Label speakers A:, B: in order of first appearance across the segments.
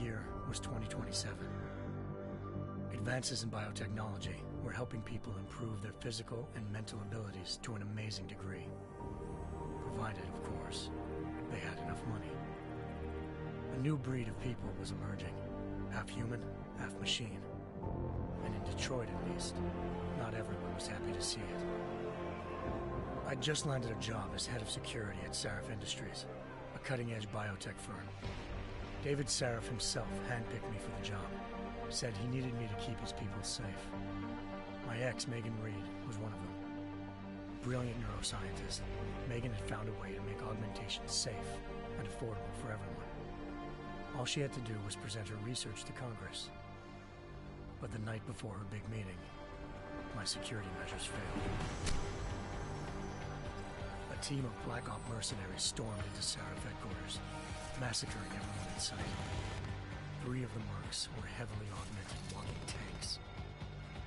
A: year was 2027. Advances in biotechnology were helping people improve their physical and mental abilities to an amazing degree. Provided, of course, they had enough money. A new breed of people was emerging, half human, half machine. And in Detroit, at least, not everyone was happy to see it. I'd just landed a job as head of security at Sarif Industries, a cutting-edge biotech firm. David Sarif himself handpicked me for the job, said he needed me to keep his people safe. My ex, Megan Reed, was one of them. Brilliant neuroscientist, Megan had found a way to make augmentation safe and affordable for everyone. All she had to do was present her research to Congress. But the night before her big meeting, my security measures failed. A team of Black Op mercenaries stormed into Sarif headquarters, massacring everyone in sight. 3 of the mercs were heavily augmented walking tanks.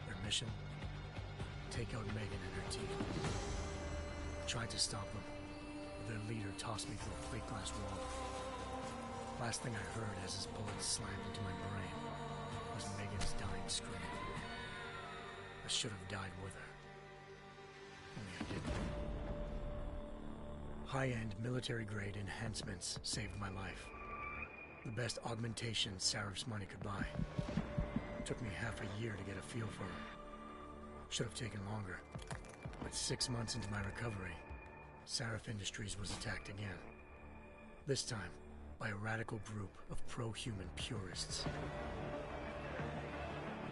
A: Their mission? Take out Megan and her team. I tried to stop them, but their leader tossed me through a plate glass wall. Last thing I heard as his bullets slammed into my brain was Megan's dying scream. I should have died with her. Only I didn't. High-end military-grade enhancements saved my life. The best augmentation Sarif's money could buy. It took me half a year to get a feel for her. Should have taken longer. But 6 months into my recovery, Sarif Industries was attacked again. This time, by a radical group of pro-human purists.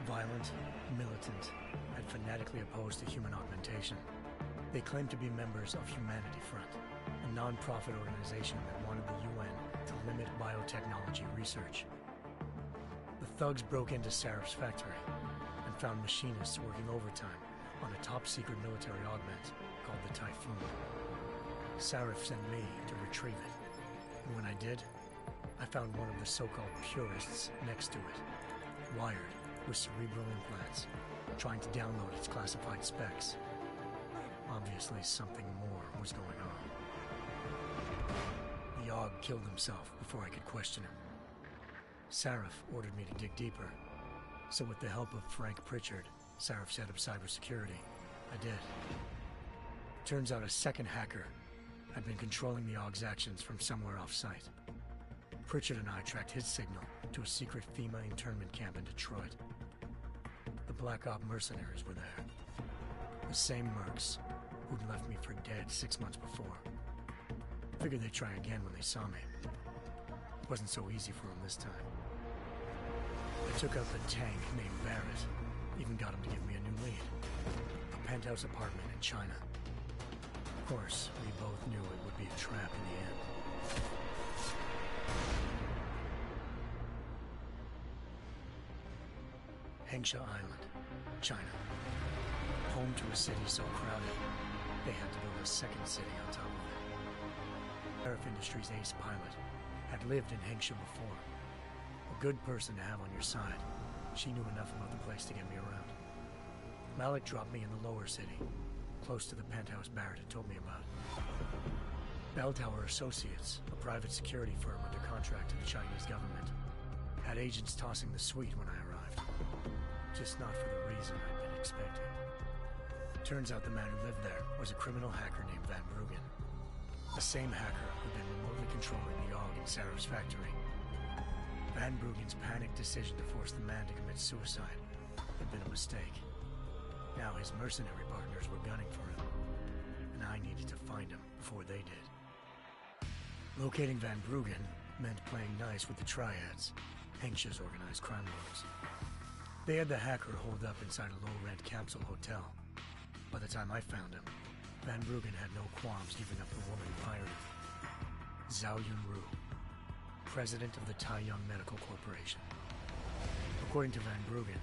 A: Violent, militant, and fanatically opposed to human augmentation. They claimed to be members of Humanity Front, a non-profit organization that wanted the UN to limit biotechnology research. The thugs broke into Sarif's factory and found machinists working overtime on a top-secret military augment called the Typhoon. Sarif sent me to retrieve it, and when I did, I found one of the so-called purists next to it, wired with cerebral implants, trying to download its classified specs. Obviously, something more was going on. The AUG killed himself before I could question him. Sarif ordered me to dig deeper, so with the help of Frank Pritchard, Sarif's head of cybersecurity, I did. Turns out a second hacker had been controlling the AUG's actions from somewhere off-site. Pritchard and I tracked his signal to a secret FEMA internment camp in Detroit. The Black Op mercenaries were there. The same mercs who'd left me for dead 6 months before. Figured they'd try again when they saw me. It wasn't so easy for them this time. I took out the tank named Barrett, even got him to give me a new lead. A penthouse apartment in China. Of course, we both knew it would be a trap in the end. Hengsha Island, China. Home to a city so crowded, they had to build a second city on top of it. Sarif Industries' ace pilot had lived in Hengsha before. A good person to have on your side. She knew enough about the place to get me around. Malik dropped me in the lower city, close to the penthouse Barrett had told me about. Bell Tower Associates, a private security firm under contract to the Chinese government, had agents tossing the suite when I arrived. Just not for the reason I'd been expecting. Turns out the man who lived there was a criminal hacker named Van Bruggen. The same hacker who'd been remotely controlling the AUG in Sarif's factory. Van Bruggen's panicked decision to force the man to commit suicide had been a mistake. Now his mercenary partners were gunning for him, and I needed to find him before they did. Locating Van Bruggen meant playing nice with the Triads, Hengsha's organized crime lords. They had the hacker holed up inside a low-rent capsule hotel. By the time I found him, Van Bruggen had no qualms giving up the woman who hired him. Zhao Yunru, president of the Taiyang Medical Corporation. According to Van Bruggen,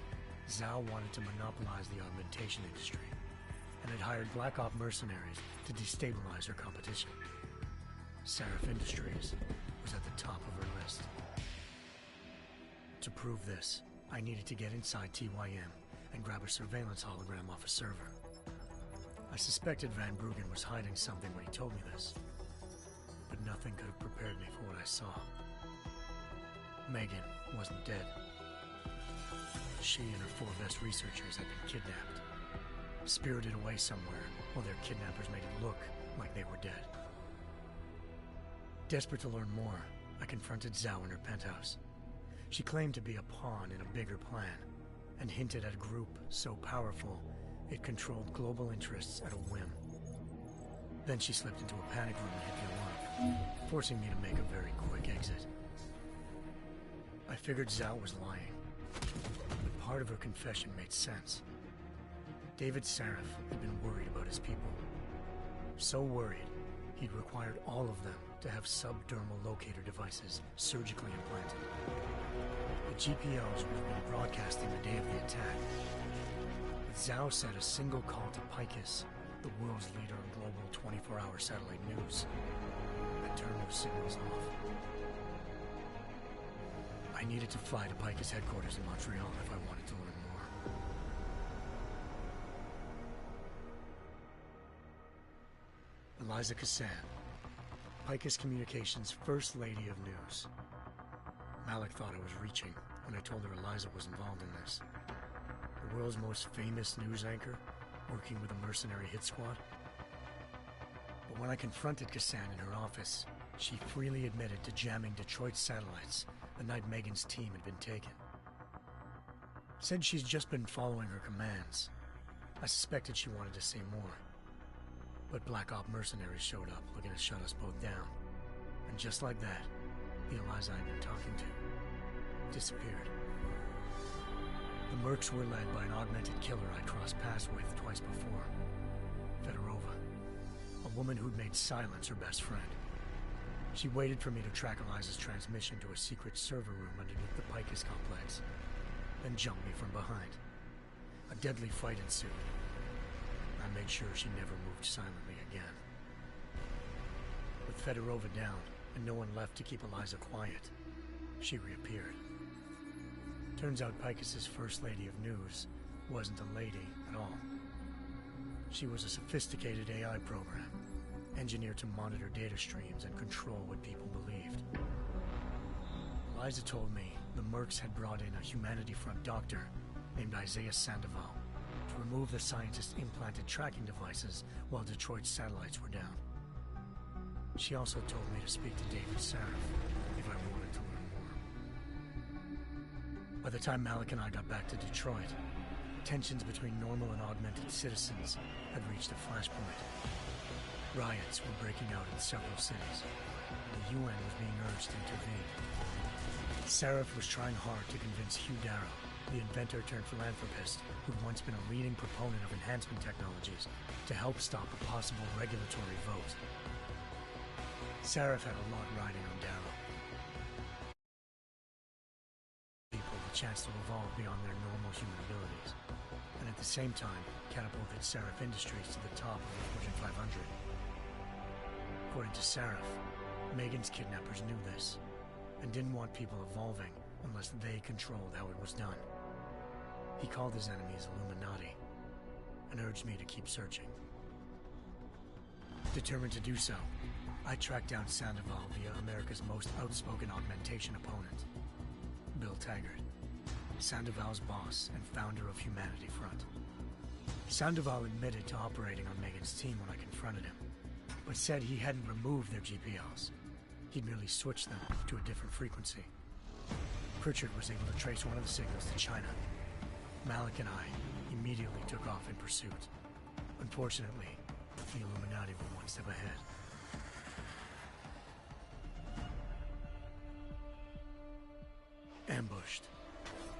A: Zhao wanted to monopolize the augmentation industry and had hired Black Op mercenaries to destabilize her competition. Sarif Industries was at the top of her list. To prove this, I needed to get inside TYM and grab a surveillance hologram off a server. I suspected Van Bruggen was hiding something when he told me this, but nothing could have prepared me for what I saw. Megan wasn't dead. She and her 4 best researchers had been kidnapped, spirited away somewhere while their kidnappers made it look like they were dead. Desperate to learn more, I confronted Zhao in her penthouse. She claimed to be a pawn in a bigger plan, and hinted at a group so powerful it controlled global interests at a whim. Then she slipped into a panic room and hit the alarm, forcing me to make a very quick exit. I figured Zhao was lying, but part of her confession made sense. David Sarif had been worried about his people. So worried, he'd required all of them to have subdermal locator devices surgically implanted. The GPOs would have been broadcasting the day of the attack. But Zhao said a single call to Picus, the world's leader in global 24-hour satellite news, had turned those signals off. I needed to fly to Picus headquarters in Montreal if I wanted to learn more. Eliza Cassan, Picus Communications' First Lady of News. Malik thought I was reaching when I told her Eliza was involved in this. The world's most famous news anchor, working with a mercenary hit squad. But when I confronted Cassan in her office, she freely admitted to jamming Detroit's satellites the night Megan's team had been taken. Said she's just been following her commands. I suspected she wanted to say more. But Black Op mercenaries showed up looking to shut us both down. And just like that, the Eliza I'd been talking to disappeared. The Mercs were led by an augmented killer I crossed paths with twice before, Fedorova, a woman who'd made silence her best friend. She waited for me to track Eliza's transmission to a secret server room underneath the Picus complex, then jumped me from behind. A deadly fight ensued. I made sure she never moved silently again. With Fedorova down and no one left to keep Eliza quiet, she reappeared. Turns out Picus's First Lady of News wasn't a lady at all. She was a sophisticated AI program, engineered to monitor data streams and control what people believed. Eliza told me the Mercs had brought in a Humanity Front doctor named Isaiah Sandoval to remove the scientist's implanted tracking devices while Detroit's satellites were down. She also told me to speak to David Sarif if I wanted to learn more. By the time Malik and I got back to Detroit, tensions between normal and augmented citizens had reached a flashpoint. Riots were breaking out in several cities, and the UN was being urged to intervene. Sarif was trying hard to convince Hugh Darrow, the inventor-turned-philanthropist who'd once been a leading proponent of enhancement technologies, to help stop a possible regulatory vote. Sarif had a lot riding on Darrow. People the chance to evolve beyond their normal human abilities, and at the same time catapulted Sarif Industries to the top of the Fortune 500. According to Sarif, Megan's kidnappers knew this, and didn't want people evolving unless they controlled how it was done. He called his enemies Illuminati, and urged me to keep searching. Determined to do so, I tracked down Sandoval via America's most outspoken augmentation opponent, Bill Taggart, Sandoval's boss and founder of Humanity Front. Sandoval admitted to operating on Megan's team when I confronted him, but said he hadn't removed their GPLs. He'd merely switched them to a different frequency. Pritchard was able to trace one of the signals to China. Malik and I immediately took off in pursuit. Unfortunately, the Illuminati were one step ahead. Ambushed.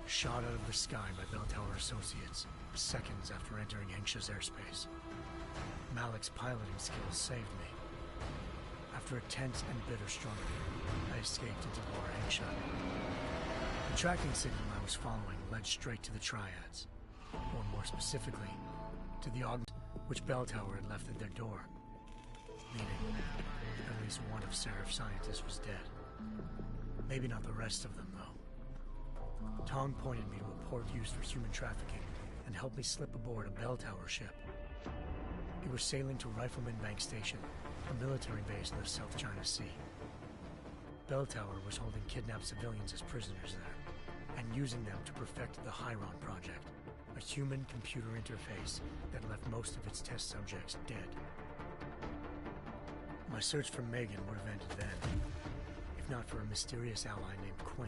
A: Shot out of the sky by Bell Tower Associates, seconds after entering Hengsha's airspace. Malik's piloting skills saved me. After a tense and bitter struggle, I escaped into Lower Hengsha. The tracking signal I was following led straight to the Triads, or more specifically, to the augment which Bell Tower had left at their door, meaning at least one of Sarif's scientists was dead. Maybe not the rest of them, though. Tong pointed me to a port used for human trafficking and helped me slip aboard a Bell Tower ship. It was sailing to Rifleman Bank Station, a military base in the South China Sea. Bell Tower was holding kidnapped civilians as prisoners there, and using them to perfect the Chiron Project, a human-computer interface that left most of its test subjects dead. My search for Megan would have ended then, if not for a mysterious ally named Quinn.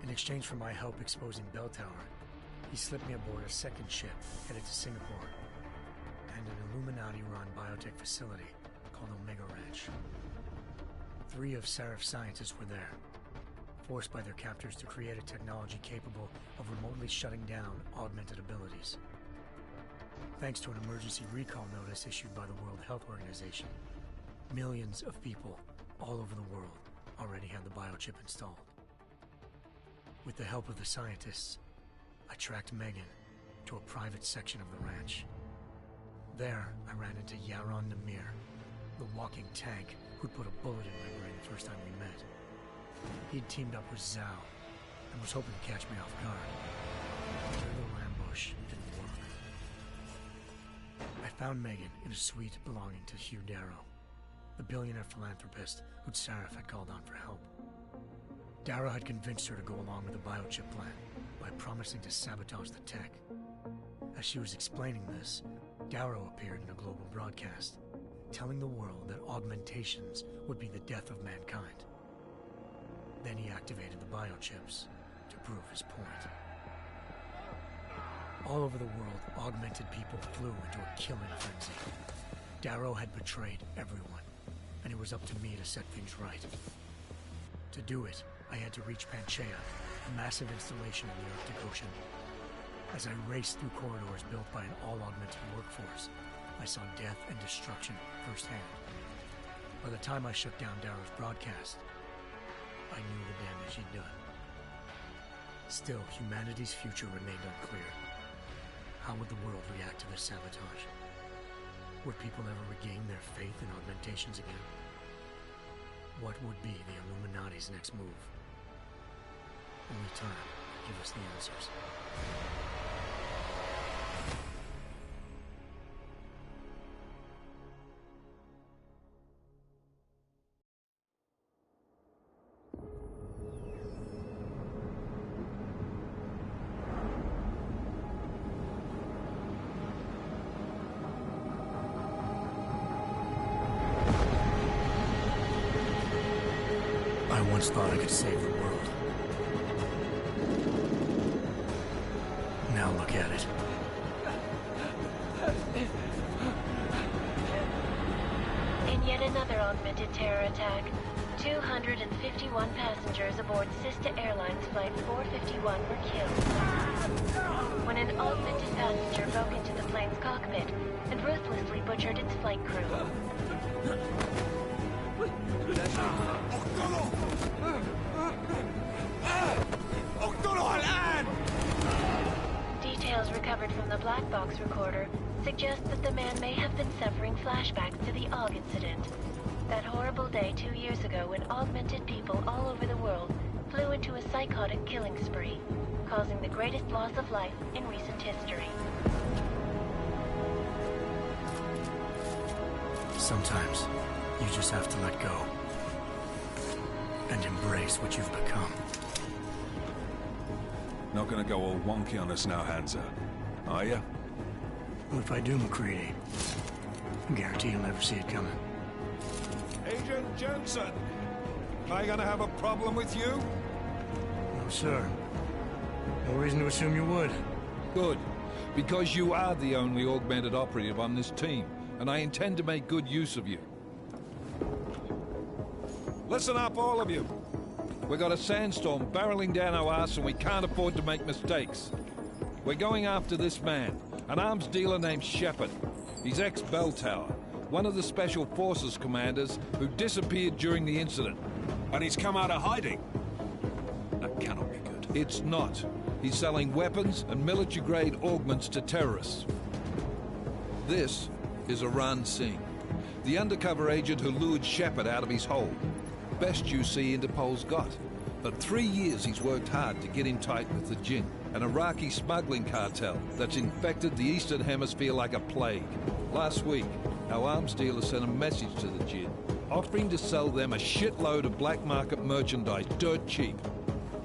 A: In exchange for my help exposing Bell Tower, he slipped me aboard a second ship headed to Singapore, and an Illuminati-run biotech facility called Omega Ranch. 3 of Seraph's scientists were there, forced by their captors to create a technology capable of remotely shutting down augmented abilities. Thanks to an emergency recall notice issued by the World Health Organization, millions of people all over the world already had the biochip installed. With the help of the scientists, I tracked Megan to a private section of the ranch. There, I ran into Yaron Namir, the walking tank who'd put a bullet in my brain the first time we met. He'd teamed up with Zhao and was hoping to catch me off guard. Their little ambush didn't work. I found Megan in a suite belonging to Hugh Darrow, the billionaire philanthropist who'd Seraph had called on for help. Darrow had convinced her to go along with the biochip plan by promising to sabotage the tech. As she was explaining this, Darrow appeared in a global broadcast, telling the world that augmentations would be the death of mankind. Then he activated the biochips to prove his point. All over the world, augmented people flew into a killing frenzy. Darrow had betrayed everyone, and it was up to me to set things right. To do it, I had to reach Panchaea, a massive installation in the Arctic Ocean. As I raced through corridors built by an all-augmented workforce, I saw death and destruction firsthand. By the time I shut down Darrow's broadcast, I knew the damage he'd done. Still, humanity's future remained unclear. How would the world react to this sabotage? Would people ever regain their faith in augmentations again? What would be the Illuminati's next move? Only time will give us the answers. I once thought I could save the world. Now look at it.
B: In yet another augmented terror attack, 251 passengers aboard Sister Airlines Flight 451 were killed when an augmented passenger broke into the plane's cockpit and ruthlessly butchered its flight crew. Details recovered from the black box recorder suggest that the man may have been suffering flashbacks to the AUG incident. That horrible day 2 years ago when augmented people all over the world flew into a psychotic killing spree, causing the greatest loss of life in recent history.
A: Sometimes, you just have to let go. And embrace what you've become.
C: Not gonna go all wonky on us now, Hansa, are ya?
A: Well, if I do, MacReady, I guarantee you'll never see it coming.
C: Agent Jensen! Am I gonna have a problem with you?
A: No, sir. No reason to assume you would.
D: Good. Because you are the only augmented operative on this team, and I intend to make good use of you.
C: Listen up, all of you.
D: We got a sandstorm barreling down our arse and we can't afford to make mistakes. We're going after this man, an arms dealer named Shepard. He's ex-Bell Tower, one of the Special Forces commanders who disappeared during the incident.
C: And he's come out of hiding. That cannot be good.
D: It's not. He's selling weapons and military-grade augments to terrorists. This is Aran Singh, the undercover agent who lured Shepard out of his hole. Best you see Interpol's got. For 3 years he's worked hard to get in tight with the Jinn, an Iraqi smuggling cartel that's infected the Eastern Hemisphere like a plague. Last week, our arms dealer sent a message to the Jinn. offering to sell them a shitload of black market merchandise dirt cheap.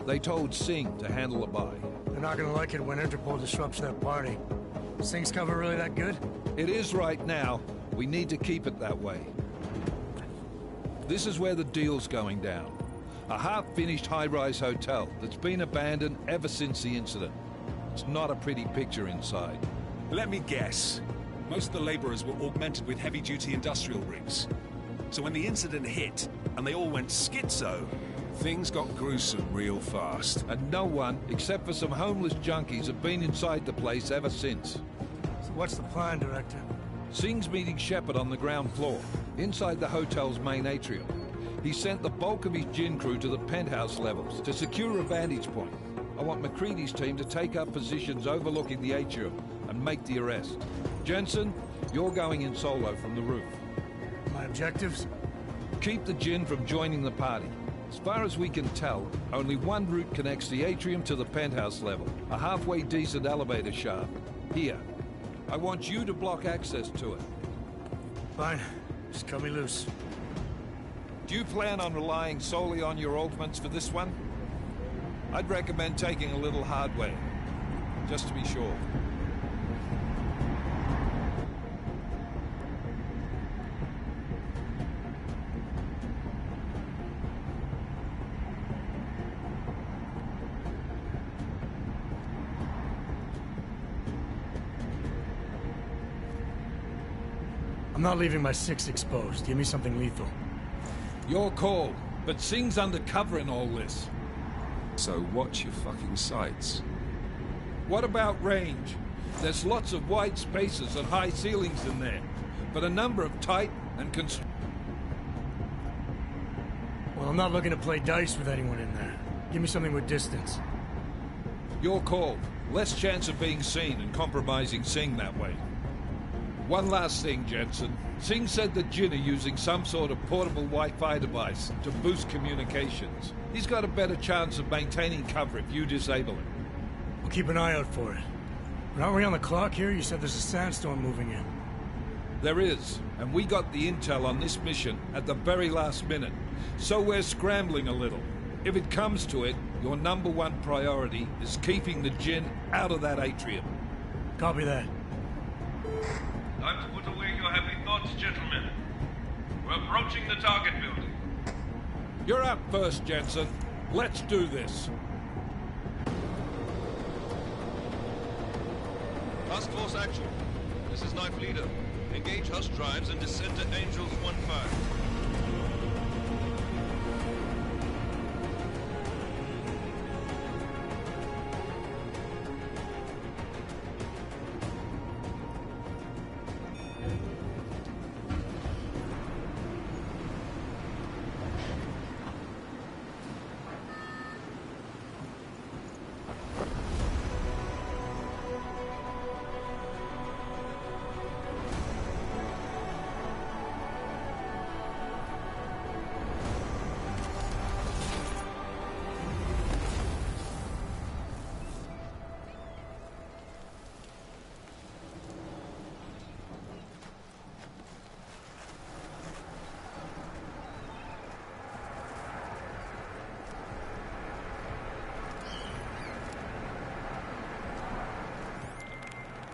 D: They told Singh to handle the buy.
A: They're not gonna like it when Interpol disrupts their party. Singh's cover really that good?
D: It is right now. We need to keep it that way. This is where the deal's going down. A half-finished high-rise hotel that's been abandoned ever since the incident. It's not a pretty picture inside.
E: Let me guess. Most of the laborers were augmented with heavy-duty industrial rigs. So when the incident hit, and they all went schizo, things got gruesome real fast.
D: And no one, except for some homeless junkies, have been inside the place ever since.
A: So what's the plan, Director?
D: Singh's meeting Shepard on the ground floor, inside the hotel's main atrium. He sent the bulk of his gin crew to the penthouse levels to secure a vantage point. I want MacReady's team to take up positions overlooking the atrium and make the arrest. Jensen, you're going in solo from the roof.
A: My objectives?
D: Keep the gin from joining the party. As far as we can tell, only one route connects the atrium to the penthouse level. A halfway decent elevator shaft. Here. I want you to block access to it.
A: Fine. Just cut me loose.
D: Do you plan on relying solely on your augments for this one? I'd recommend taking a little hardware, just to be sure.
A: I'm not leaving my 6 exposed. Give me something lethal.
D: Your call, but Singh's undercover in all this.
E: So watch your fucking sights.
D: What about range? There's lots of wide spaces and high ceilings in there, but a number of tight and
A: Well, I'm not looking to play dice with anyone in there. Give me something with distance.
D: Your call. Less chance of being seen and compromising Singh that way. One last thing, Jensen. Singh said the Jinn are using some sort of portable Wi-Fi device to boost communications. He's got a better chance of maintaining cover if you disable it.
A: We'll keep an eye out for it. But aren't we on the clock here? You said there's a sandstorm moving in.
D: There is, and we got the intel on this mission at the very last minute. So we're scrambling a little. If it comes to it, your #1 priority is keeping the Jinn out of that atrium.
A: Copy that.
F: Time to put away your happy thoughts, gentlemen. We're approaching the target building.
D: You're up first, Jensen. Let's do this.
G: Task Force action. This is Knife Leader. Engage Hush drives and descend to Angels 1-5.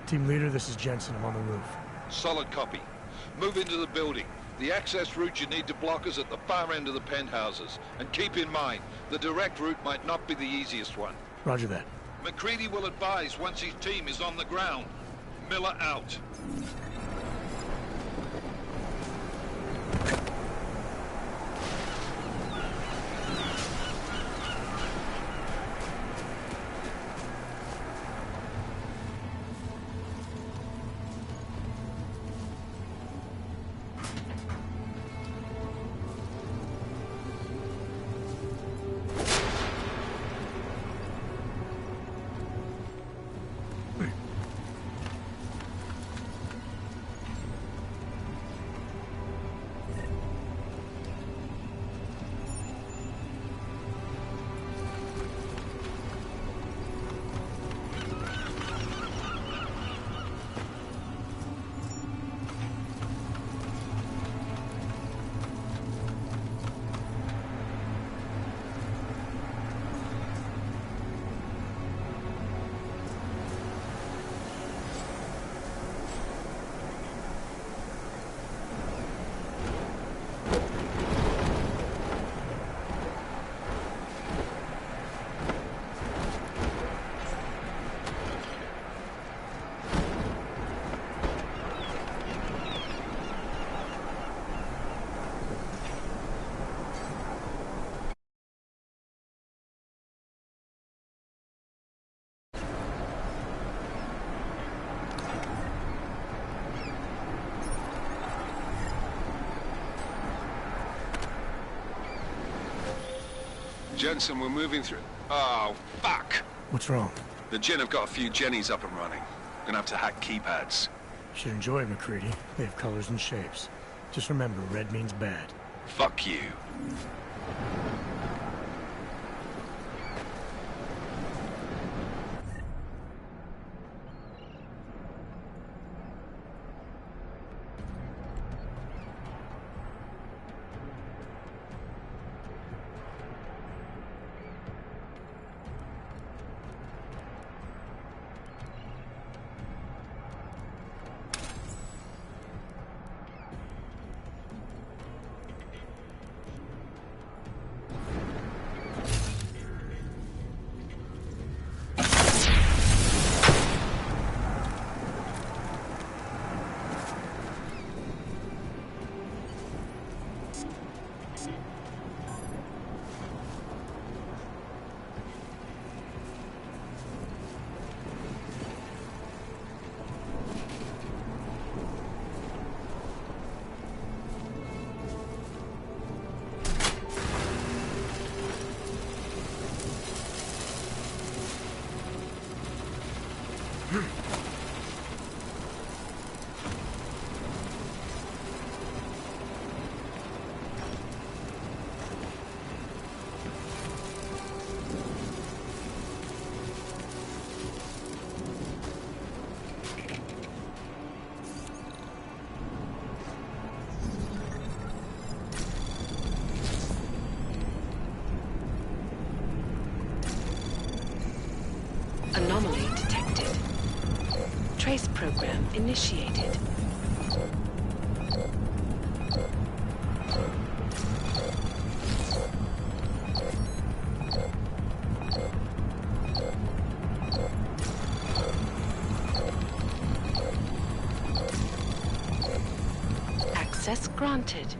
A: Team leader, this is Jensen. I'm on the roof.
D: Solid copy. Move into the building. The access route you need to block is at the far end of the penthouses. And keep in mind, the direct route might not be the easiest one.
A: Roger that.
D: MacReady will advise once his team is on the ground. Miller out.
E: Jensen, we're moving through... Oh, fuck!
A: What's wrong?
E: The Jinn have got a few Jennies up and running. Gonna have to hack keypads.
A: Should enjoy it, McCready. They have colors and shapes. Just remember, red means bad.
E: Fuck you.
H: Anomaly detected. Trace program initiated. Access granted.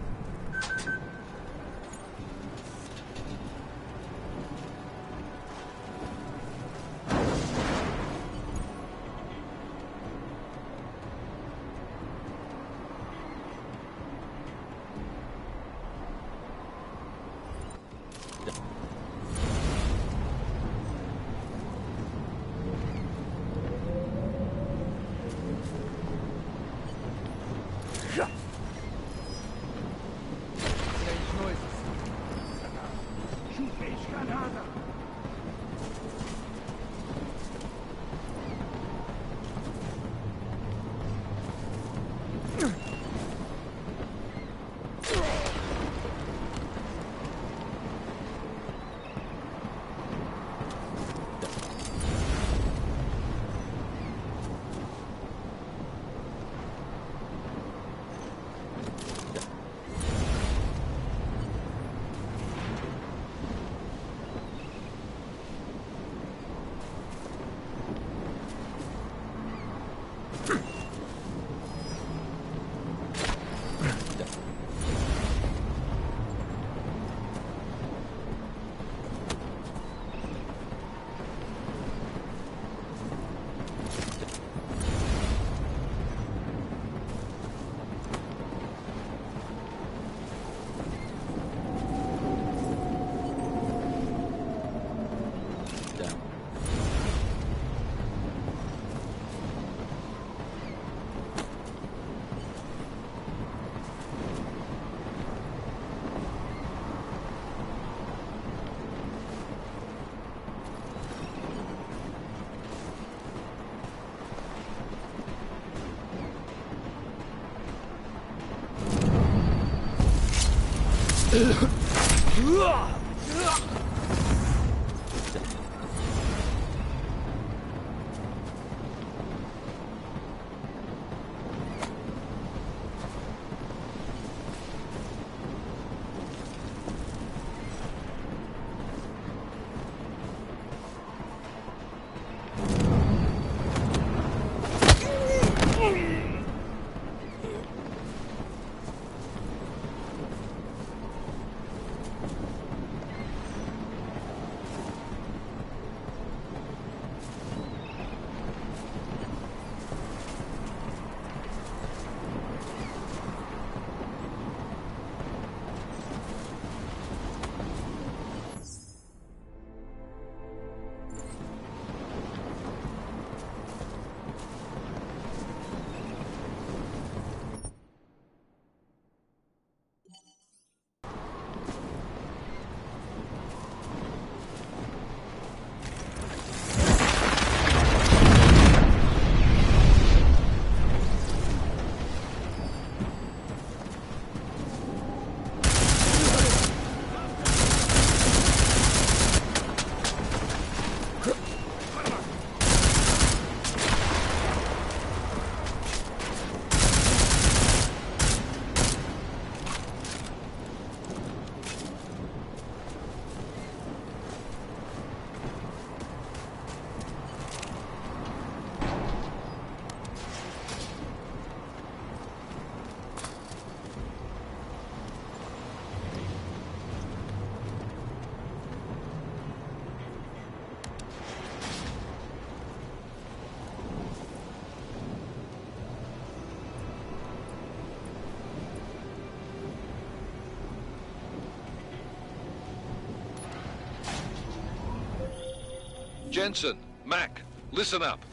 D: Jensen, Mac, listen up.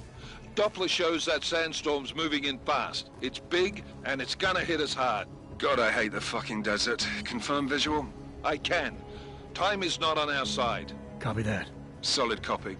D: Doppler shows that sandstorm's moving in fast. It's big, and it's gonna hit us hard.
E: God, I hate the fucking desert. Confirm visual?
D: I can. Time is not on our side.
A: Copy that.
E: Solid copy.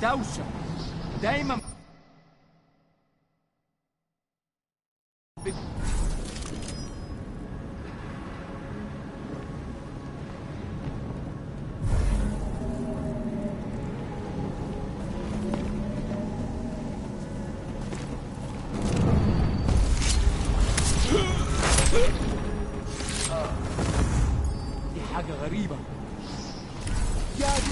I: دوشة دايما دي حاجة غريبة يا دي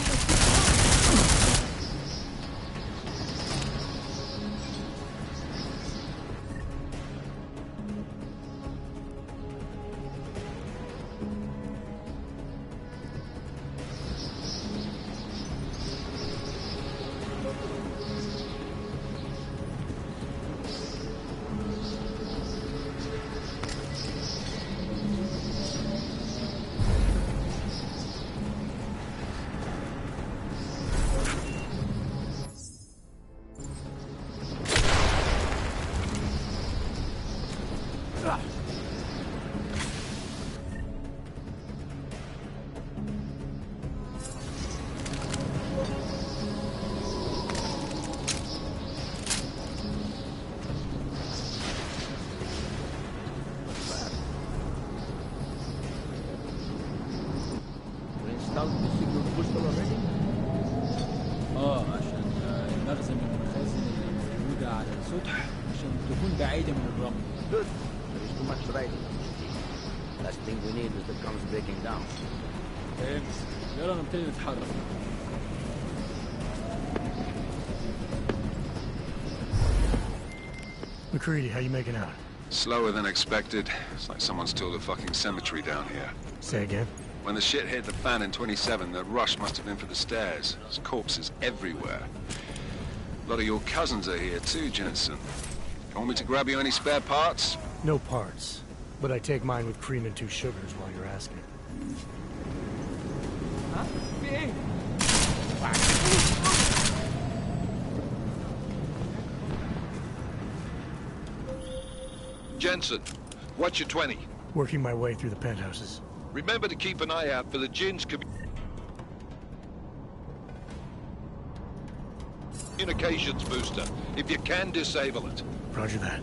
I: عشان المخزن من المخازن اللي موجودة على السطح عشان تكون بعيدة من الرمل.
J: Good. There is too much writing. Last thing we need is the guns breaking down.
I: فهمت. يلا نبتدي نتحرك.
A: McCready, how you making out?
E: Slower than expected. It's like someone's tilled a fucking cemetery down here.
A: Say again?
E: When the shit hit the fan in 27, the rush must have been for the stairs. There's corpses everywhere. A lot of your cousins are here too, Jensen. Want me to grab you any spare parts?
A: No parts. But I take mine with cream and 2 sugars while you're asking.
I: Huh?
D: Jensen, what's your 20?
A: Working my way through the penthouses.
D: Remember to keep an eye out for the Jin's communications booster. If you can, disable it.
A: Roger that.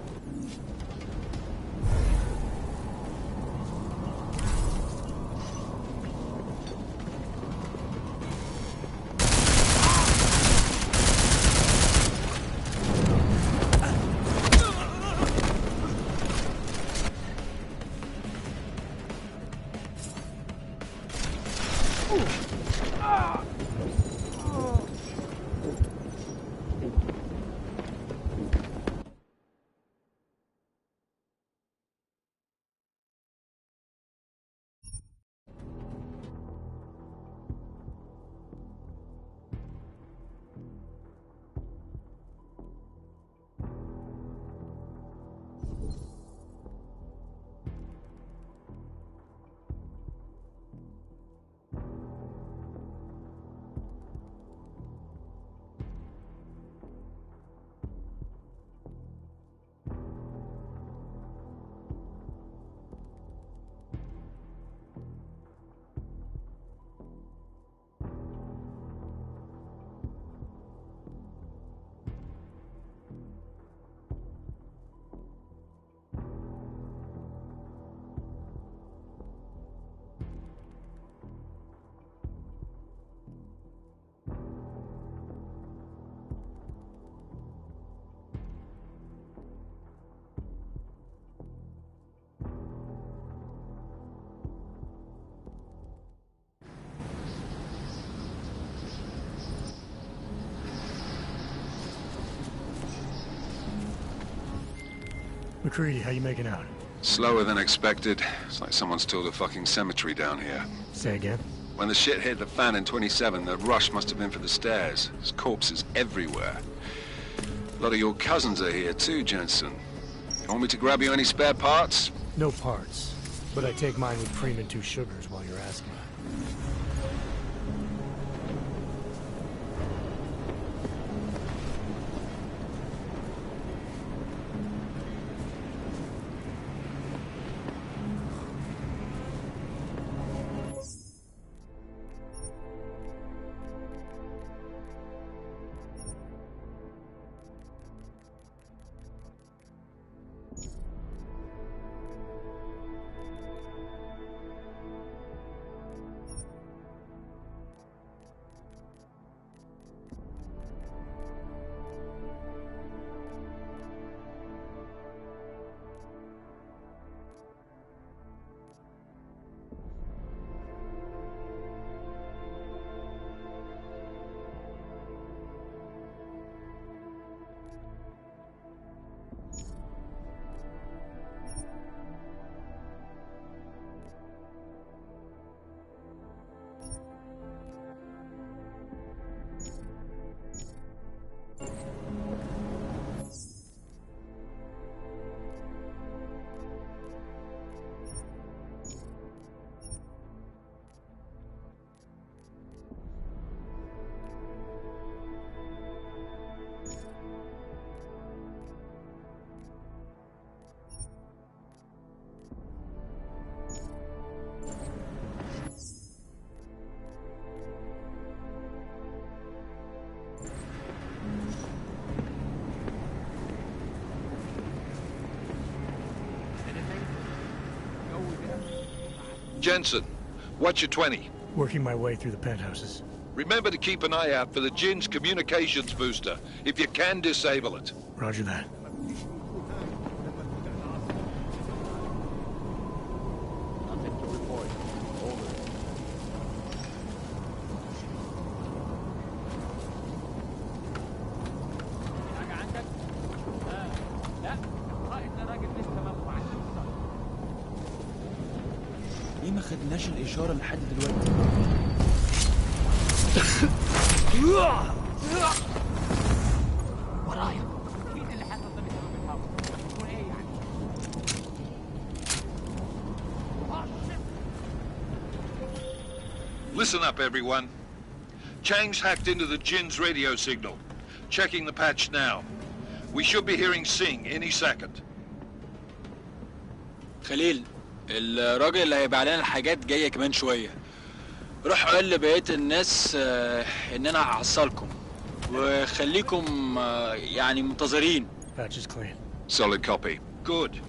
A: McCready, how you making out?
K: Slower than expected. It's like someone's tilled a fucking cemetery down here.
A: Say again?
K: When the shit hit the fan in 27, the rush must have been for the stairs. There's corpses everywhere. A lot of your cousins are here too, Jensen. You want me to grab you any spare parts?
A: No parts. But I take mine with cream and 2 sugars while you're asking.
D: Jensen, what's your 20?
A: Working my way through the penthouses.
D: Remember to keep an eye out for the Jinn's communications booster. If you can, disable it.
A: Roger that.
I: Nothing to report. Over. حاجة عندك؟ لا، قائدنا راجل لسه ما بعتش. ليه ما خدناش الإشارة لحد دلوقتي؟ ورايا. مين اللي حصل ده بسبب الهوا؟ يكون ايه يعني؟
D: Listen up, everyone. Chang's hacked into the Jinn's radio signal. Checking the patch now. We should be hearing Singh any second.
I: خليل، الراجل اللي هيبيع لنا الحاجات جاية كمان شوية. روح قول لبقية الناس إن أنا هحصلكم. وخليكم يعني منتظرين.
A: Patch is clean.
K: Solid copy.
D: Good.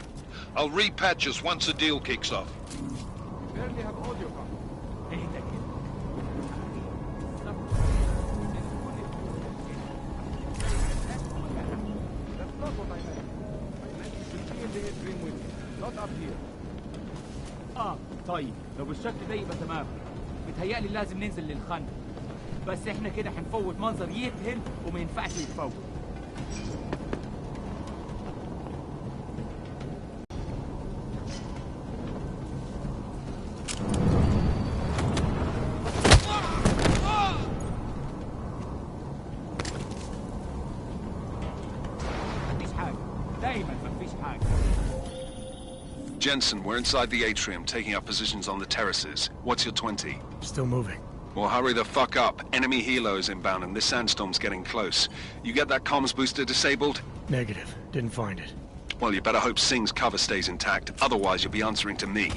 D: I'll repatch us once the deal kicks off.
I: barely have audio copy. That's not what I meant. I meant you should be in the atrium with me, not up here. طيب لو بالشكل ده يبقى تمام. متهيألي لازم ننزل للخندق. بس احنا كده هنفوت منظر يذهل وما ينفعش يتفوت.
K: Jensen, we're inside the atrium, taking up positions on the terraces. What's your 20?
A: Still moving.
K: Well, hurry the fuck up. Enemy helos inbound and this sandstorm's getting close. You get that comms booster disabled?
A: Negative. Didn't find it.
K: Well, you better hope Singh's cover stays intact. Otherwise, you'll be answering to me.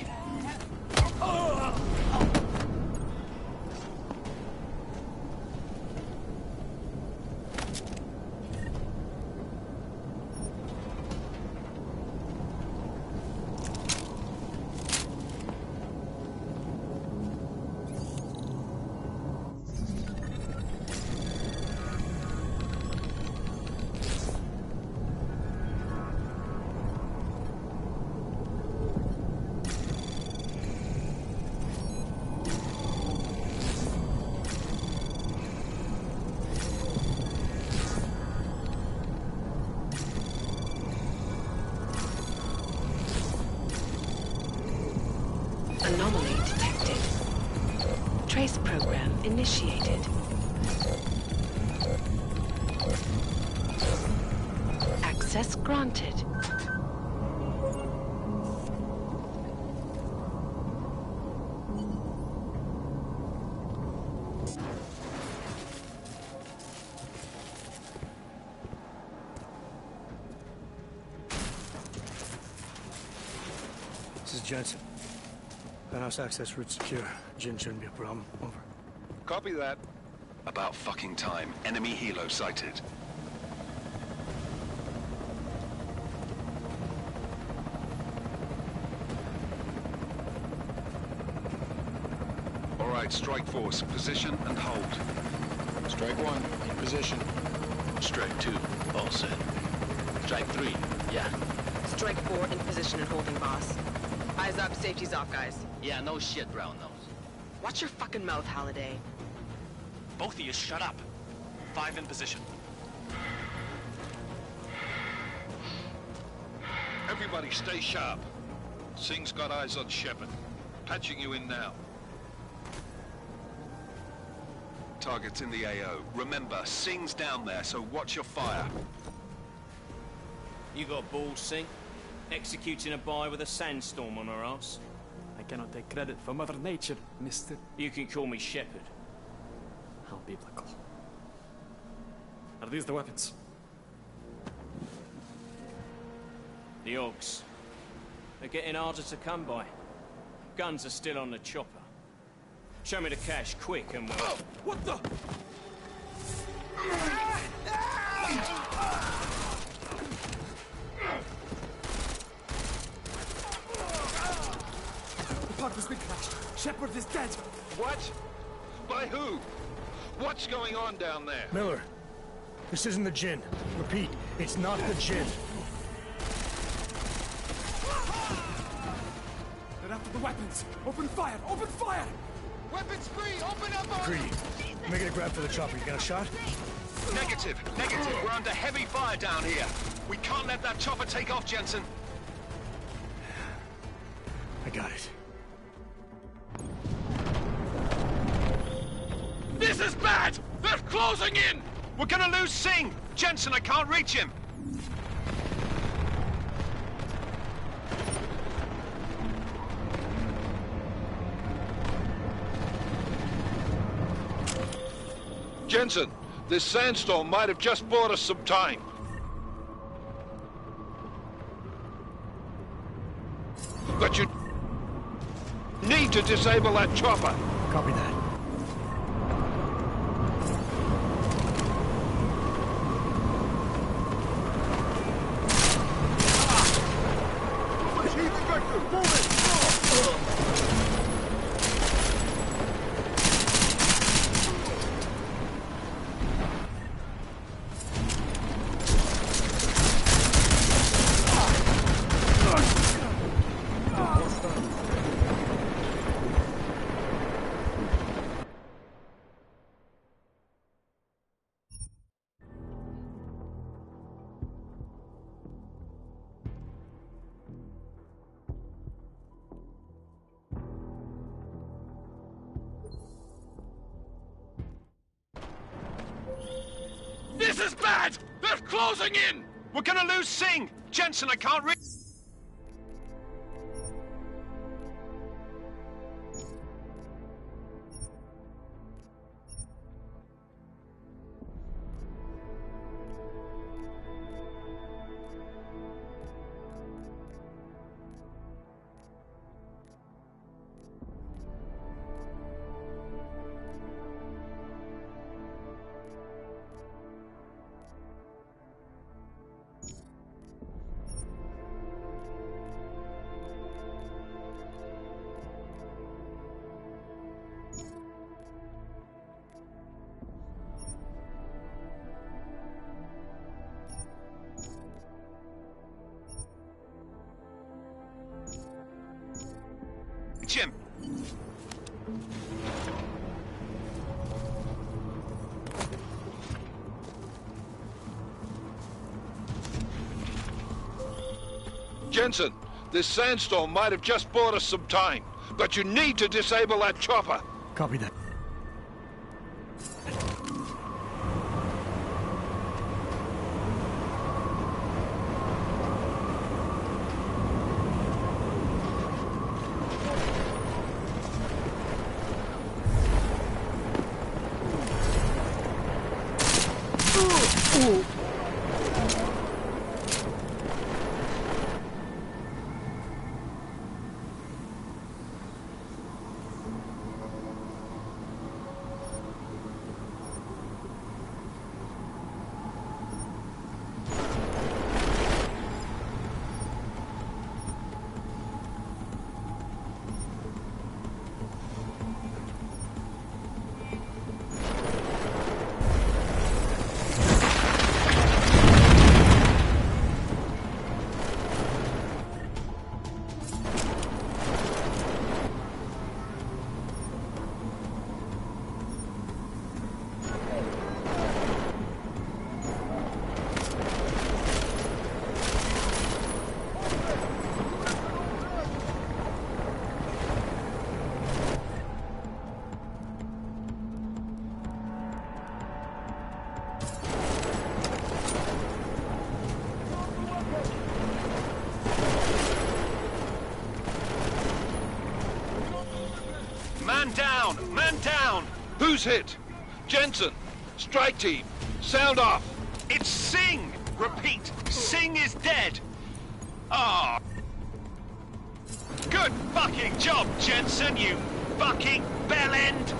H: Anomaly detected. Trace program initiated. Access granted.
A: This is Jensen. Penthouse access route secure. Jin shouldn't be a problem. Over.
K: Copy that. About fucking time. Enemy helo sighted. All right, Strike Force. Position and hold.
I: Strike 1, in position.
L: Strike 2, all set. Strike 3, yeah.
M: Strike 4 in position and holding, boss. Eyes up, safety's off, guys.
L: Yeah, no shit, brown nose.
M: Watch your fucking mouth, Halliday.
L: Both of you, shut up. 5 in position.
D: Everybody stay sharp. Singh's got eyes on Shepard. Patching you in now.
K: Target's in the AO. Remember, Singh's down there, so watch your fire.
N: You got balls, Singh? Executing a buy with a sandstorm on our ass?
O: I cannot take credit for Mother Nature, mister.
N: You can call me Shepard.
O: How biblical. Are these the weapons?
N: The Augs. They're getting harder to come by. Guns are still on the chopper. Show me the cash, quick, and we'll...
O: Oh, what the? The pod has been crashed. Shepard is dead.
D: What? By who? What's going on down there?
A: Miller, this isn't the Jinn. Repeat, it's not the Jinn.
O: They're after the weapons. Open fire! Open fire!
D: Weapons free! Open up!
A: Greedy, make it a grab for the chopper. You got a shot?
K: Negative. Negative. We're under heavy fire down here. We can't let that chopper take off, Jensen.
A: I got it.
K: This is bad! They're closing in! We're gonna lose Singh! Jensen, I can't reach him!
D: Jensen, this sandstorm might have just bought us some time. But you need to disable that chopper.
A: Copy that.
K: This is bad! They're closing in! We're gonna lose Singh! Jensen, I can't reach... Jim!
D: Jensen, this sandstorm might have just bought us some time, but you need to disable that chopper.
A: Copy that.
D: Man down! Man down! Who's hit? Jensen! Strike team! Sound off!
E: It's Singh! Repeat, Singh is dead! Ah! Good fucking job, Jensen, you fucking bellend!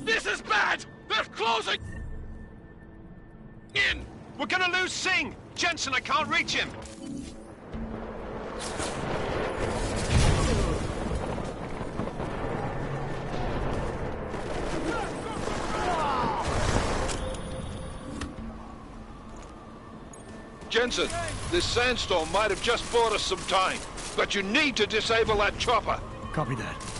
G: This is bad! They're closing in!
E: We're gonna lose Singh! Jensen, I can't reach him!
D: Jensen, this sandstorm might have just bought us some time, but you need to disable that chopper.
A: Copy that.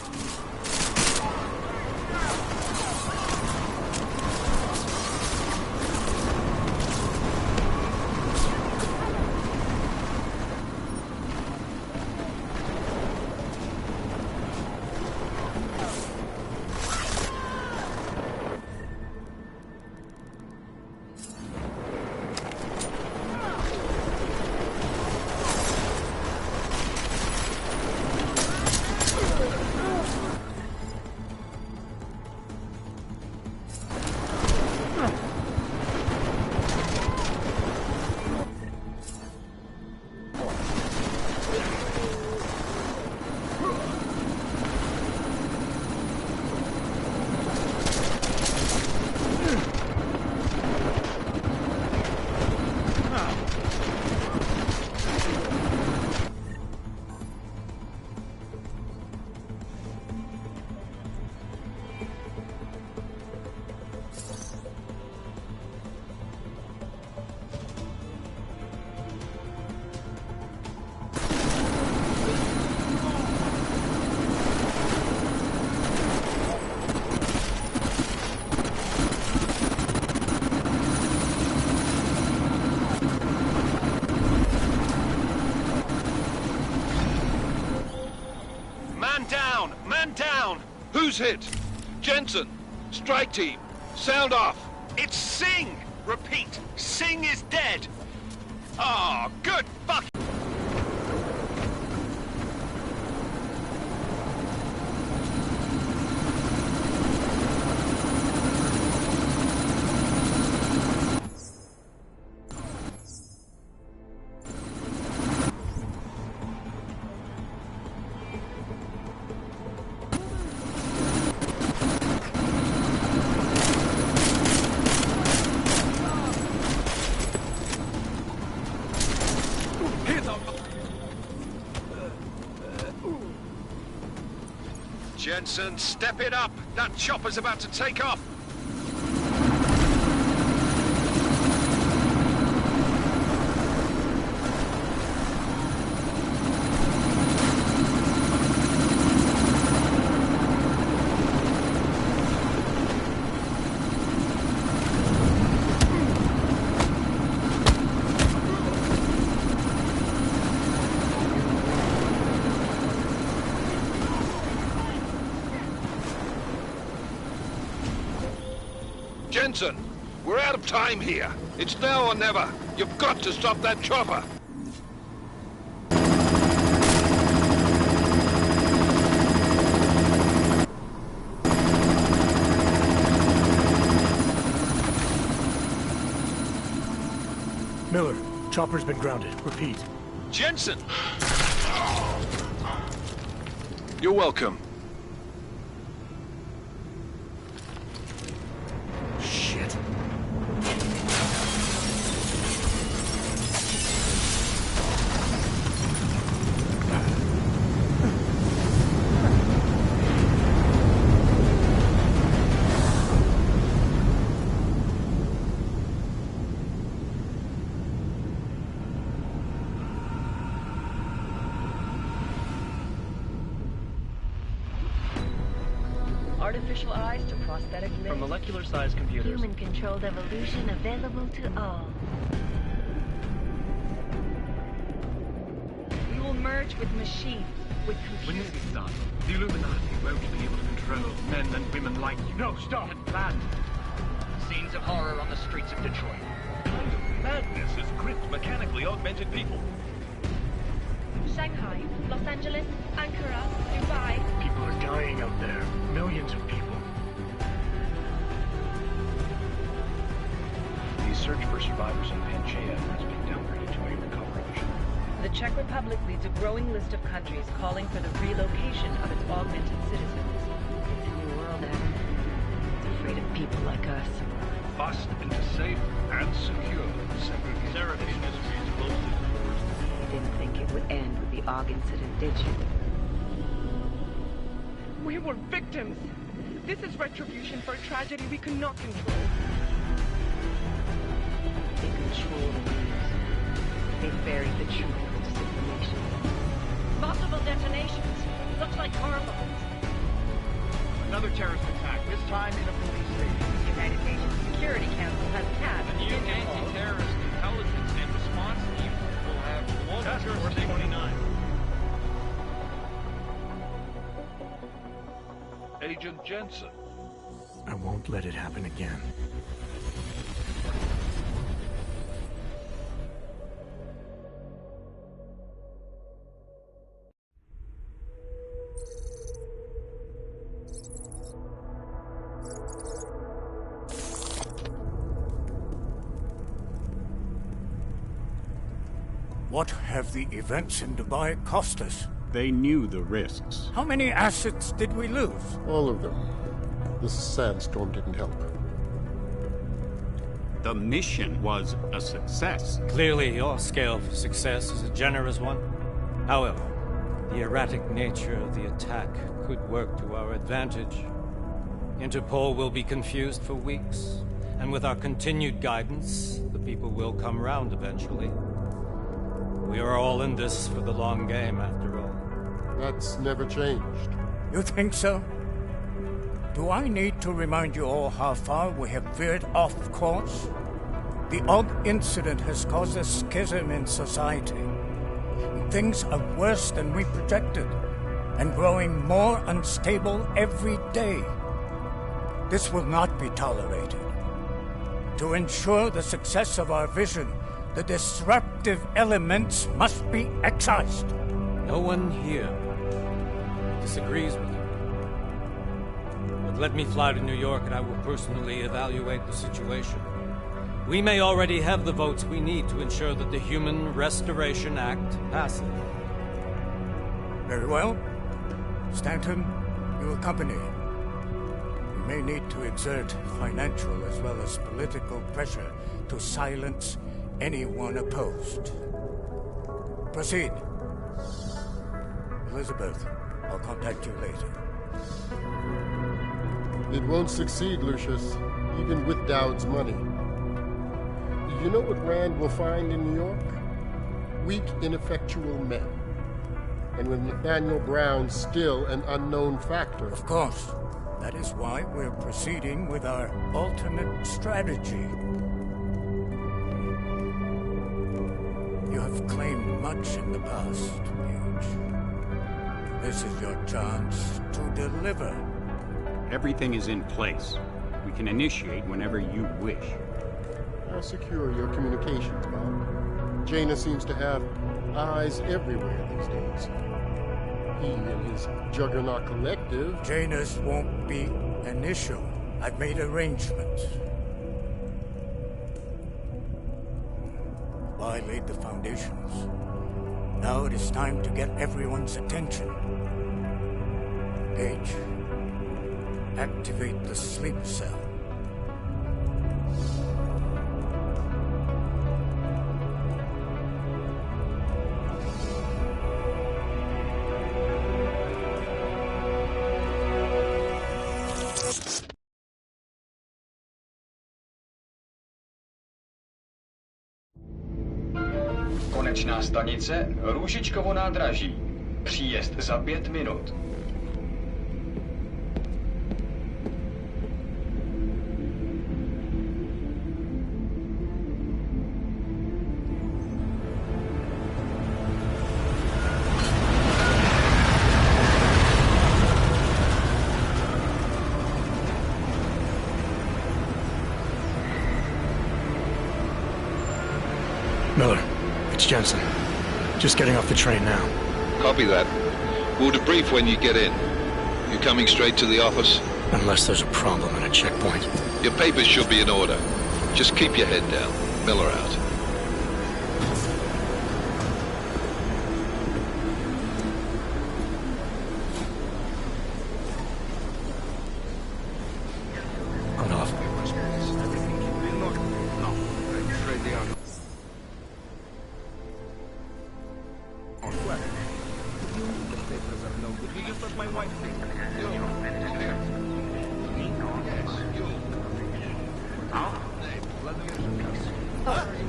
E: Man down! Man down!
D: Who's hit? Jensen! Strike team!
K: Sound off!
G: It's Singh! Repeat, Singh is dead! Oh, good fuck!
K: Jensen, step it up! That chopper's about to take off! Jensen, we're out of time here. It's now or never. You've got to stop that chopper.
A: Miller, chopper's been grounded. Repeat.
K: Jensen! You're welcome.
A: Shit.
P: Artificial eyes to prosthetic limbs.
Q: From molecular-sized computers.
B: Human-controlled evolution available to all.
P: We will merge with machines, with
Q: When
P: computers.
Q: this is done, the Illuminati won't be able to control men and women like you.
O: No, stop!
Q: And planned. Scenes of horror on the streets of Detroit.
G: Kind of madness has gripped mechanically augmented people.
B: Shanghai, Los Angeles, Ankara, Dubai.
A: People are dying out there. Millions of people.
R: The search for survivors in Panchaea has been downgraded to a recovery mission.
P: The Czech Republic leads a growing list of countries calling for the relocation of its augmented citizens.
B: It's a new world, Adam. It's afraid of people like us.
R: Bust into safe and secure segregation.
L: Seraph Industries closes.
P: You didn't think it would end with the AUG incident, did you?
S: We were victims. This is retribution for a tragedy we could not control.
P: They control the news. They buried the truth with disinformation.
S: Multiple detonations. Looks like car bombs.
Q: Another terrorist attack, this time in a police station.
P: The United Nations Security Council has tasked
L: The new anti-terrorist intelligence and response team will have Task Force 29.
R: Agent Jensen.
A: I won't let it happen again.
T: What have the events in Dubai cost us?
U: They knew the risks.
T: How many assets did we lose?
V: All of them. The sandstorm didn't help.
U: The mission was a success.
W: Clearly, your scale for success is a generous one. However, the erratic nature of the attack could work to our advantage. Interpol will be confused for weeks, and with our continued guidance, the people will come round eventually. We are all in this for the long game, after all.
V: That's never changed.
T: You think so? Do I need to remind you all how far we have veered off course? The AUG incident has caused a schism in society. Things are worse than we projected, and growing more unstable every day. This will not be tolerated. To ensure the success of our vision, the disruptive elements must be excised.
W: No one here disagrees with you. But let me fly to New York and I will personally evaluate the situation. We may already have the votes we need to ensure that the Human Restoration Act passes.
T: Very well. Stanton, you accompany. We may need to exert financial as well as political pressure to silence anyone opposed. Proceed. Elizabeth, I'll contact you later.
V: It won't succeed, Lucius, even with Dowd's money. You know what Rand will find in New York? Weak, ineffectual men. And with Nathaniel Brown still an unknown factor.
T: Of course. That is why we're proceeding with our alternate strategy. You have claimed much in the past, Paige. This is your chance to deliver.
U: Everything is in place. We can initiate whenever you wish.
V: How secure your communications, Bob? Jaina seems to have eyes everywhere these days. He and his Juggernaut Collective...
T: Jaina's won't be initial. I've made arrangements. I laid the foundations. Now it is time to get everyone's attention. Paige, activate the sleep cell.
C: Konečná stanice Růžičkovo nádraží. Příjezd za 5 minut.
A: Miller, it's Jensen. Just getting off the train now.
D: Copy that. We'll debrief when you get in. You coming straight to the office?
A: Unless there's a problem at a checkpoint.
D: Your papers should be in order. Just keep your head down. Miller out.
A: Hold off.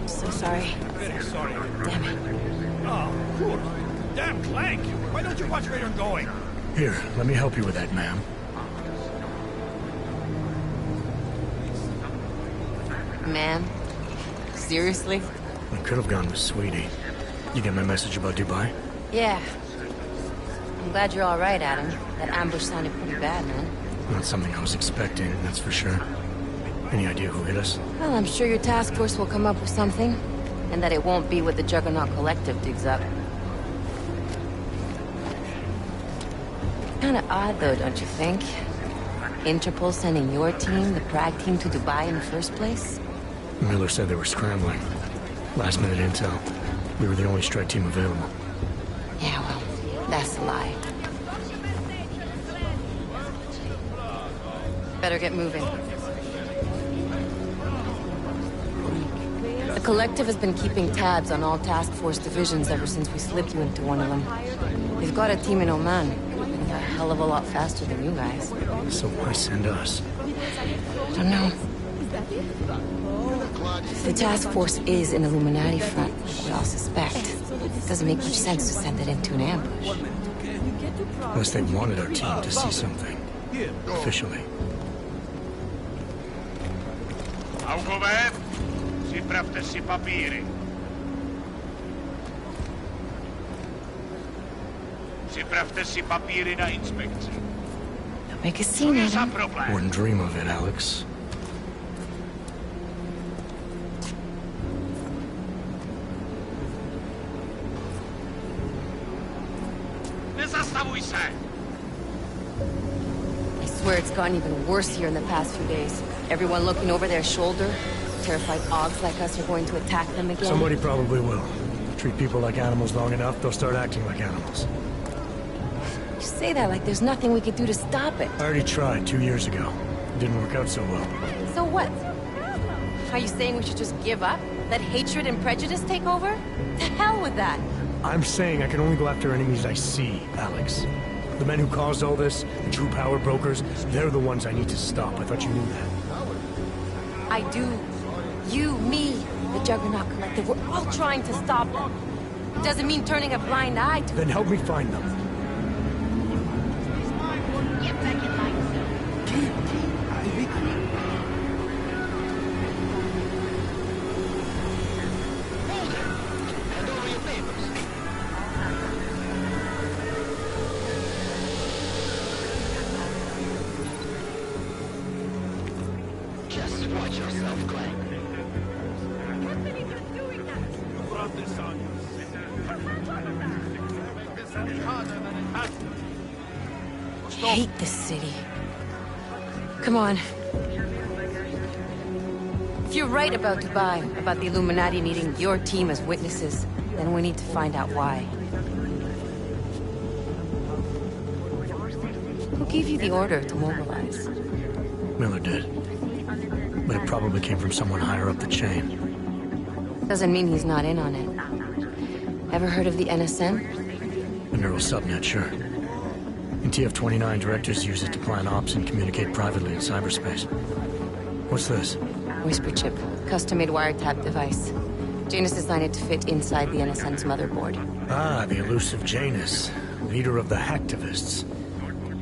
B: So sorry.
O: Very sorry.
B: Damn it.
O: Oh, cool. Damn Clank! Why don't you watch where you're going?
A: Here, let me help you with that, ma'am.
B: Ma'am? Seriously?
A: I could have gone with Sweetie. You get my message about Dubai?
B: Yeah. I'm glad you're all right, Adam. That ambush sounded pretty bad, man.
A: Not something I was expecting, that's for sure. Any idea who hit us?
B: Well, I'm sure your task force will come up with something. And that it won't be what the Juggernaut Collective digs up. Kinda odd, though, don't you think? Interpol sending your team, the Prague team, to Dubai in the first place?
A: Miller said they were scrambling. Last minute intel. We were the only strike team available.
B: Yeah, well, that's a lie. Better get moving. The Collective has been keeping tabs on all task force divisions ever since we slipped you into one of them. They've got a team in Oman. They're a hell of a lot faster than you guys.
A: So why send us?
B: I don't know. If the task force is an Illuminati front, like we all suspect, it doesn't make much sense to send it into an ambush.
A: Unless they wanted our team to see something. Officially.
F: Augové, připravte si papíry. Připravte si papíry na inspekci.
H: Make a scene, Adam.
A: Wouldn't dream of it, Alex.
H: I swear it's gotten even worse here in the past few days. Everyone looking over their shoulder. Terrified Augs like us are going to attack them again.
A: Somebody probably will. Treat people like animals long enough, they'll start acting like animals.
H: You say that like there's nothing we could do to stop it.
A: I already tried 2 years ago. It didn't work out so well.
H: So what? Are you saying we should just give up? Let hatred and prejudice take over? To hell with that!
A: I'm saying I can only go after enemies I see, Alex. The men who caused all this, the true power brokers, they're the ones I need to stop. I thought you knew that.
H: I do. You, me, the Juggernaut Collective, we're all trying to stop them. It doesn't mean turning a blind eye to...
A: Then help me find them.
B: Get back in line,
F: Just watch yourself, Clank.
H: I hate this city. Come on. If you're right about Dubai, about the Illuminati needing your team as witnesses, then we need to find out why. Who gave you the order to mobilize?
A: Miller did. But it probably came from someone higher up the chain.
H: Doesn't mean he's not in on it. Ever heard of the NSM?
A: The Neural Subnet, sure. In TF-29, directors use it to plan ops and communicate privately in cyberspace. What's this?
H: Whisper chip. Custom-made wiretap device. Janus designed it to fit inside the NSM's motherboard.
A: Ah, the elusive Janus. Leader of the hacktivists.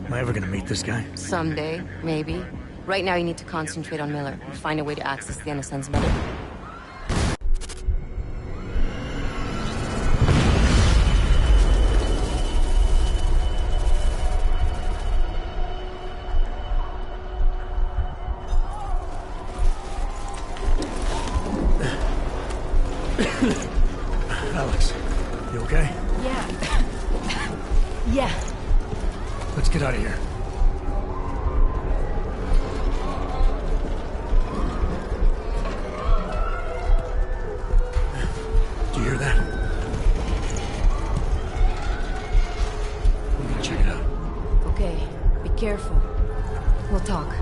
A: Am I ever gonna meet this guy?
H: Someday, maybe. Right now you need to concentrate on Miller and find a way to access the NSM's motherboard.
A: Alex, you okay?
H: Yeah. Yeah.
A: Let's get out of here. Do you hear that? I'm gonna check it out.
H: Okay, be careful. We'll talk.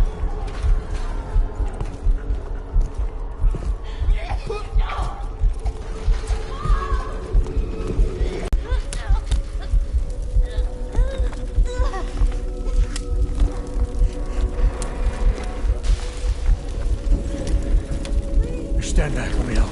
A: Stand back, let me help.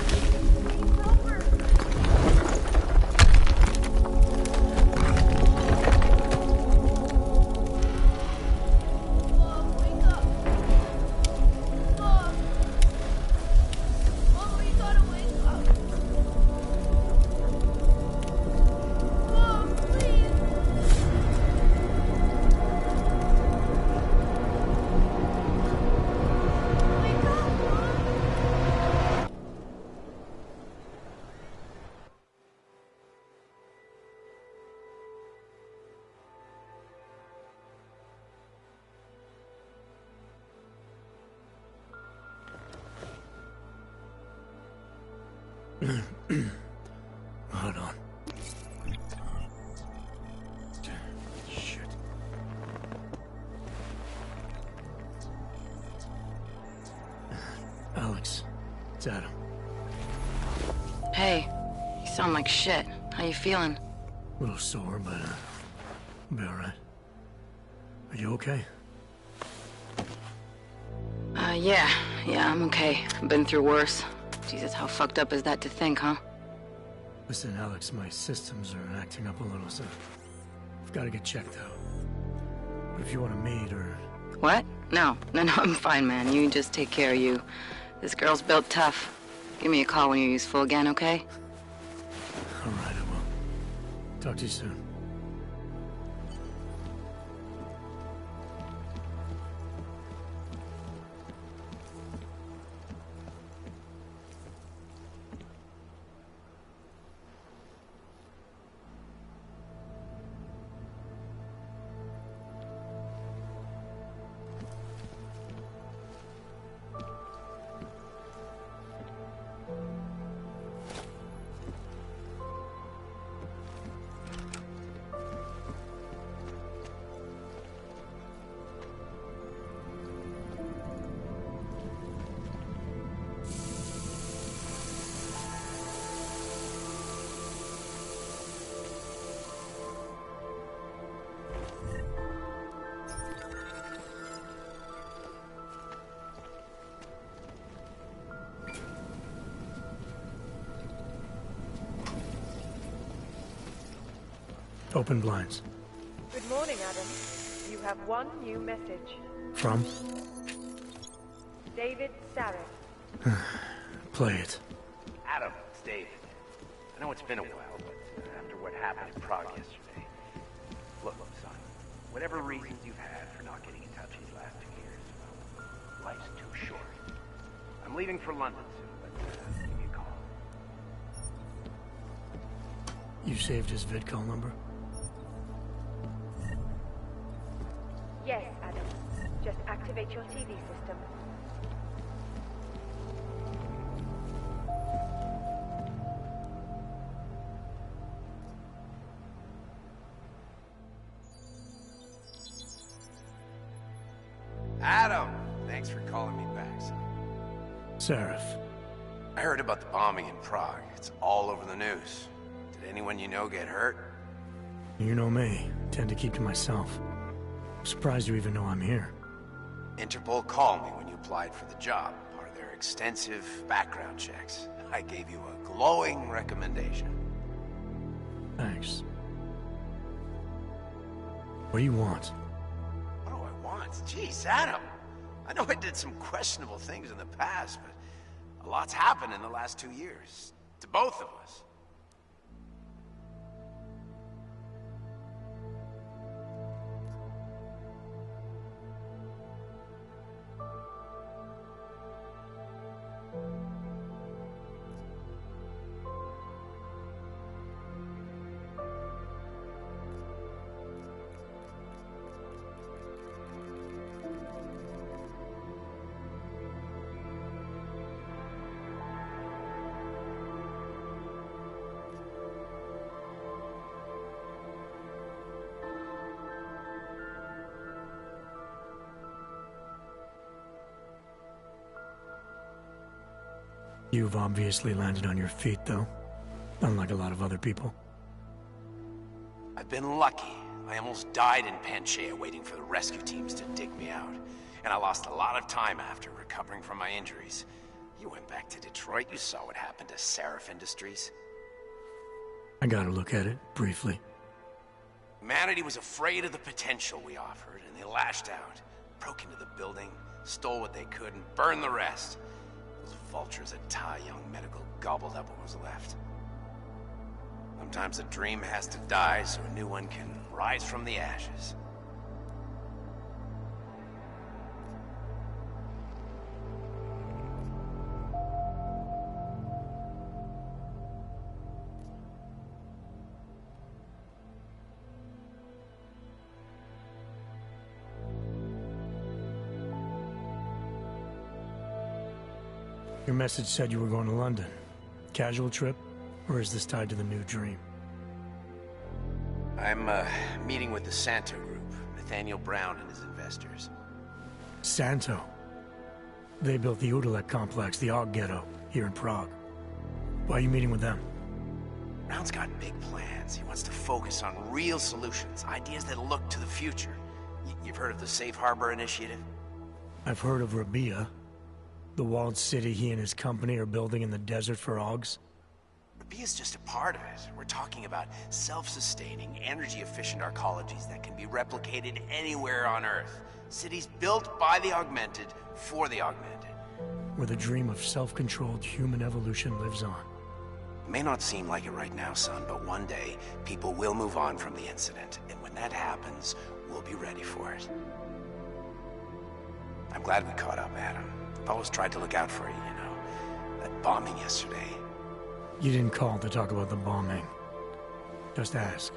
A: Hold on. Shit. Alex, it's Adam.
H: Hey, you sound like shit. How you feeling?
A: A little sore, but I'll be all right. Are you okay?
H: Yeah, I'm okay. I've been through worse. Jesus, how fucked up is that to think, huh?
A: Listen, Alex, my systems are acting up a little, so I've got to get checked out. But if you want to meet or...
H: What? No, I'm fine, man. You just take care of you. This girl's built tough. Give me a call when you're useful again, okay?
A: All right, I will. Talk to you soon. Open blinds.
I: Good morning, Adam. You have one new message.
A: From?
I: David Sareth.
A: Play it.
J: Adam, it's David. I know it's been a while, but after what happened in Prague yesterday... Look, son, whatever reasons you've had for not getting in touch these last 2 years, well, life's too short. I'm leaving for London soon, but give me a call.
A: You saved his VidCall number?
I: Yes, Adam. Just activate your TV system.
J: Adam! Thanks for calling me back, son.
A: Sareth.
J: I heard about the bombing in Prague. It's all over the news. Did anyone you know get hurt?
A: You know me. Tend to keep to myself. I'm surprised you even know I'm here.
J: Interpol called me when you applied for the job, part of their extensive background checks. I gave you a glowing recommendation.
A: Thanks. What do you want?
J: What do I want? Jeez, Adam! I know I did some questionable things in the past, but a lot's happened in the last 2 years. To both of us.
A: You've obviously landed on your feet, though. Unlike a lot of other people.
J: I've been lucky. I almost died in Panchea waiting for the rescue teams to dig me out. And I lost a lot of time after recovering from my injuries. You went back to Detroit, you saw what happened to Sarif Industries.
A: I got a look at it, briefly.
J: Humanity was afraid of the potential we offered, and they lashed out. Broke into the building, stole what they could, and burned the rest. Those vultures at Tai Young Medical gobbled up what was left. Sometimes a dream has to die so a new one can rise from the ashes.
A: Your message said you were going to London. Casual trip? Or is this tied to the new dream?
J: I'm, meeting with the Santo Group, Nathaniel Brown and his investors.
A: Santo? They built the Udalek complex, the Og Ghetto, here in Prague. Why are you meeting with them?
J: Brown's got big plans. He wants to focus on real solutions, ideas that look to the future. You've heard of the Safe Harbor Initiative?
A: I've heard of Rabia. The walled city he and his company are building in the desert for Augs.
J: Rabia's just a part of it. We're talking about self-sustaining, energy-efficient arcologies that can be replicated anywhere on Earth. Cities built by the augmented, for the augmented.
A: Where the dream of self-controlled human evolution lives on.
J: It may not seem like it right now, son, but one day, people will move on from the incident. And when that happens, we'll be ready for it. I'm glad we caught up, Adam. I've always tried to look out for you, you know. That bombing yesterday.
A: You didn't call to talk about the bombing. Just ask.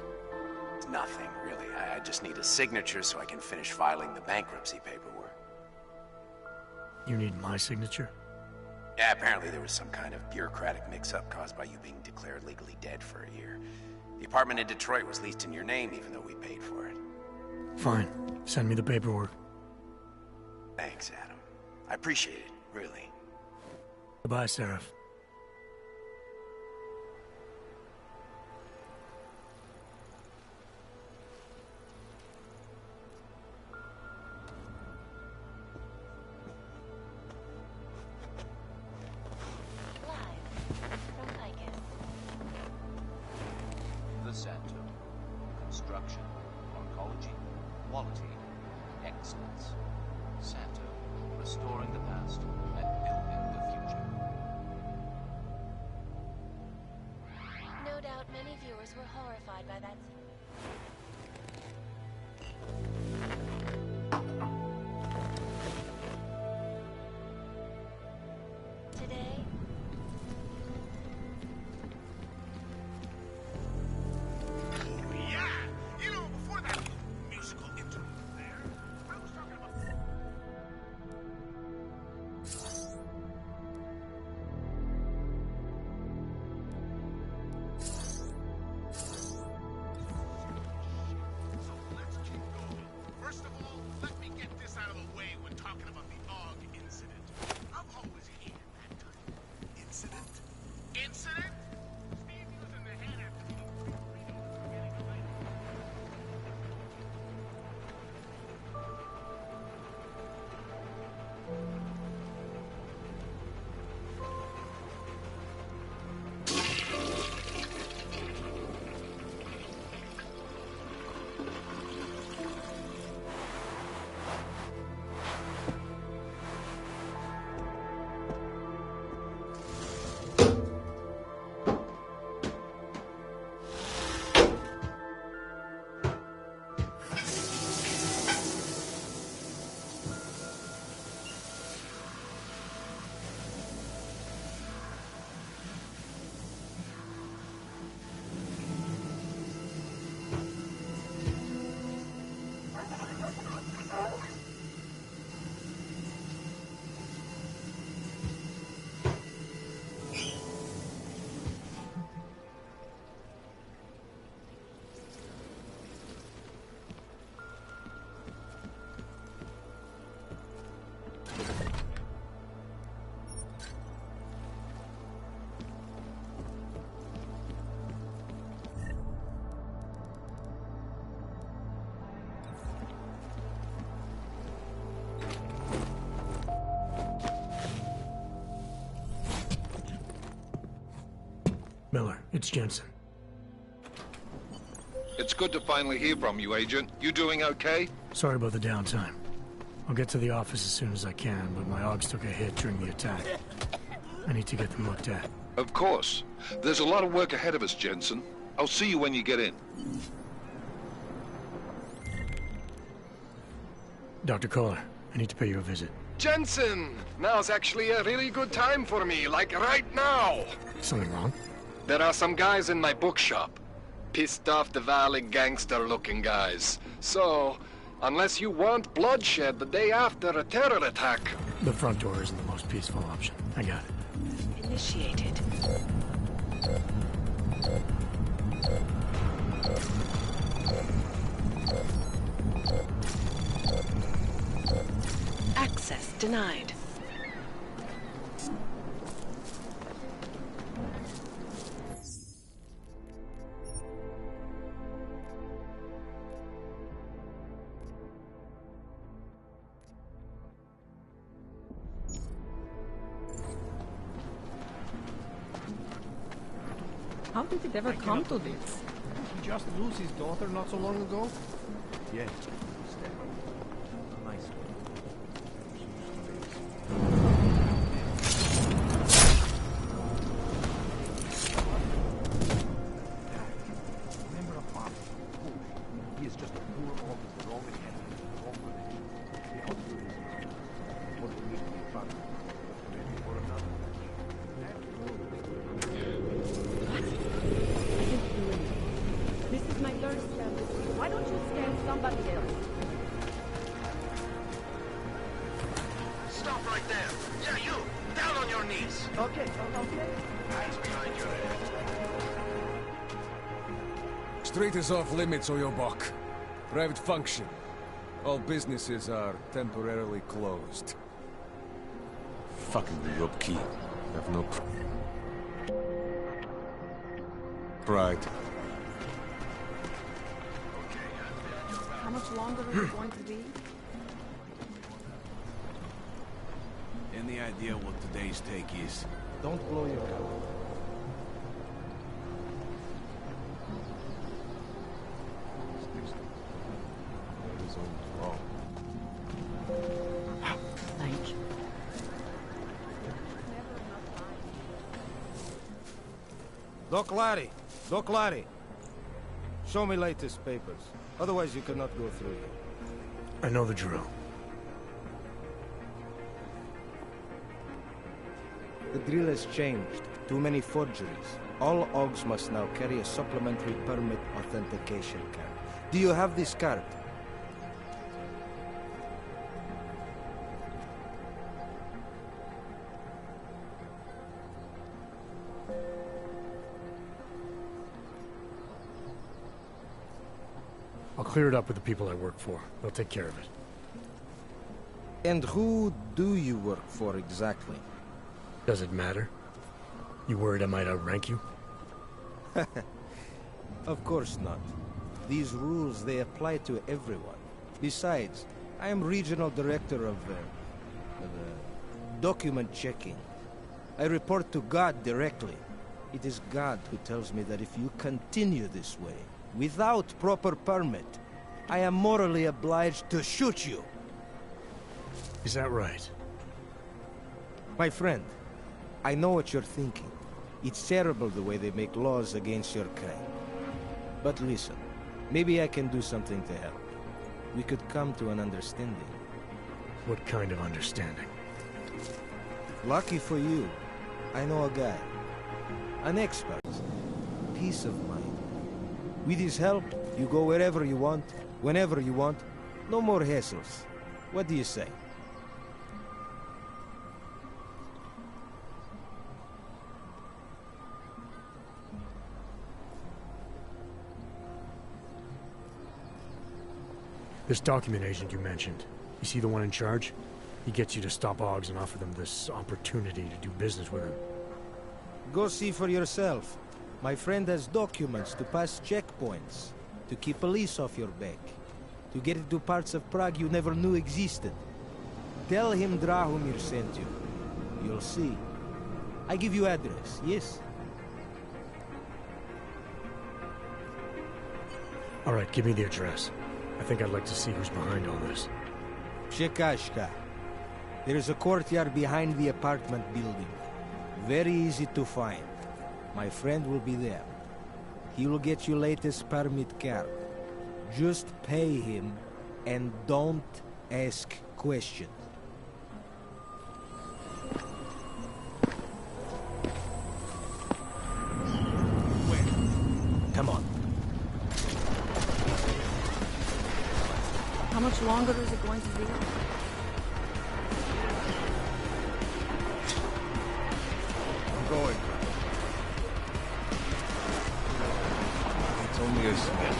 J: It's nothing, really. I just need a signature so I can finish filing the bankruptcy paperwork.
A: You need my signature?
J: Yeah, apparently there was some kind of bureaucratic mix-up caused by you being declared legally dead for a year. The apartment in Detroit was leased in your name even though we paid for it.
A: Fine. Send me the paperwork.
J: Thanks, Adam. I appreciate it, really.
A: Goodbye, Sareth.
R: The Santo,
E: quality, excellence. Santo, restoring the past and building the future.
B: No doubt many viewers were horrified by that. Today,
F: Yeah! You know, before that musical interlude there, I was talking about... So let's keep going. First of all, let me get this out of the way when talking about the AUG incident. I've always hated that type. Incident? Incident? Steve using the head after the burritos and getting away.
A: Miller, it's Jensen.
D: It's good to finally hear from you, Agent. You doing okay?
A: Sorry about the downtime. I'll get to the office as soon as I can, but my AUGs took a hit during the attack. I need to get them looked at.
D: Of course. There's a lot of work ahead of us, Jensen. I'll see you when you get in.
A: Dr. Kohler, I need to pay you a visit.
M: Jensen! Now's actually a really good time for me, like right now!
A: Something wrong?
M: There are some guys in my bookshop. Pissed off the Valley gangster-looking guys. So, unless you want bloodshed the day after a terror attack...
A: The front door isn't the most peaceful option. I got it.
P: Initiated. Access denied.
N: How did it ever come to this?
O: Did he just lose his daughter not so long ago? Yeah. A nice one. Member of Parliament. He is just a poor officer, all in hand. All for the He helped you his mind. What we need to be fun. Maybe for another.
N: This is my third step. Why don't you scan somebody else?
F: Stop right there! Yeah, you! Down on your knees!
O: Okay, okay.
F: Hands behind your head.
X: Street is off limits, Oyobok. Private function. All businesses are temporarily closed. Fucking Ryubki. Have no pride.
N: How much longer is it going to be?
Y: Any idea what today's take is?
O: Don't blow your cover. There is only
G: Doc Larry! Doc Larry! Show me latest papers. Otherwise you cannot go through here.
A: I know the drill.
G: The drill has changed. Too many forgeries. All OGs must now carry a supplementary permit authentication card. Do you have this card?
A: I'll clear it up with the people I work for. They'll take care of it.
G: And who do you work for exactly?
A: Does it matter? You worried I might outrank you?
G: Of course not. These rules, they apply to everyone. Besides, I am regional director of document checking. I report to God directly. It is God who tells me that if you continue this way, without proper permit, I am morally obliged to shoot you.
A: Is that right?
G: My friend, I know what you're thinking. It's terrible the way they make laws against your kind. But listen, maybe I can do something to help. We could come to an understanding.
A: What kind of understanding?
G: Lucky for you, I know a guy. An expert. Peace of mind. With his help, you go wherever you want, whenever you want. No more hassles. What do you say?
A: This document agent you mentioned, you see the one in charge? He gets you to stop OGs and offer them this opportunity to do business with him.
G: Go see for yourself. My friend has documents to pass checkpoints, to keep police off your back, to get into parts of Prague you never knew existed. Tell him Drahomir sent you. You'll see. I give you address, yes?
A: All right, give me the address. I think I'd like to see who's behind all this.
G: Shekashka. There is a courtyard behind the apartment building. Very easy to find. My friend will be there. He will get you latest permit card. Just pay him and don't ask questions.
A: Come on.
H: How much longer is it going to be?
X: I'm going. It's only a small.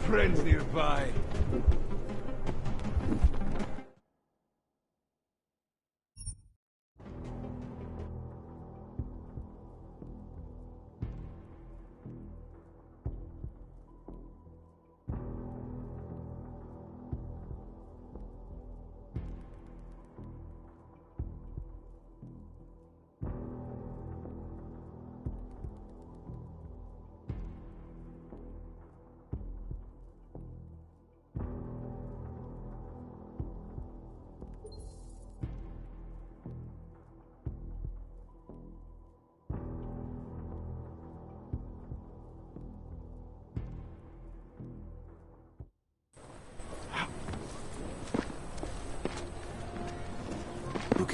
X: Friends nearby.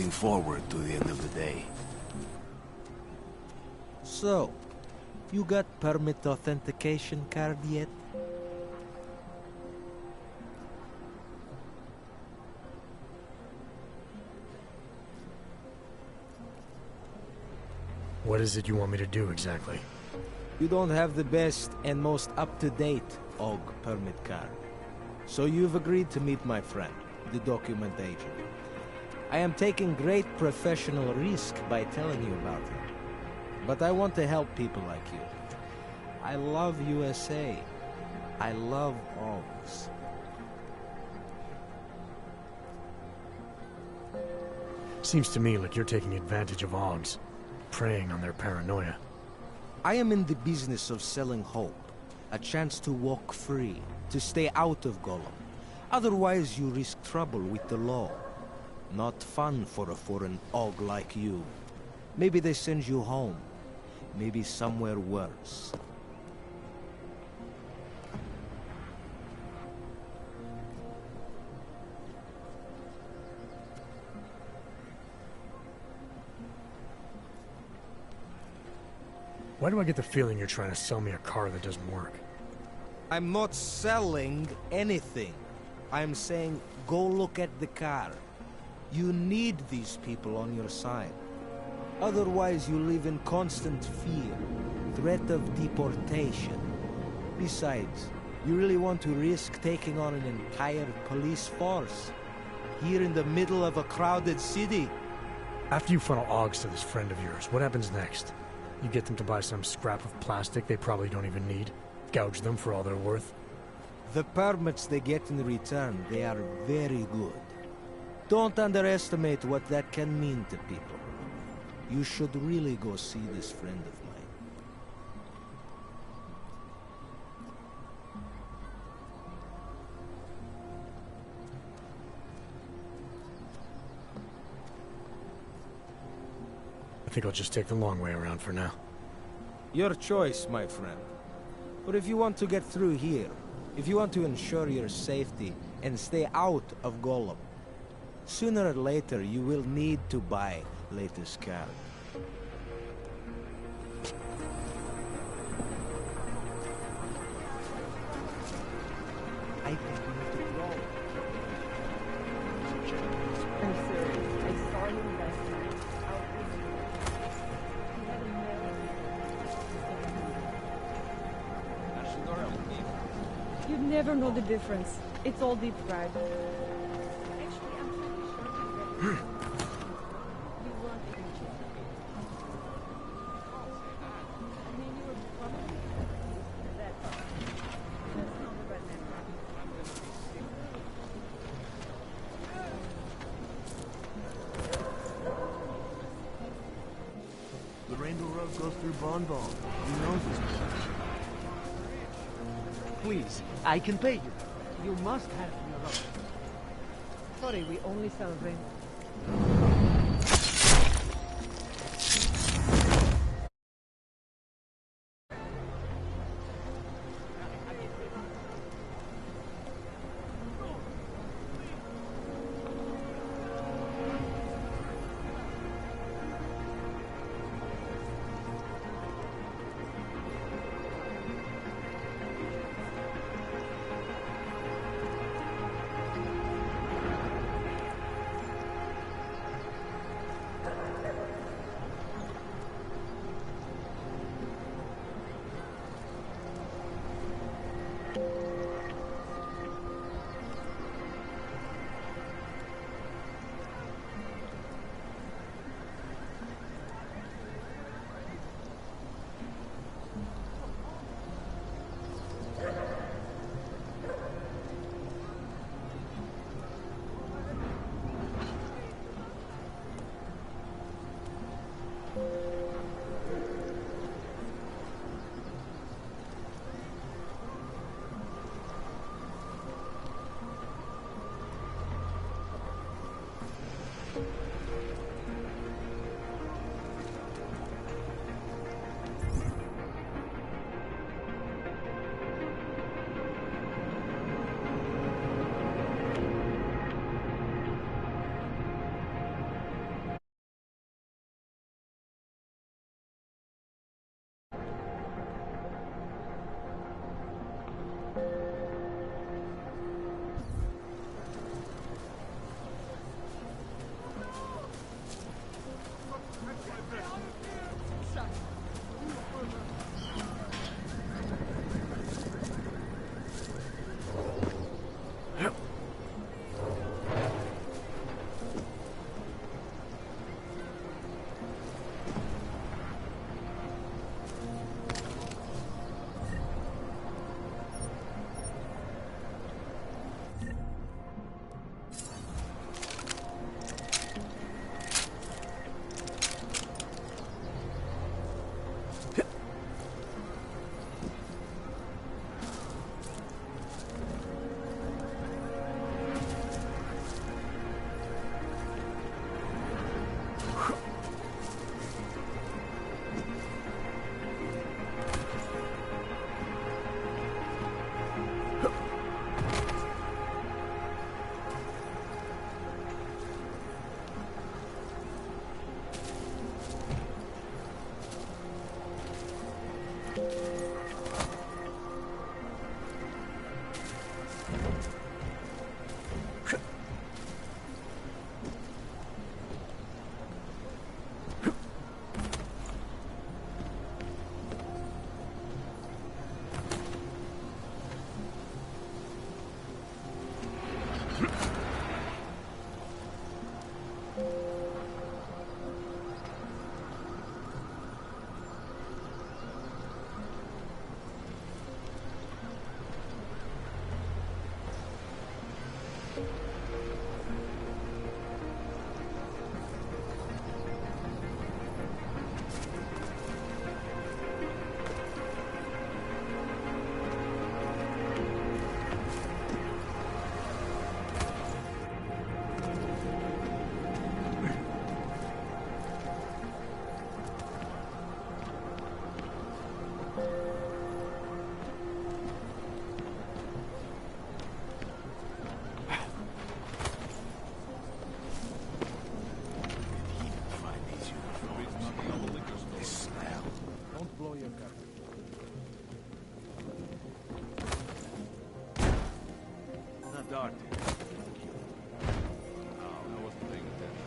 Y: looking forward to the end of the day.
G: So, you got permit authentication card yet?
A: What is it you want me to do exactly?
G: You don't have the best and most up-to-date AUG permit card. So you've agreed to meet my friend, the document agent. I am taking great professional risk by telling you about it. But I want to help people like you. I love USA. I love AUGs.
A: Seems to me like you're taking advantage of AUGs, preying on their paranoia.
G: I am in the business of selling hope. A chance to walk free, to stay out of Golem. Otherwise you risk trouble with the law. Not fun for a foreign AUG like you. Maybe they send you home. Maybe somewhere worse.
A: Why do I get the feeling you're trying to sell me a car that doesn't work?
G: I'm not selling anything. I'm saying go look at the car. You need these people on your side. Otherwise you live in constant fear, threat of deportation. Besides, you really want to risk taking on an entire police force? Here in the middle of a crowded city?
A: After you funnel AUGs to this friend of yours, what happens next? You get them to buy some scrap of plastic they probably don't even need? Gouge them for all they're worth?
G: The permits they get in return, they are very good. Don't underestimate what that can mean to people. You should really go see this friend of mine.
A: I think I'll just take the long way around for now.
G: Your choice, my friend. But if you want to get through here, if you want to ensure your safety and stay out of Golem, sooner or later you will need to buy latest car. I think we need to go.
N: I'm serious. I saw him last night. Out in the woods. He had a melody. You'd never know the difference. It's all deep fried. Actually, I'm pretty sure you weren't eating chicken. I mean, you were probably that far. That's not the right memory.
O: The Rainbow Road goes through Bon Bon. He knows this place.
K: Please, I can pay you. You must have your own.
N: Sorry, we only sell rain.
Y: started. Oh, I wasn't paying attention.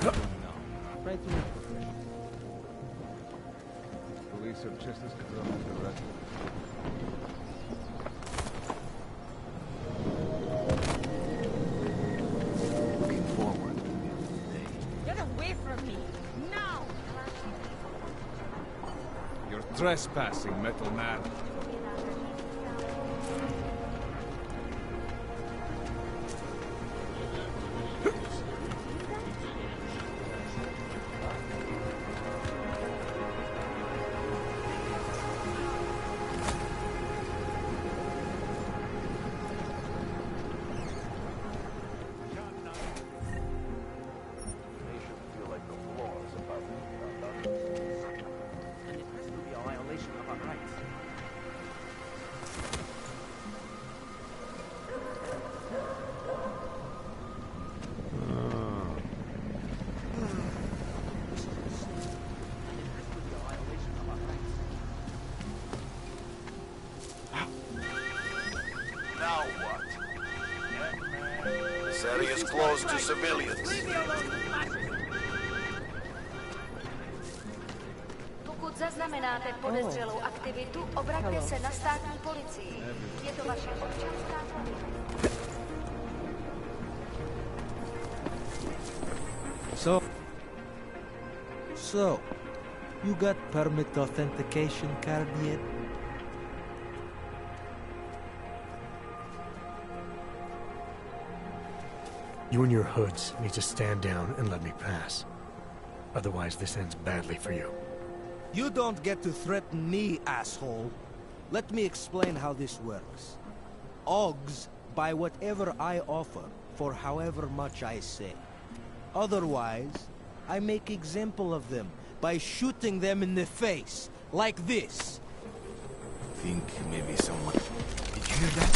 Y: No.
G: Try to make professional.
O: Police are just as corrupt as the rest of us.
Y: Looking forward.
N: Get away from me! Now!
X: You're trespassing, Metal Man.
J: Now what? This area is closed to civilians.
L: Pokud zaznamenáte podezřelou aktivitu, obraťte se na státní policii. Je to vaše občanská povinnost.
G: So, you got permit authentication card yet?
A: You and your hoods need to stand down and let me pass. Otherwise, this ends badly for you.
G: You don't get to threaten me, asshole. Let me explain how this works. Augs buy whatever I offer for however much I say. Otherwise, I make example of them by shooting them in the face, like this.
Y: Think maybe someone... Did you hear that?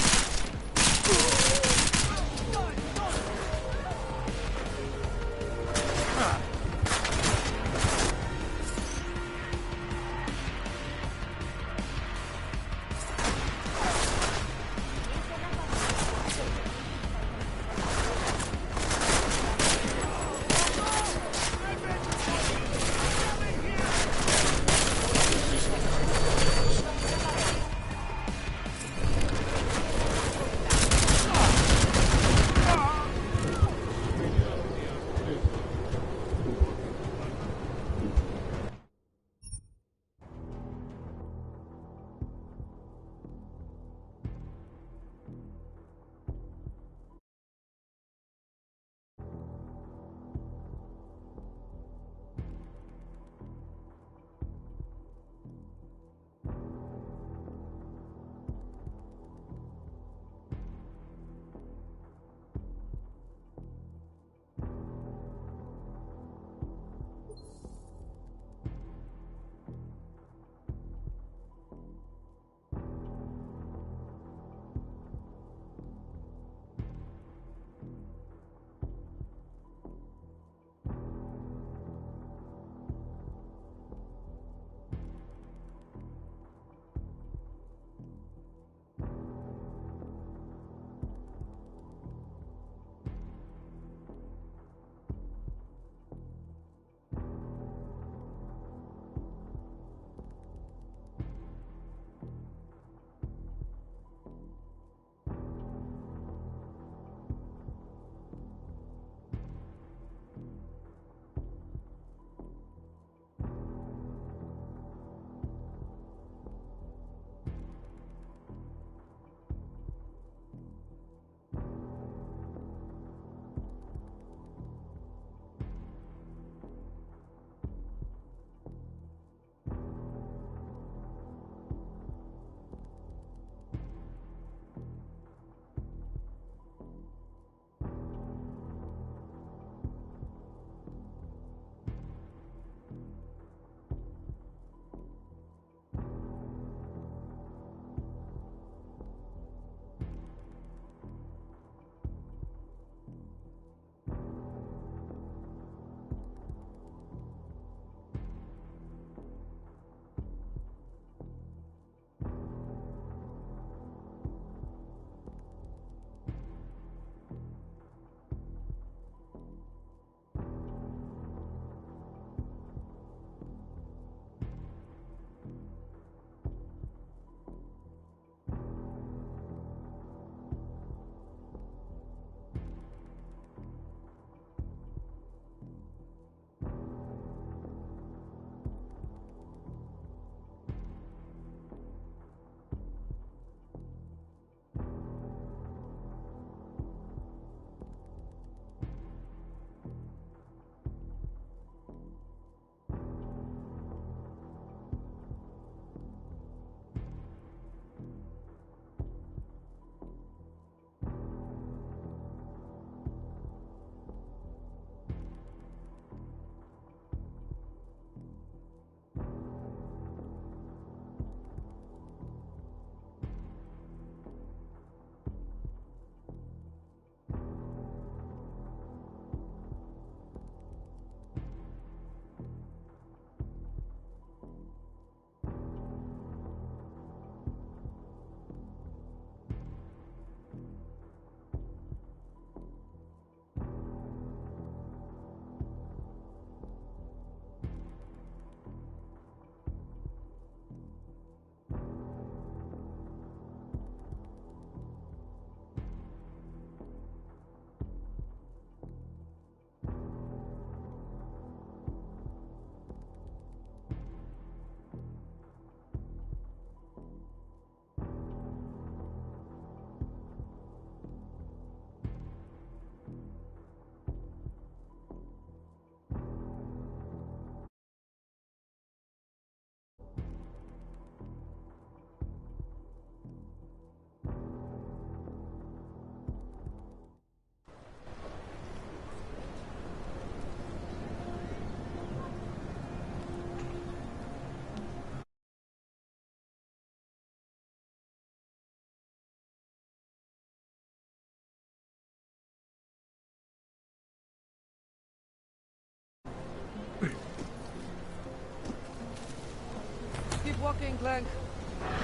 X: Frank.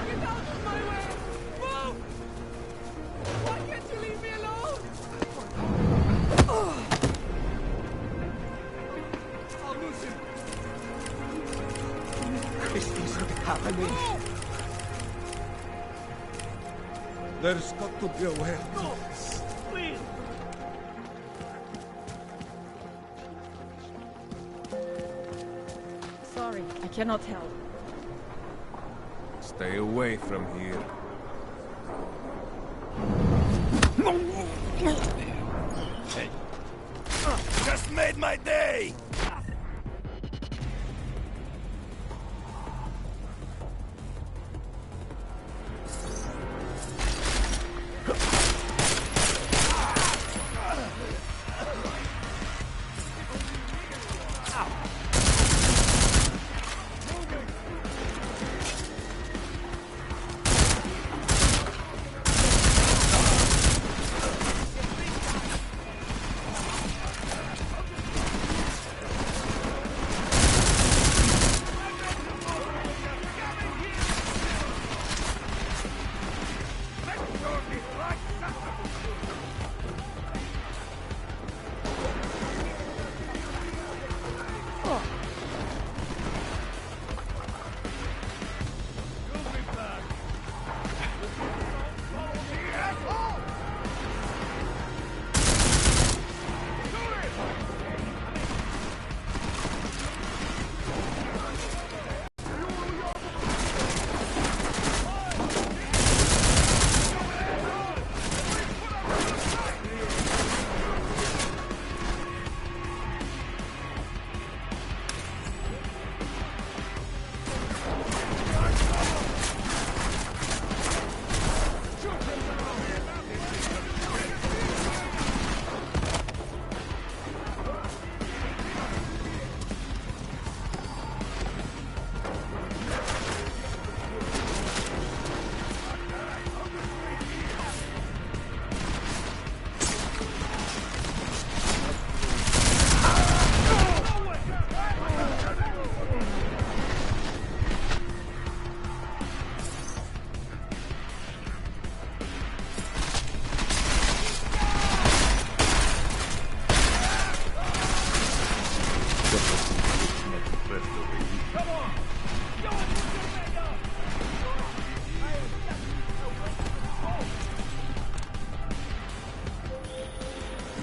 X: Get out of my way! Move! Why can't you leave me alone? I'll lose him.
G: This isn't happening. There's got to be a way.
X: No! Please!
N: Sorry, I cannot help.
X: Stay away from here.
Y: Hey. Just made my day!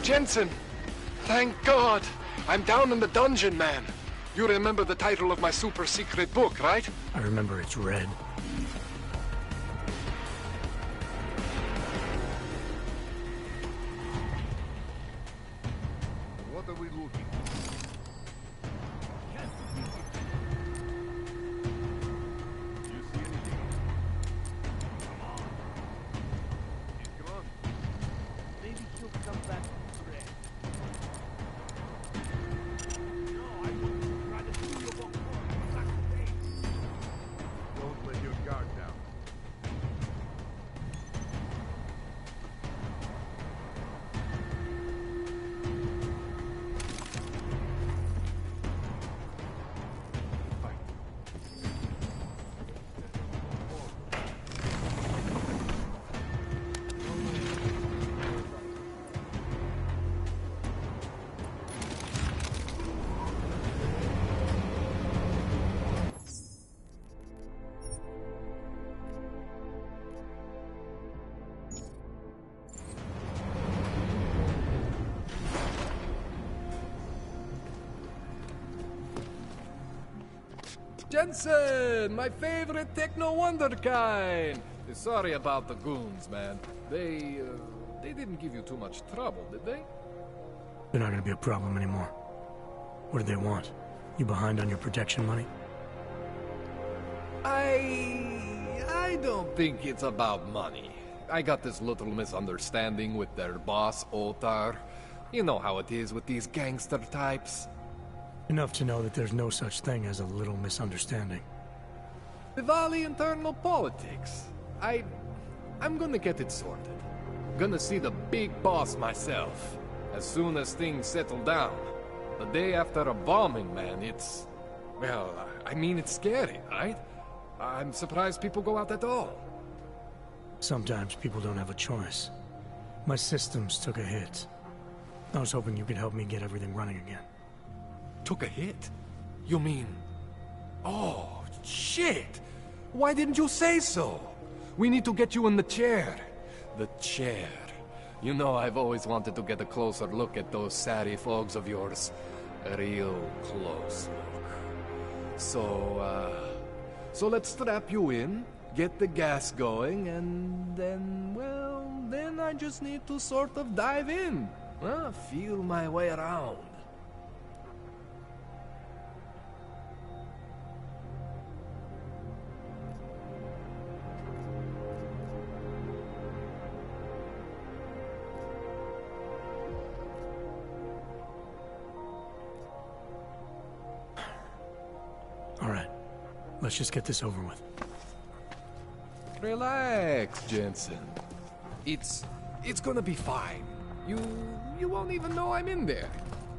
M: Jensen! Thank God! I'm down in the dungeon, man. You remember the title of my super secret book, right?
A: I remember it's red.
O: What are we looking for? You see anything? Come on. He's gone. Maybe he'll come back to red. No, I wouldn't try to do your work for you. Don't let your guard down.
X: Jensen, my favorite techno wonderkind. Sorry about the goons, man. They didn't give you too much trouble, did they?
A: They're not gonna be a problem anymore. What do they want? You behind on your protection money?
X: I don't think it's about money. I got this little misunderstanding with their boss, Otar. You know how it is with these gangster types.
A: Enough to know that there's no such thing as a little misunderstanding.
X: Diwali internal politics. I'm gonna get it sorted. Gonna see the big boss myself. As soon as things settle down. The day after a bombing, man, it's... Well, I mean, it's scary, right? I'm surprised people go out at all.
A: Sometimes people don't have a choice. My systems took a hit. I was hoping you could help me get everything running again.
X: Took a hit? You mean... Oh, shit! Why didn't you say so? We need to get you in the chair. The chair. You know, I've always wanted to get a closer look at those Sarif fogs of yours. A real close look. So let's strap you in, get the gas going, and then, well, then I just need to sort of dive in. Feel my way around.
A: All right, let's just get this over with.
X: Relax, Jensen. It's gonna be fine. You won't even know I'm in there.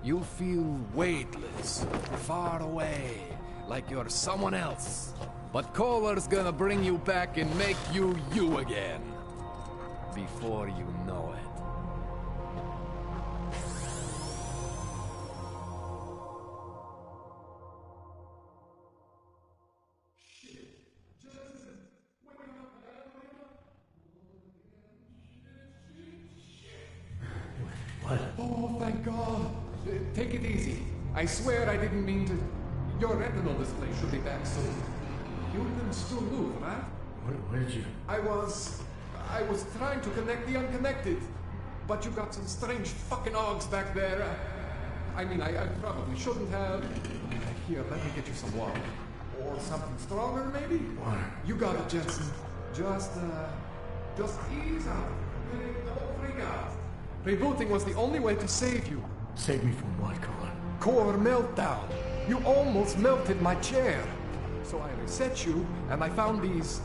X: You'll feel weightless, far away, like you're someone else. But Kohler's gonna bring you back and make you you again. Before you know it.
A: What?
X: Oh, thank God. Take it easy. I swear I didn't mean to... Your retinal display should be back soon. You can still move, right?
A: Where did you...
X: I was trying to connect the unconnected. But you got some strange fucking ogs back there. I mean, I probably shouldn't have... Here, let me get you some water. Or something stronger, maybe?
A: Water.
X: You got it, Jensen. Just ease out. Don't freak out. Rebooting was the only way to save you.
A: Save me from what, Kohler?
X: Core meltdown. You almost melted my chair. So I reset you, and I found these...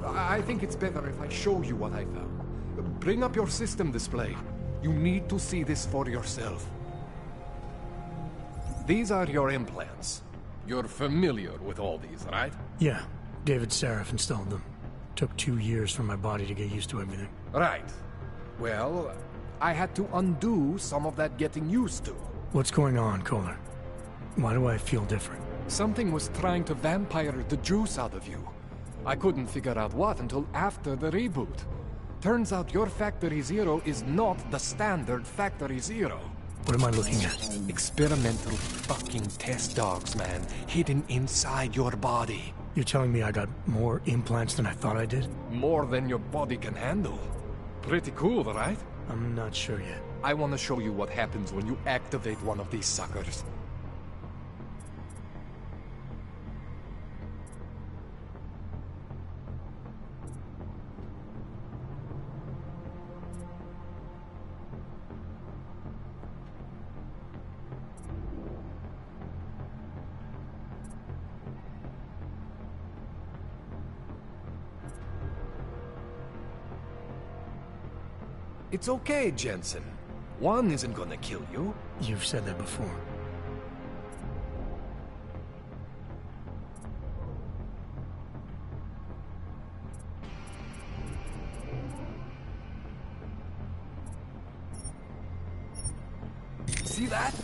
X: I think it's better if I show you what I found. Bring up your system display. You need to see this for yourself. These are your implants. You're familiar with all these, right?
A: Yeah. David Sarif installed them. Took 2 years for my body to get used to everything.
X: Right. Well, I had to undo some of that getting used to.
A: What's going on, Kohler? Why do I feel different?
X: Something was trying to vampire the juice out of you. I couldn't figure out what until after the reboot. Turns out your Factory Zero is not the standard Factory Zero.
A: What am I looking at?
X: Experimental fucking test dogs, man. Hidden inside your body.
A: You're telling me I got more implants than I thought I did?
X: More than your body can handle. Pretty cool, right?
A: I'm not sure yet.
X: I want to show you what happens when you activate one of these suckers. It's okay, Jensen. One isn't gonna kill you.
A: You've said that before.
X: See that?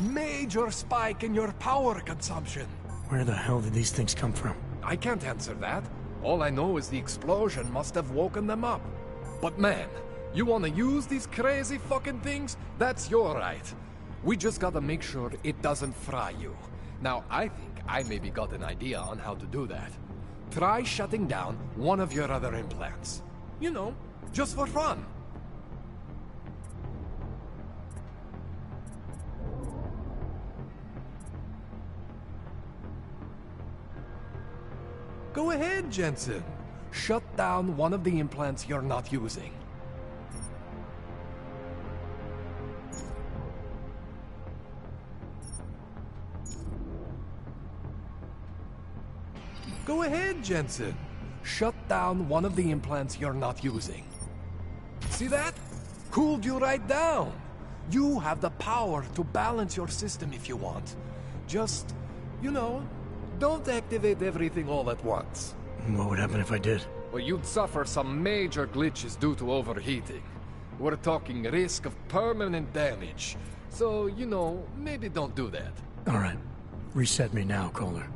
X: Major spike in your power consumption.
A: Where the hell did these things come from?
X: I can't answer that. All I know is the explosion must have woken them up. But man, you wanna use these crazy fucking things? That's your right. We just gotta make sure it doesn't fry you. Now, I think I maybe got an idea on how to do that. Try shutting down one of your other implants. You know, just for fun. Go ahead, Jensen. Shut down one of the implants you're not using. Go ahead, Jensen. Shut down one of the implants you're not using. See that? Cooled you right down. You have the power to balance your system if you want. Just, you know, Don't activate everything all at once.
A: What would happen if I did?
X: Well, you'd suffer some major glitches due to overheating. We're talking risk of permanent damage. So, you know, maybe don't do that.
A: All right. Reset me now, Kohler.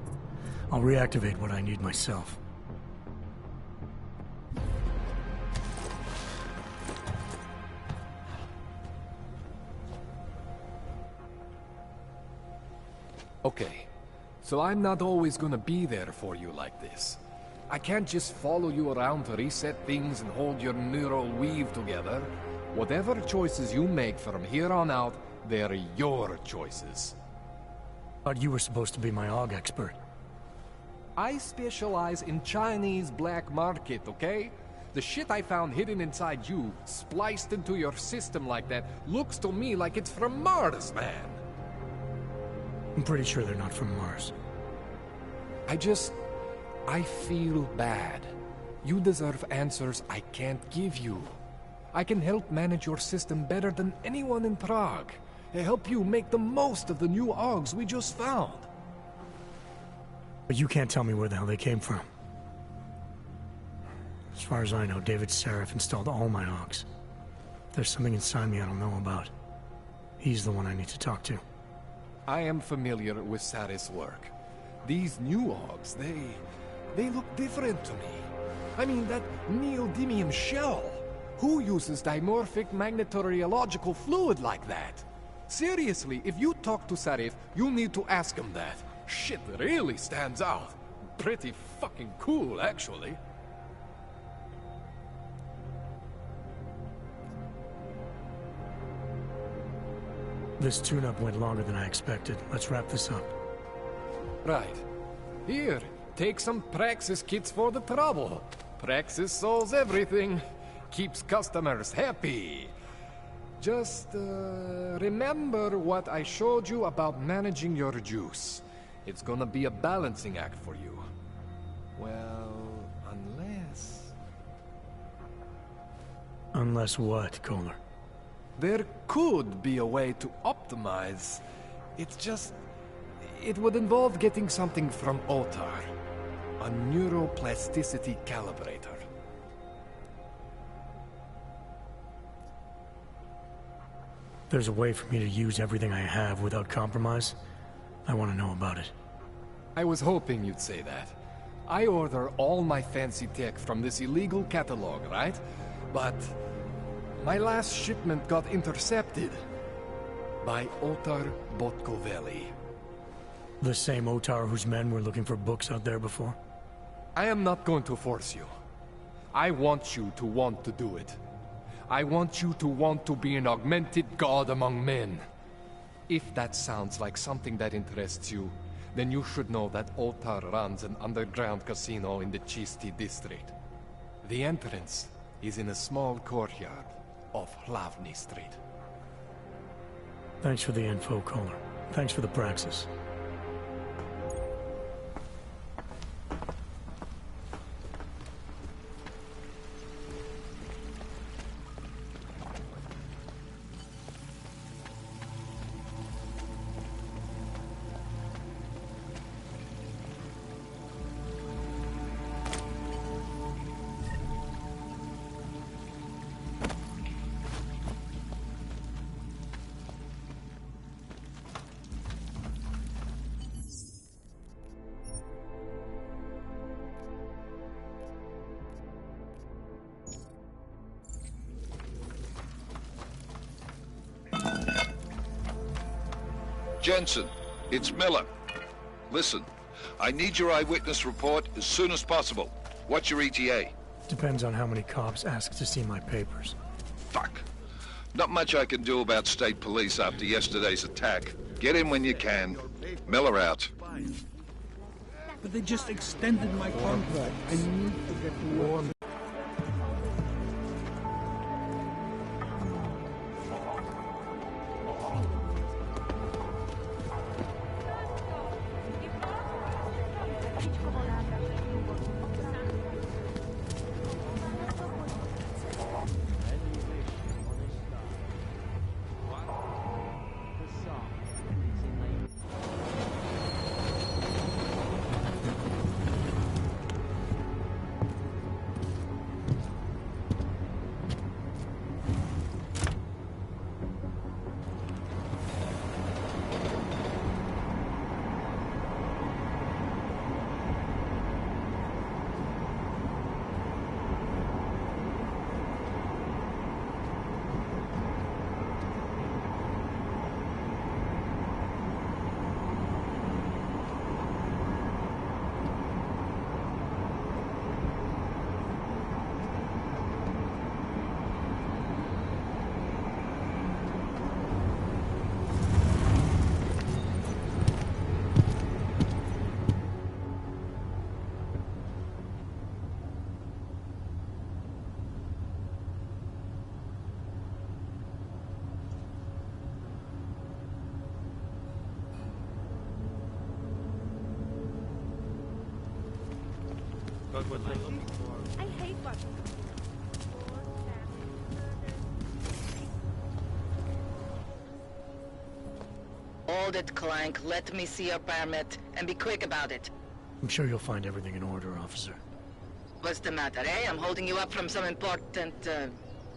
A: I'll reactivate what I need myself.
X: Okay, so I'm not always gonna be there for you like this. I can't just follow you around to reset things and hold your neural weave together. Whatever choices you make from here on out, they're your choices.
A: Thought you were supposed to be my AUG expert.
X: I specialize in Chinese black market, okay? The shit I found hidden inside you, spliced into your system like that, looks to me like it's from Mars, man.
A: I'm pretty sure they're not from Mars.
X: I feel bad. You deserve answers I can't give you. I can help manage your system better than anyone in Prague. I help you make the most of the new AUGs we just found.
A: But you can't tell me where the hell they came from. As far as I know, David Sarif installed all my AUGs. There's something inside me I don't know about. He's the one I need to talk to.
X: I am familiar with Sarif's work. These new AUGs, they look different to me. I mean, that neodymium shell. Who uses dimorphic magnetorheological fluid like that? Seriously, if you talk to Sarif, you need to ask him that. Shit really stands out. Pretty fucking cool, actually.
A: This tune-up went longer than I expected. Let's wrap this up.
X: Right. Here, take some Praxis kits for the trouble. Praxis solves everything. Keeps customers happy. Just, remember what I showed you about managing your juice. It's gonna be a balancing act for you. Well, unless...
A: Unless what, Kohler?
X: There could be a way to optimize. It's just... It would involve getting something from Otar. A neuroplasticity calibrator.
A: There's a way for me to use everything I have without compromise? I want to know about it.
X: I was hoping you'd say that. I order all my fancy tech from this illegal catalog, right? But my last shipment got intercepted by Otar Botkoveli.
A: The same Otar whose men were looking for books out there before?
X: I am not going to force you. I want you to want to do it. I want you to want to be an augmented god among men. If that sounds like something that interests you, then you should know that Otar runs an underground casino in the Chisti district. The entrance is in a small courtyard off Hlavny Street.
A: Thanks for the info, Kohler. Thanks for the praxis.
Q: Jensen, it's Miller. Listen, I need your eyewitness report as soon as possible. What's your ETA?
A: Depends on how many cops ask to see my papers.
Q: Fuck. Not much I can do about state police after yesterday's attack. Get in when you can. Miller out.
K: But they just extended my contract. I need to get to work.
N: I hate buttons.
S: Hold it, Clank. Let me see your permit, and be quick about it.
A: I'm sure you'll find everything in order, officer.
S: What's the matter, eh? I'm holding you up from some important,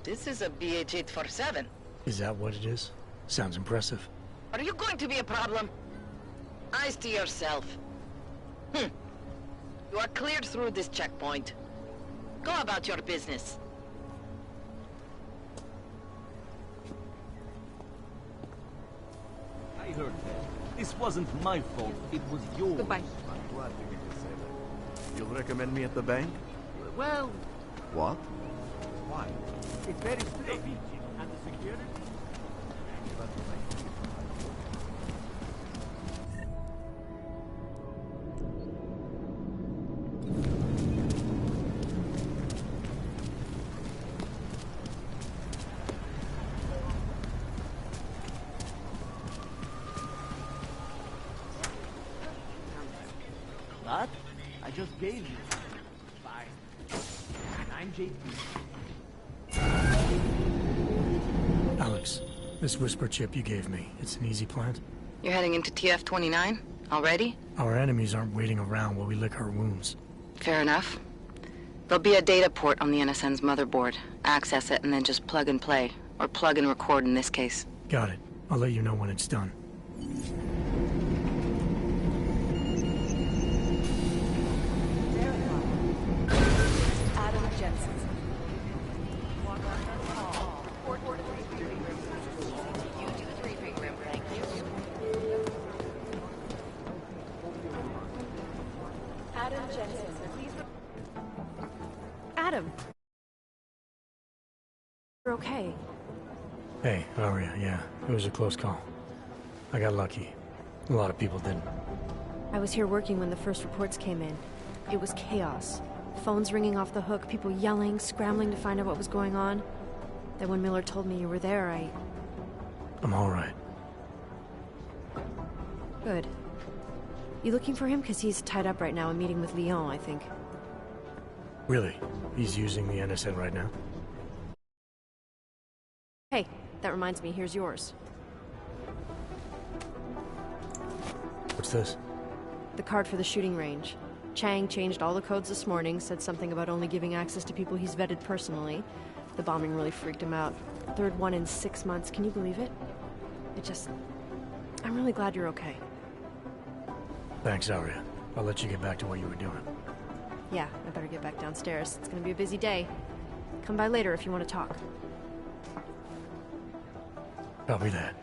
S: This is a BH-847.
A: Is that what it is? Sounds impressive.
S: Are you going to be a problem? Eyes to yourself. You are cleared through this checkpoint. Go about your business.
T: I heard that. This wasn't my fault. It was yours.
N: Goodbye.
O: I'm glad to hear you say that. You'll recommend me at the bank?
T: Well...
O: What?
T: Why? It's very strict. And the security? What? I just gave you. Bye. And I'm JP.
A: Alex, this whisper chip you gave me, it's an easy plant?
S: You're heading into TF-29? Already?
A: Our enemies aren't waiting around while we lick our wounds.
S: Fair enough. There'll be a data port on the NSN's motherboard. Access it and then just plug and play. Or plug and record in this case.
A: Got it. I'll let you know when it's done.
L: Adam Jensen. Adam Jensen, please.
N: Adam. You're okay.
A: Hey, Aria, yeah, it was a close call. I got lucky. A lot of people didn't.
N: I was here working when the first reports came in. It was chaos. Phones ringing off the hook, people yelling, scrambling to find out what was going on. Then when Miller told me you were there,
A: I'm all right.
N: Good. You looking for him? Because he's tied up right now and meeting with Leon, I think.
A: Really? He's using the NSN right now?
N: Hey, that reminds me, here's yours.
A: What's this?
N: The card for the shooting range. Chang changed all the codes this morning, said something about only giving access to people he's vetted personally. The bombing really freaked him out. Third one in 6 months, can you believe it? I'm really glad you're okay.
A: Thanks, Aria. I'll let you get back to what you were doing.
N: Yeah, I better get back downstairs. It's gonna be a busy day. Come by later if you want to talk.
A: Copy that.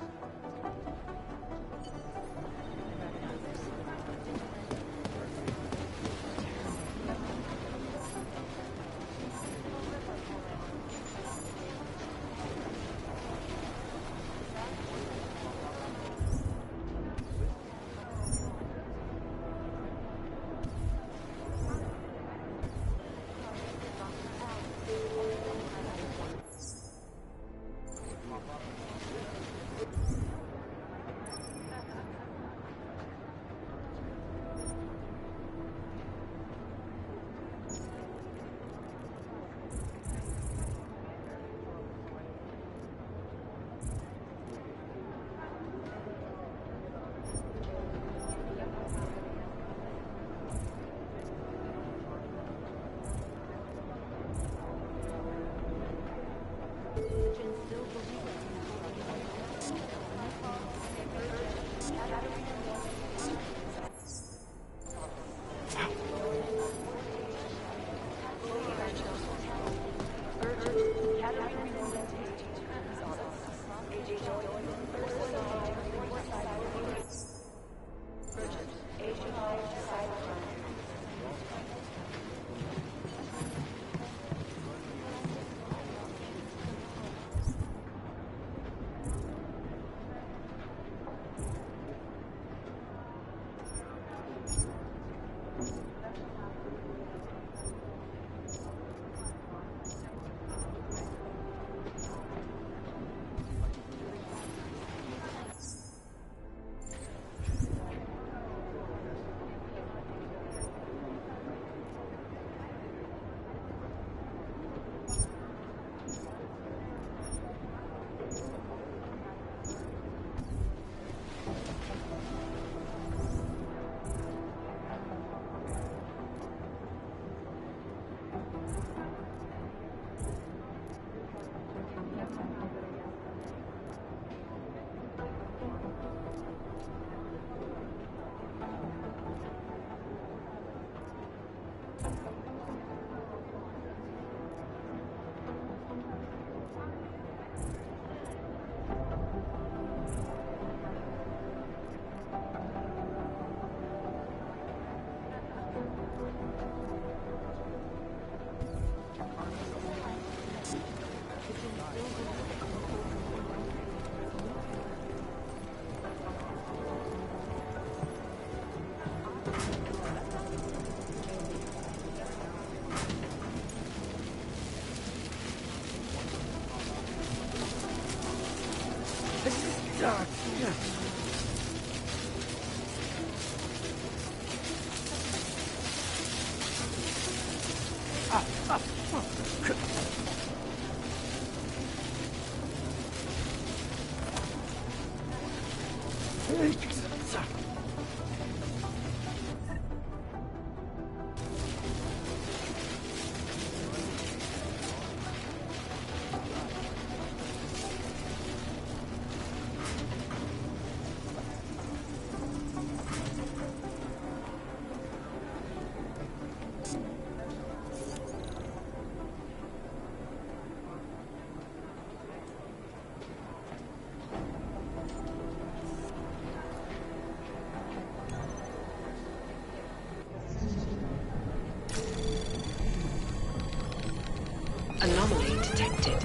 P: Anomaly detected.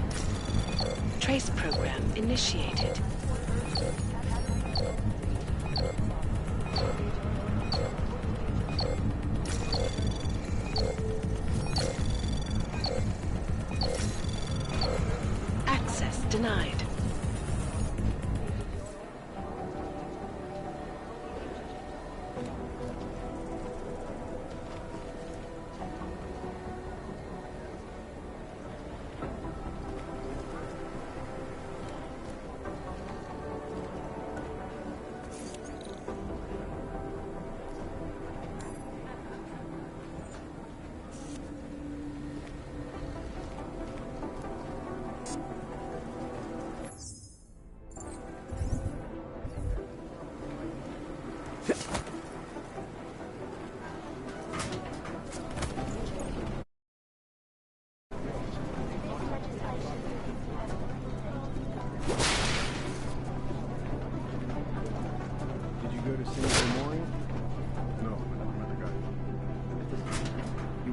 P: Trace program initiated. Access denied.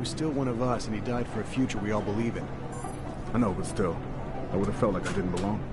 F: Still one of us, and he died for a future we all believe in. I know, but still, I would have felt like I didn't belong.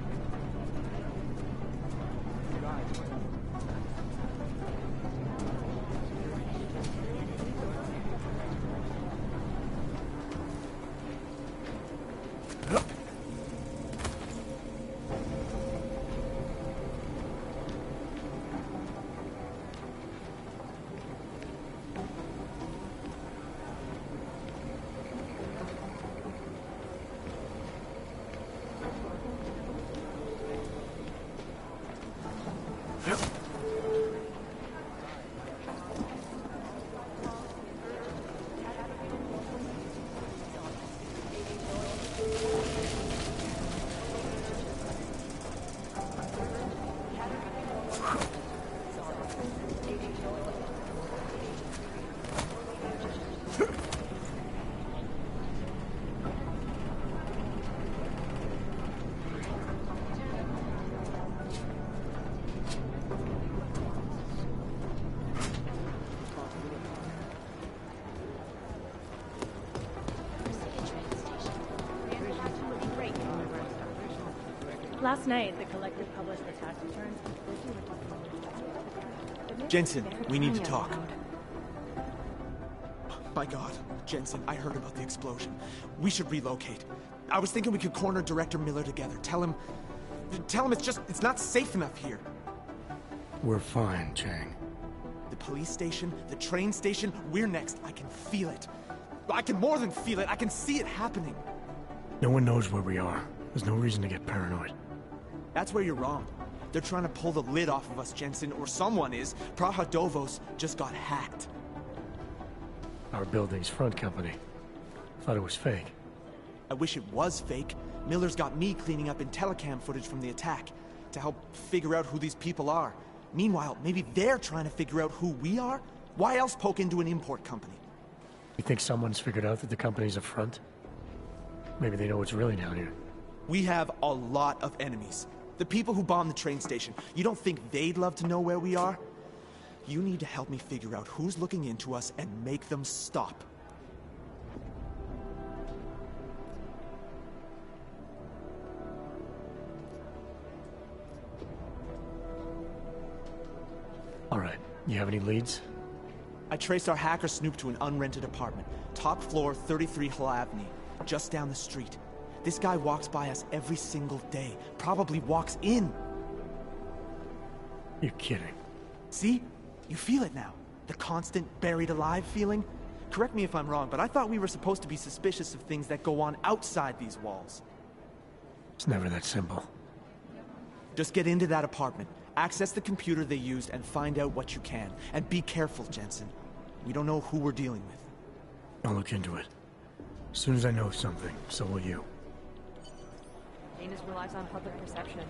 C: Last night, the Collective published the tax returns.
T: Jensen, we need to talk. My God, Jensen, I heard about the explosion. We should relocate. I was thinking we could corner Director Miller together. Tell him it's not safe enough here.
A: We're fine, Chang.
T: The police station, the train station, we're next. I can feel it. I can more than feel it. I can see it happening.
A: No one knows where we are. There's no reason to get paranoid.
T: That's where you're wrong. They're trying to pull the lid off of us, Jensen, or someone is. Praha Dovos just got hacked.
A: Our building's front company. Thought it was fake.
T: I wish it was fake. Miller's got me cleaning up IntelliCam footage from the attack to help figure out who these people are. Meanwhile, maybe they're trying to figure out who we are? Why else poke into an import company?
A: You think someone's figured out that the company's a front? Maybe they know what's really down here.
T: We have a lot of enemies. The people who bombed the train station. You don't think they'd love to know where we are? You need to help me figure out who's looking into us and make them stop.
A: All right. You have any leads?
T: I traced our hacker snoop to an unrented apartment. Top floor, 33 Hlavny. Just down the street. This guy walks by us every single day. Probably walks in.
A: You're kidding.
T: See? You feel it now. The constant buried alive feeling. Correct me if I'm wrong, but I thought we were supposed to be suspicious of things that go on outside these walls.
A: It's never that simple.
T: Just get into that apartment, access the computer they used, and find out what you can. And be careful, Jensen. We don't know who we're dealing with.
A: I'll look into it. As soon as I know something, so will you.
N: Venus relies on public perception.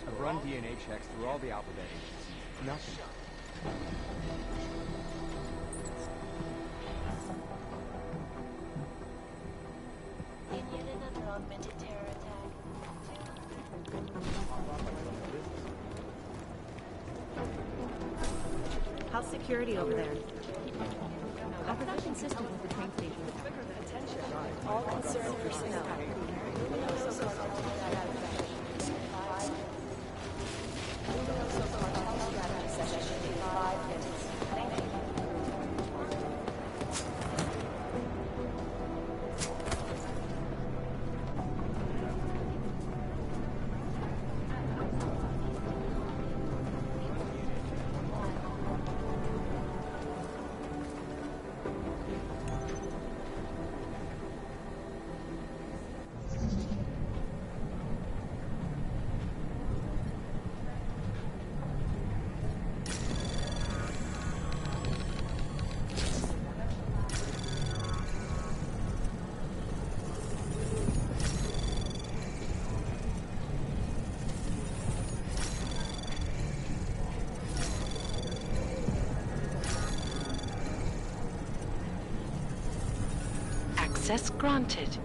I: I've run DNA checks through all the alphabet agencies. Nothing.
B: In yet another augmented terror attack.
C: How's security over there? How about that consistent with the train station? All concerned personnel.
B: Access granted.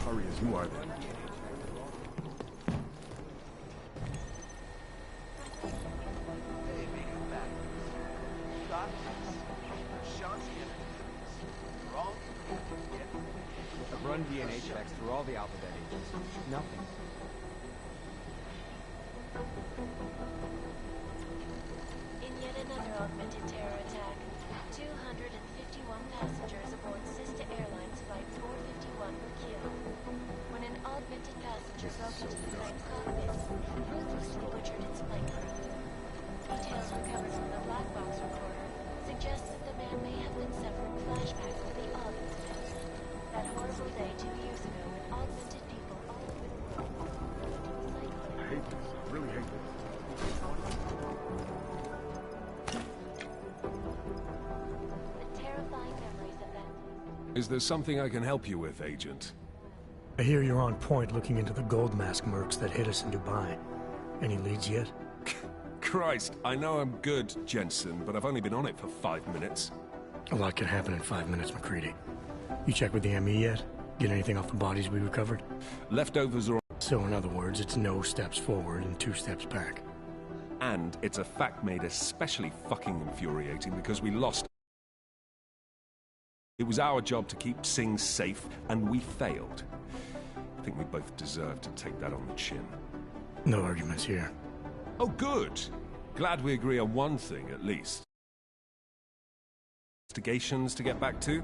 O: Hurry as you are then.
I: I've run DNA checks through all the alphabet agents. Nothing.
B: In yet another augmented terror attack, 251 passengers aboard Sista Airlines Flight 451 were killed when an augmented passenger broke into the plane's cockpit and ruthlessly butchered its flight crew. Details recovered from the black box recorder suggest that the man may have been suffering flashbacks to the AUG incident. That horrible day 2 years ago when augmented people all over the world
O: I hate this. I really hate this.
B: the terrifying memories of that.
X: Is there something I can help you with, Agent?
A: I hear you're on point looking into the gold mask mercs that hit us in Dubai. Any leads yet?
X: Christ, I know I'm good, Jensen, but I've only been on it for 5 minutes.
A: A lot can happen in 5 minutes, McCready. You check with the ME yet? Get anything off the bodies we recovered?
X: Leftovers are...
A: So in other words, it's no steps forward and 2 steps back.
X: And it's a fact made especially fucking infuriating because we lost... It was our job to keep Singh safe, and we failed. I think we both deserve to take that on the chin.
A: No arguments here.
X: Oh, good. Glad we agree on one thing, at least. Investigations to get back to?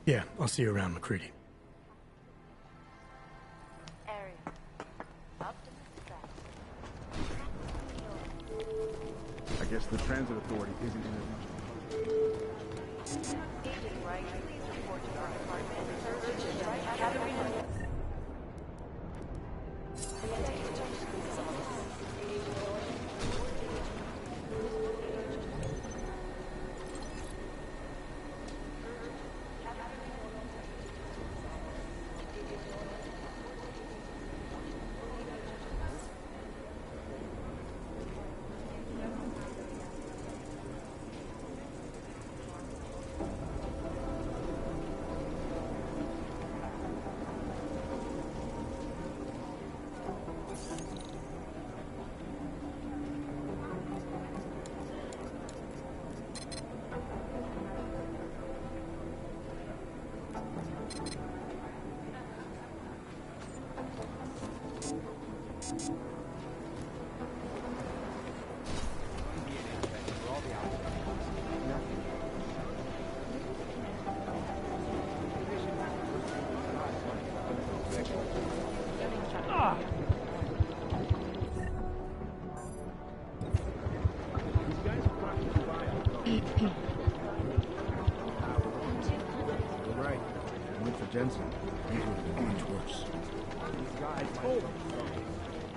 A: Yeah, I'll see you around, McCready.
O: I guess the transit authority isn't in it.
L: Agent Wright, please report to our department. Agent Wright, Academy.
O: Jensen, things would have been much worse.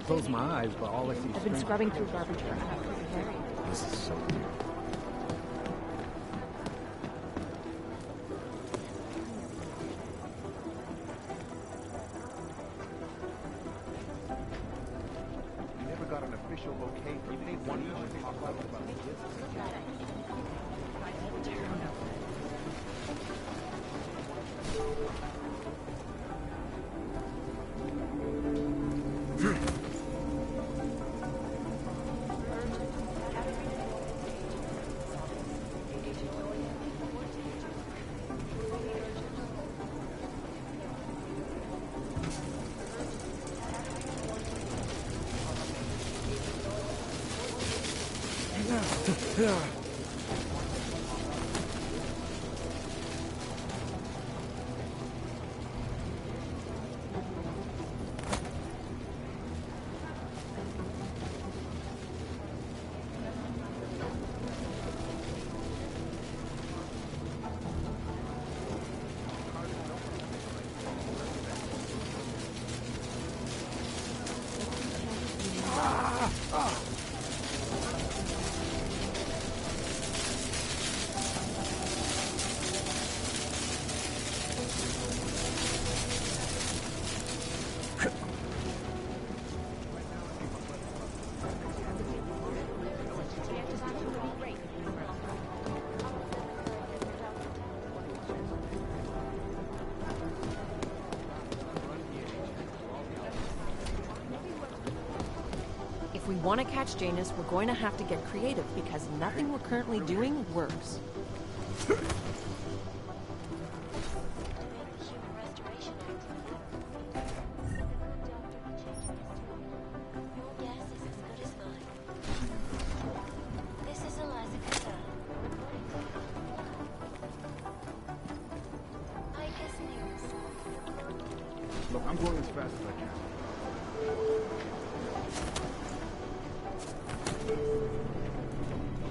O: Close my eyes, but all I see is
N: I've been scrubbing through garbage for Harry.
O: This is so weird. You never got an official okay for me. One of them talk about this.
N: If we want to catch Janus, we're going to have to get creative because nothing we're currently doing works.
O: Look, I'm going as fast as I can.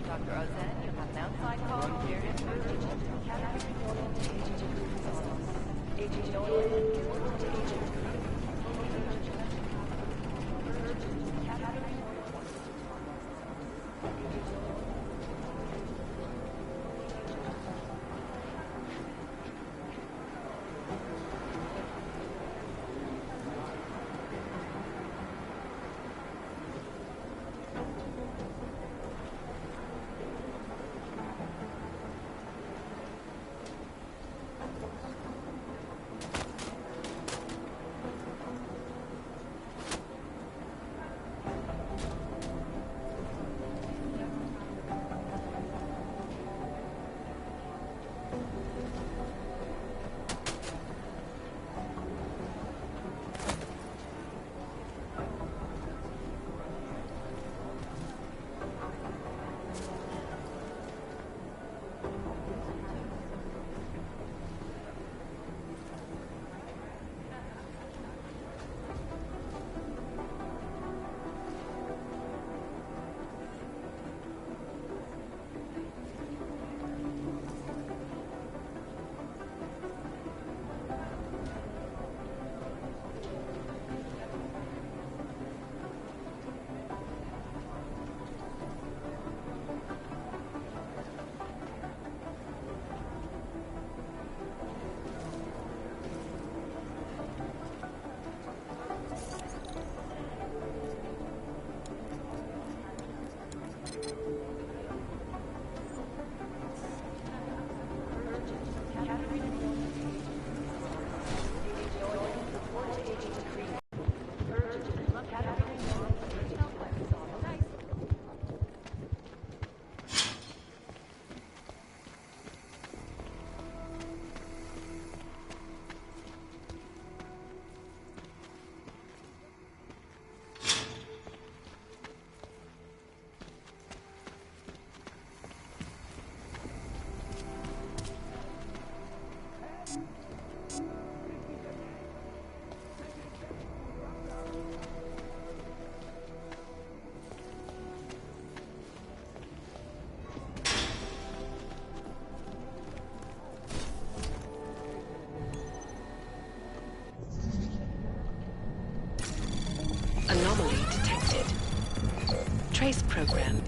L: Dr. Ozan, you have an outside call here in Agent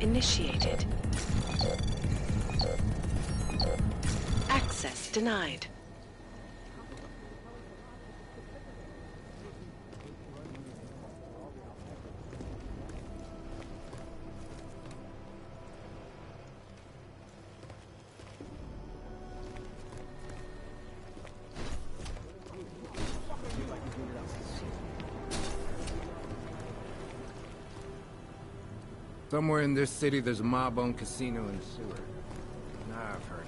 E: initiated. Access denied.
R: Somewhere in this city, there's a mob-owned casino and sewer. Nah, I've heard it.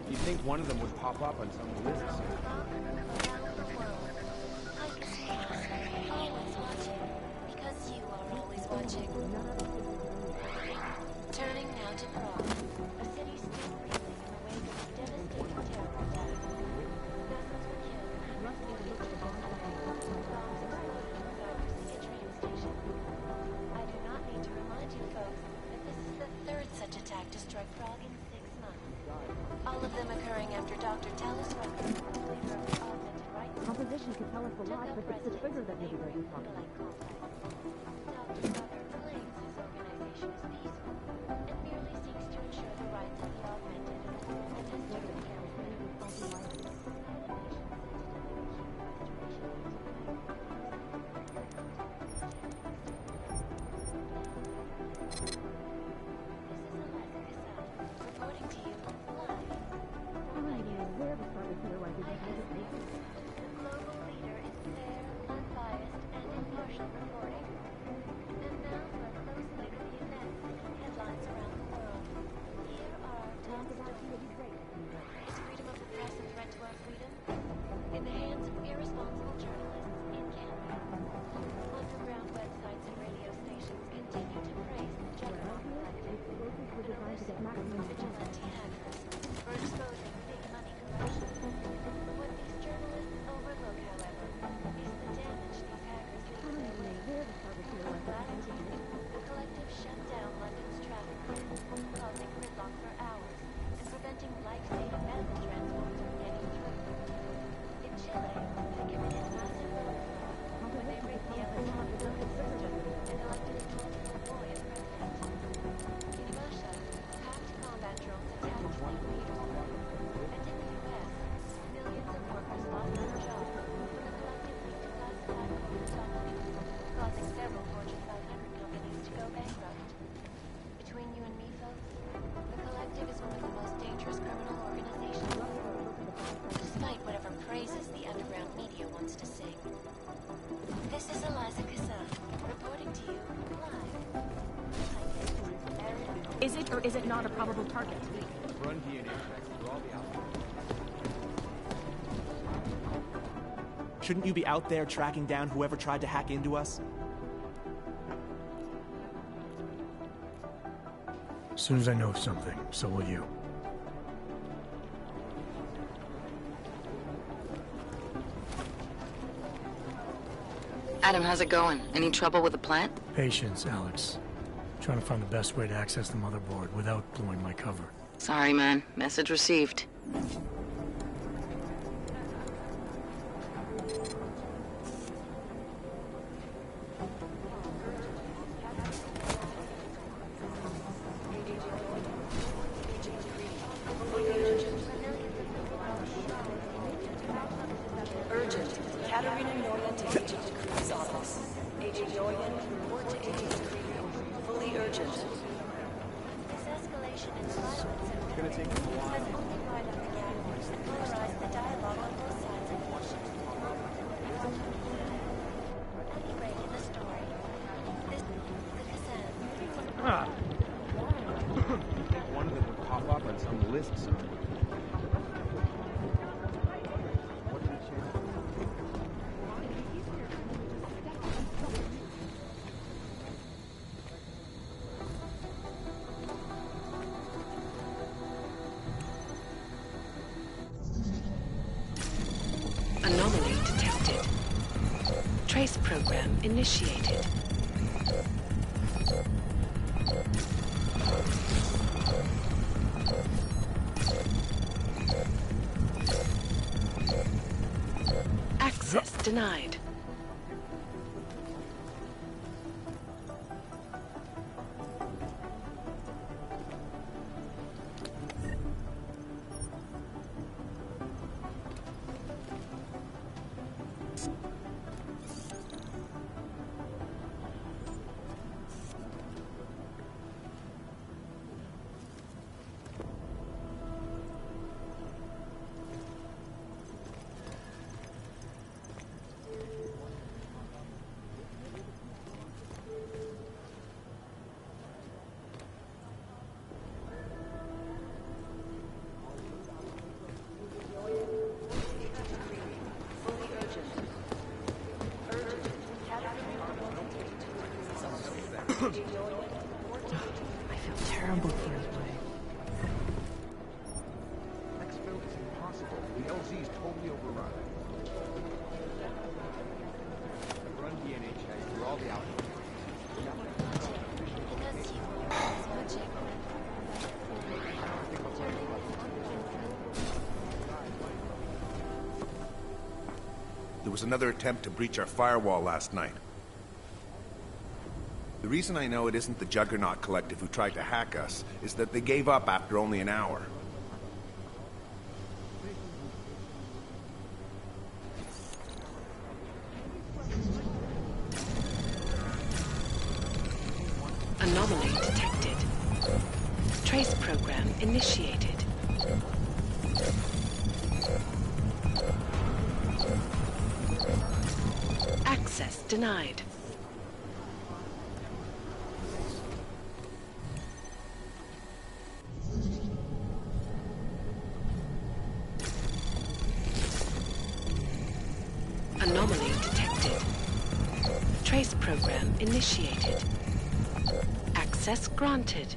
I: You'd think one of them would pop up on some list soon.
B: Always watching, because you are always watching. Turning now to Prague, a city still reeling in the wake of a devastating terror attack. Dozens were killed, bombs exploded, bombs exploded in a train station. I do not need to remind you folks that this is the third such attack to strike Prague in 6 months. All of them occurring after Dr. Talos Rucker, leader of the Augmented Rights
C: Composition could tell us a lot, but it's the trigger that maybe we're talking about.
B: Dr. Rucker claims his organization is peaceful and merely seeks to ensure the rights of the augmented and has taken care of many reporting to you live.
C: Where the fuck is here like this?
B: The global leader in fair, unbiased, and impartial reporting. And now for a close look at the events making headlines around the world. Here are our top stories. Is freedom of the press a threat to our freedom? In the hands of irresponsible journalists in Canada. Underground websites and radio stations continue to praise the Juggernaut Collective and elusive vigilante hackers for exposing big money corruption. What these journalists overlook, however, is the damage these hackers do to their wings. Last week, the Collective shut down London's traffic grid, causing gridlock for hours and preventing life-saving medical transport from getting through. In Chile, they committed massive overthrow when they rigged the electronic voting system and elected a Georgian boy as president. In Russia, hacked combat drones attacked fleet vehicles. And in the U.S., millions of workers lost their jobs when the Collective leaked classified code documents, causing several Fortune 500 companies to go bankrupt. Between you and me, folks, the Collective is one of the most dangerous criminal organizations in the world, despite whatever praises the underground media wants to sing. This is Eliza Kassan, reporting to you live.
C: Is it or is it not a probable target?
I: Run DNA checks through all the outlets.
T: Shouldn't you be out there tracking down whoever tried to hack into us?
A: As soon as I know something, so will you.
S: Adam, how's it going? Any trouble with the plant?
A: Patience, Alex. Trying to find the best way to access the motherboard without blowing my cover.
S: Sorry, man. Message received.
E: Urgent. Katerina Noyan to Agent Decree's office. Agent Noyan, report to Agent Decree. Fully urgent.
B: This escalation in violence and rhetoric has only widened the gap and polarized the dialogue on both sides of the issue. At the break in the story, this is the Kassan.
I: You'd think one of them would pop up on some list soon.
B: Trace program initiated. Access denied.
C: I feel terrible for his way.
O: Exfil is impossible. The LZ is totally overrun.
I: Run DNA checks through all the outlets.
F: There was another attempt to breach our firewall last night. The reason I know it isn't the Juggernaut Collective who tried to hack us is that they gave up after only an hour.
B: Anomaly detected. Trace program initiated. Access denied. Anomaly detected. Trace program initiated. Access granted.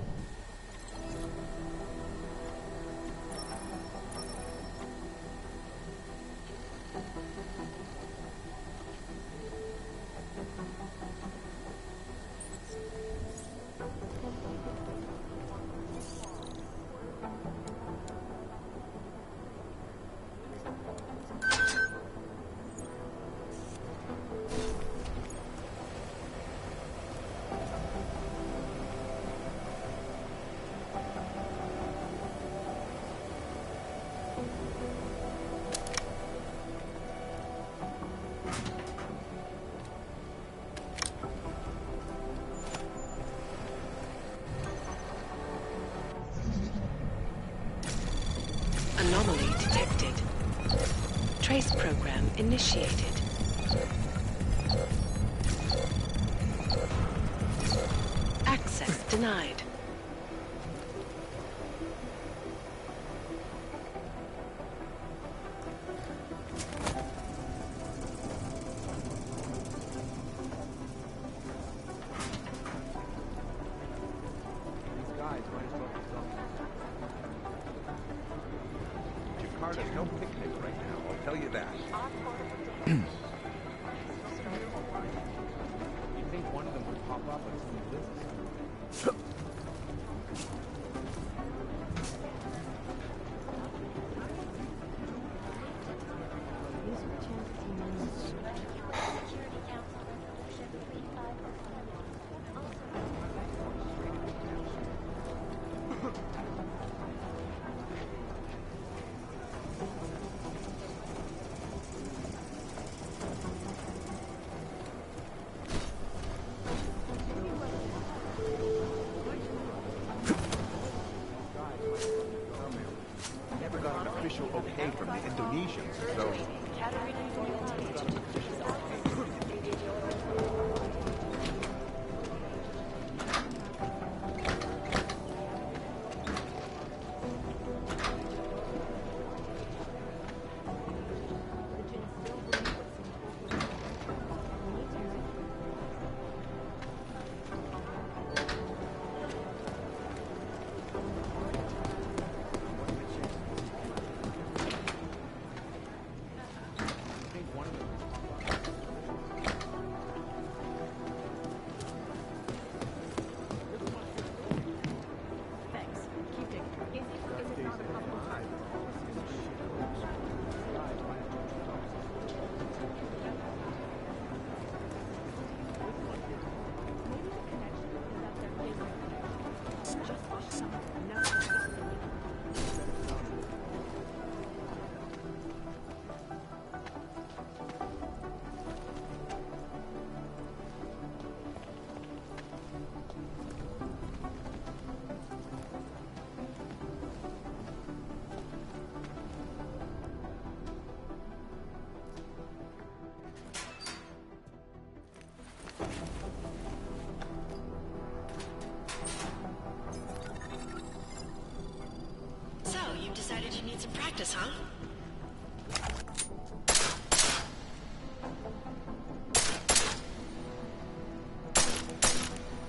B: Anomaly detected. Trace program initiated. Access denied.
O: These guys might as well be something. Jakarta's no picnic right now, I'll tell you that.
I: You think one of them would pop up on some lists?
N: practice, huh?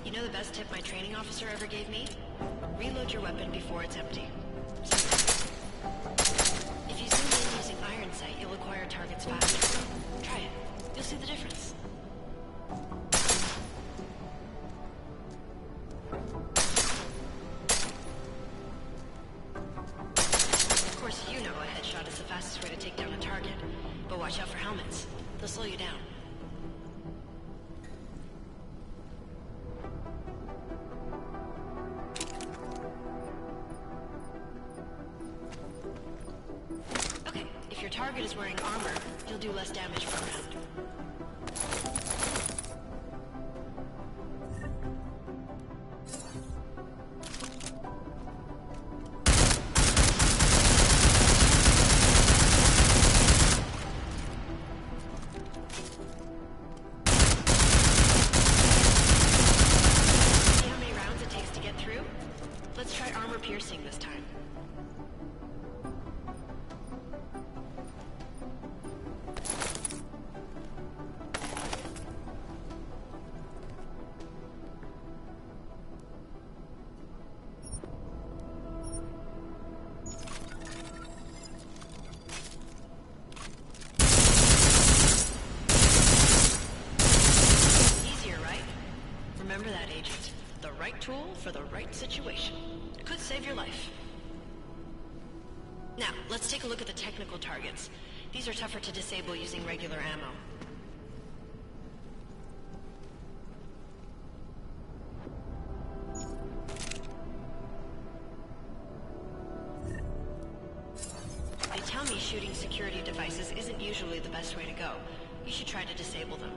N: You know the best tip my training officer ever gave me? Reload your weapon before it's empty. If you zoom in using iron sight, you'll acquire targets faster. Try it. You'll see the difference. Of course, you know a headshot is the fastest way to take down a target, but watch out for helmets. They'll slow you down. Okay, if your target is wearing armor, you'll do less damage per round. See how many rounds it takes to get through? Let's try armor piercing this time. Easier, right? Remember that, Agent. The right tool for the right situation. Could save your life. Now, let's take a look at the technical targets. These are tougher to disable using regular ammo. They tell me shooting security devices isn't usually the best way to go. You should try to disable them.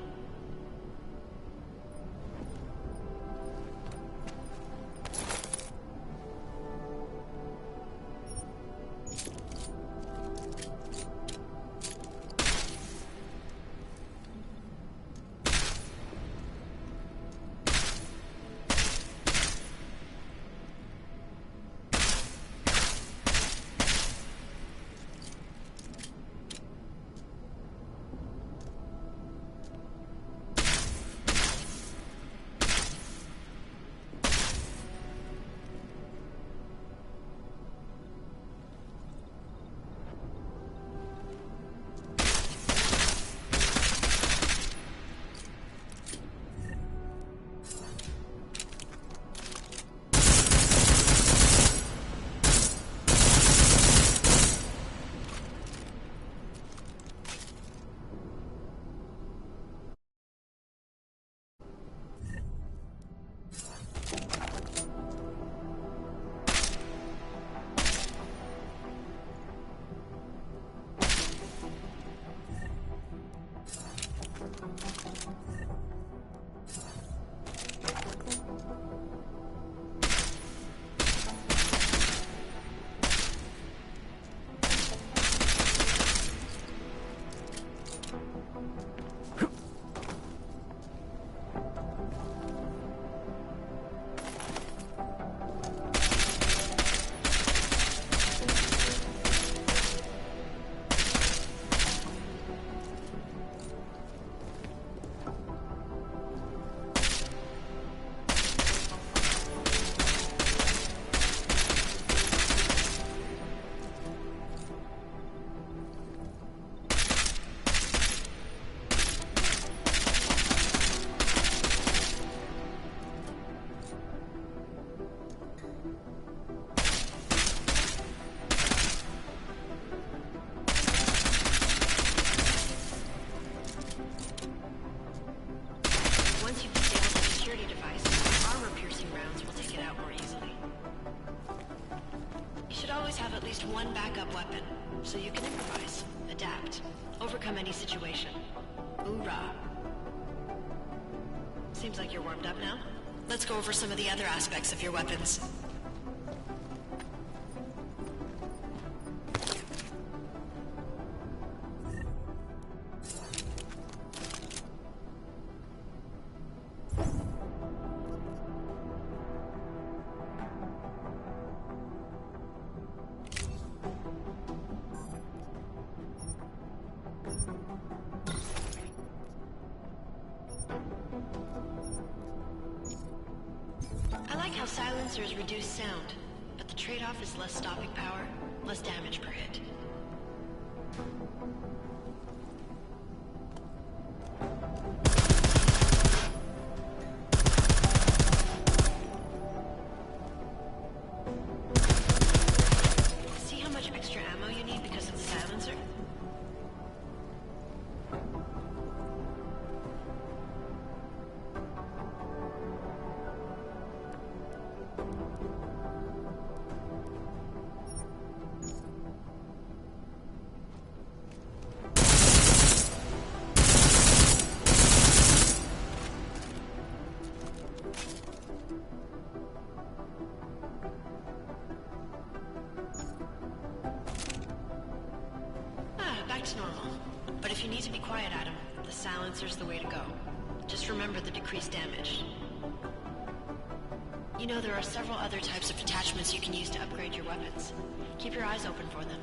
N: One backup weapon, so you can improvise, adapt, overcome any situation. Hoorah! Seems like you're warmed up now. Let's go over some of the other aspects of your weapons.
B: Now silencers reduce sound, but the trade-off is less stopping power, less damage per hit. See how much extra ammo you need because of the silencer? Back to normal. But if you need to be quiet, Adam, the silencer's the way to go. Just remember the decreased damage. You know, there are several other types of attachments you can use to upgrade your weapons. Keep your eyes open for them.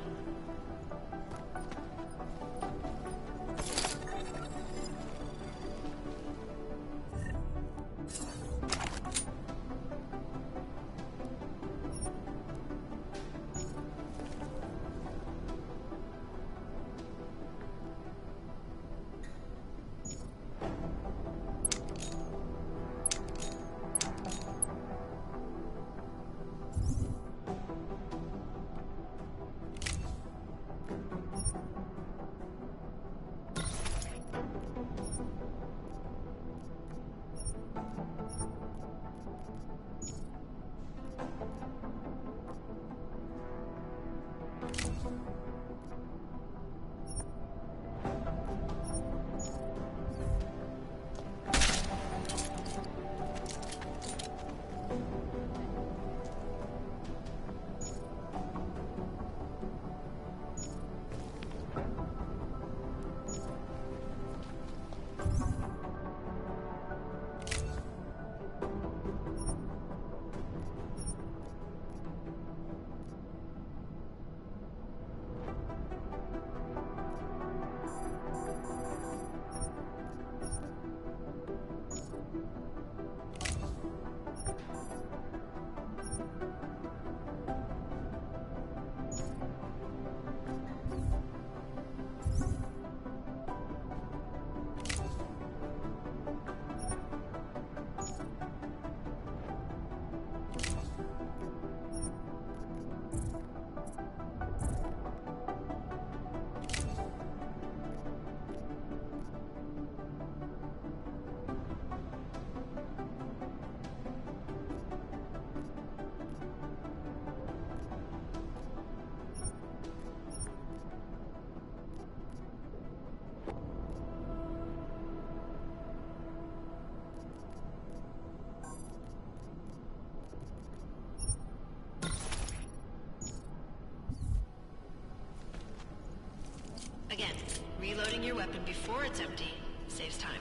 B: Again, reloading your weapon before it's empty saves time.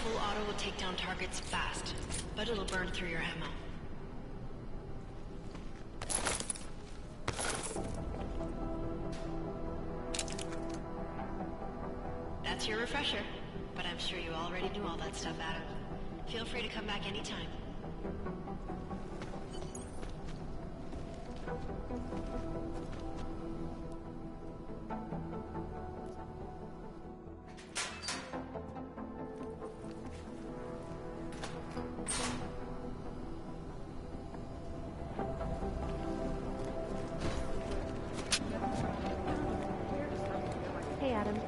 B: Full auto will take down targets fast, but it'll burn through your ammo. That's your refresher, but I'm sure you already knew all that stuff, Adam.
N: Feel free to come back anytime. Hey, Adam.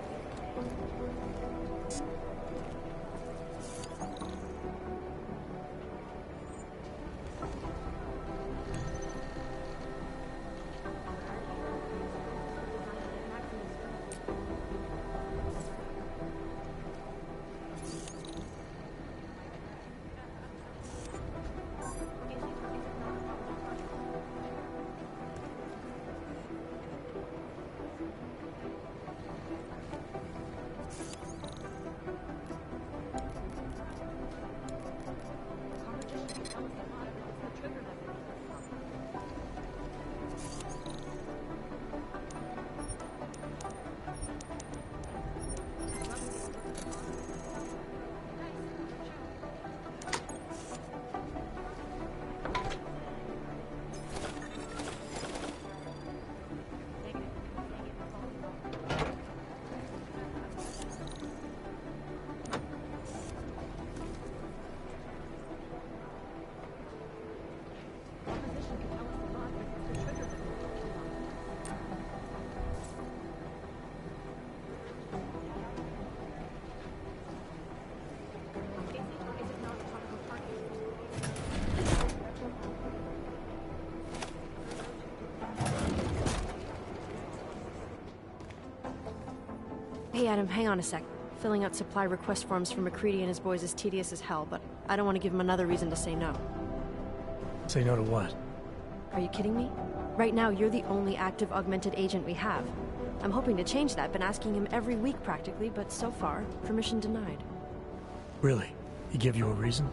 N: Hey, Adam, hang on a sec. Filling out supply request forms for MacCready and his boys is tedious as hell, but I don't want to give him another reason to say no.
A: Say no to what?
N: Are you kidding me? Right now, you're the only active augmented agent we have. I'm hoping to change that, been asking him every week practically, but so far, permission denied.
A: Really? He give you a reason?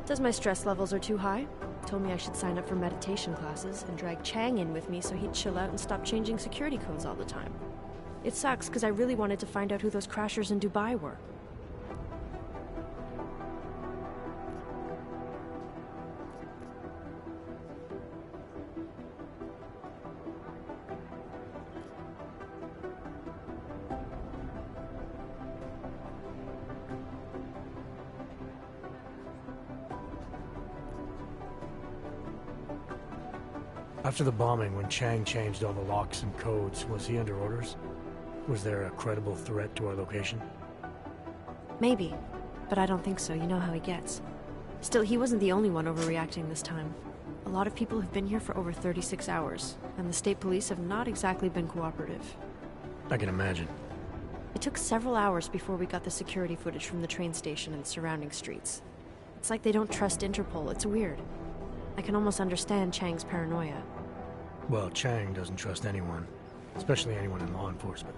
N: Says my stress levels are too high. Told me I should sign up for meditation classes and drag Chang in with me so he'd chill out and stop changing security codes all the time. It sucks, because I really wanted to find out who those crashers in Dubai were.
A: After the bombing, when Chang changed all the locks and codes, was he under orders? Was there a credible threat to our location?
N: Maybe, but I don't think so. You know how he gets. Still, he wasn't the only one overreacting this time. A lot of people have been here for over 36 hours, and the state police have not exactly been cooperative.
A: I can imagine.
N: It took several hours before we got the security footage from the train station and surrounding streets. It's like they don't trust Interpol. It's weird. I can almost understand Chang's paranoia.
A: Well, Chang doesn't trust anyone, especially anyone in law enforcement.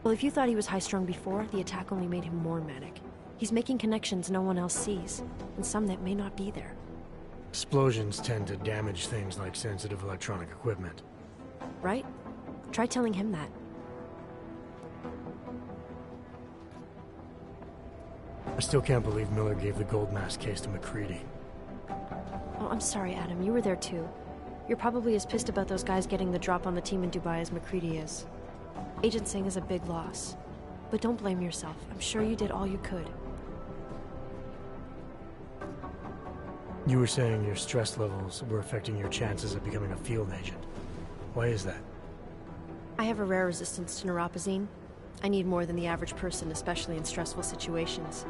N: Well, if you thought he was high-strung before, the attack only made him more manic. He's making connections no one else sees, and some that may not be there.
A: Explosions tend to damage things like sensitive electronic equipment.
N: Right? Try telling him that.
A: I still can't believe Miller gave the gold mask case to MacCready.
N: Oh, I'm sorry, Adam. You were there too. You're probably as pissed about those guys getting the drop on the team in Dubai as MacCready is. Agent Singh is a big loss. But don't blame yourself. I'm sure you did all you could.
A: You were saying your stress levels were affecting your chances of becoming a field agent. Why is that?
N: I have a rare resistance to neuropazine. I need more than the average person, especially in stressful situations.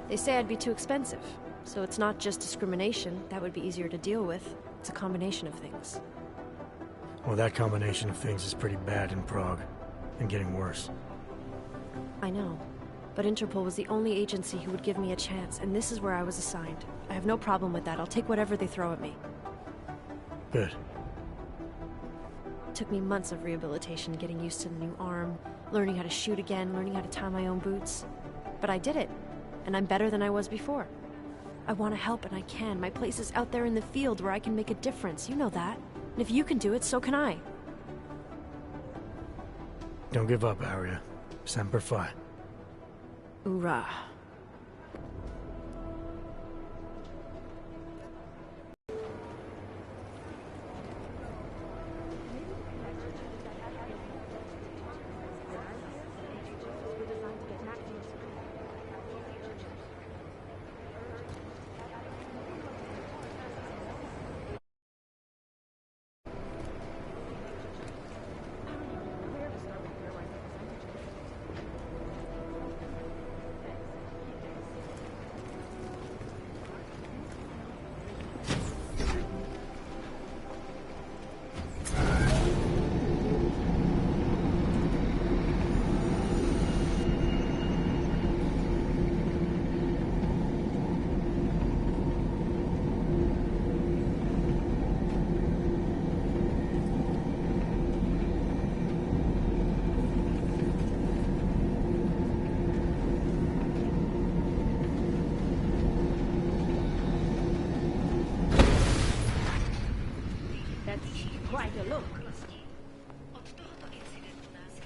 N: They say I'd be too expensive, so it's not just discrimination. That would be easier to deal with. It's a combination of things.
A: Well, that combination of things is pretty bad in Prague, and getting worse.
N: I know, but Interpol was the only agency who would give me a chance, and this is where I was assigned. I have no problem with that. I'll take whatever they throw at me.
A: Good.
N: It took me months of rehabilitation, getting used to the new arm, learning how to shoot again, learning how to tie my own boots. But I did it, and I'm better than I was before. I want to help, and I can. My place is out there in the field where I can make a difference. You know that. And if you can do it, so can I.
A: Don't give up, Arya. Semper Fi.
N: Hoorah.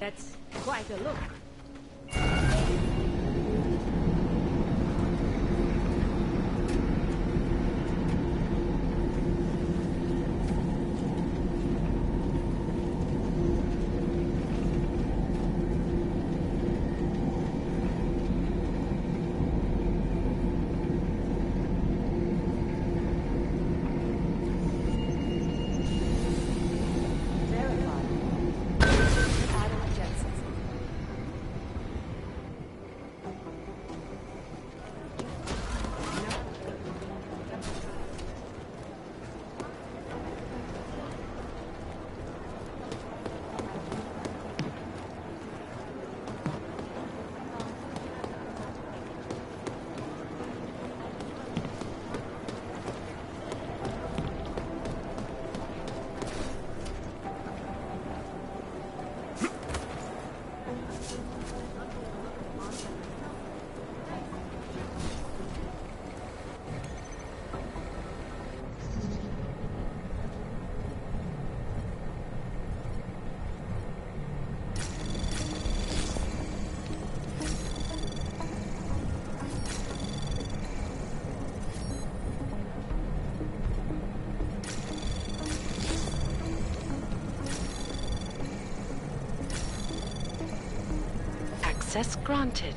C: That's quite a look.
B: Access granted.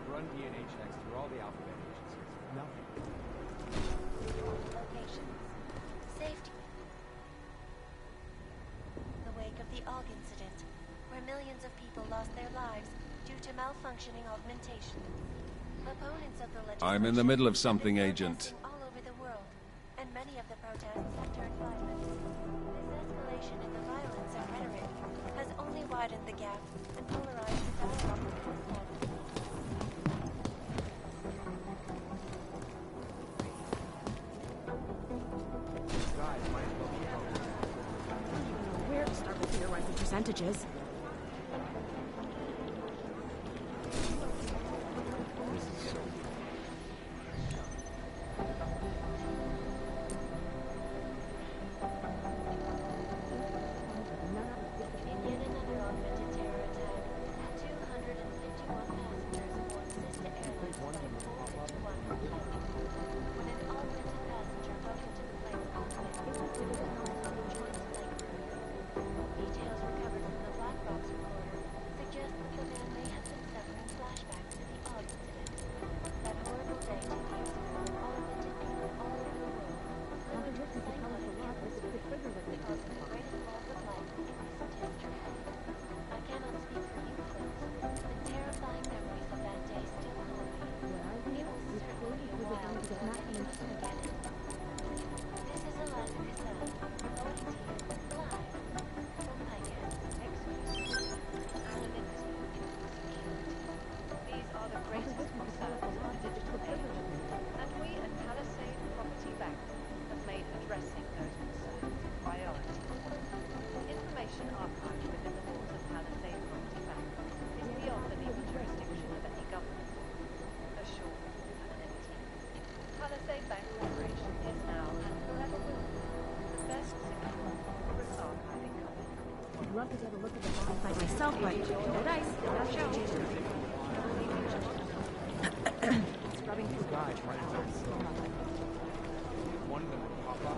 I: Run DNA checks through all the alphabet agencies.
T: Nothing.
B: Locations. Safety. The wake of the AUG incident, where millions of people lost their lives due to malfunctioning augmentation. Opponents of the legislation
D: I'm in the middle of something,
B: have been
D: Agent.
B: protesting all over the world, and many of the protests have turned violent. This escalation in the violence and rhetoric has only widened the gap and polarized the dialogue between them.
C: Where to start with theorizing percentages?
B: Details recovered from the Black
C: love to get a look at the bomb fight myself, but no dice, no show. Scrubbing through guys right now.
O: One of them will pop up.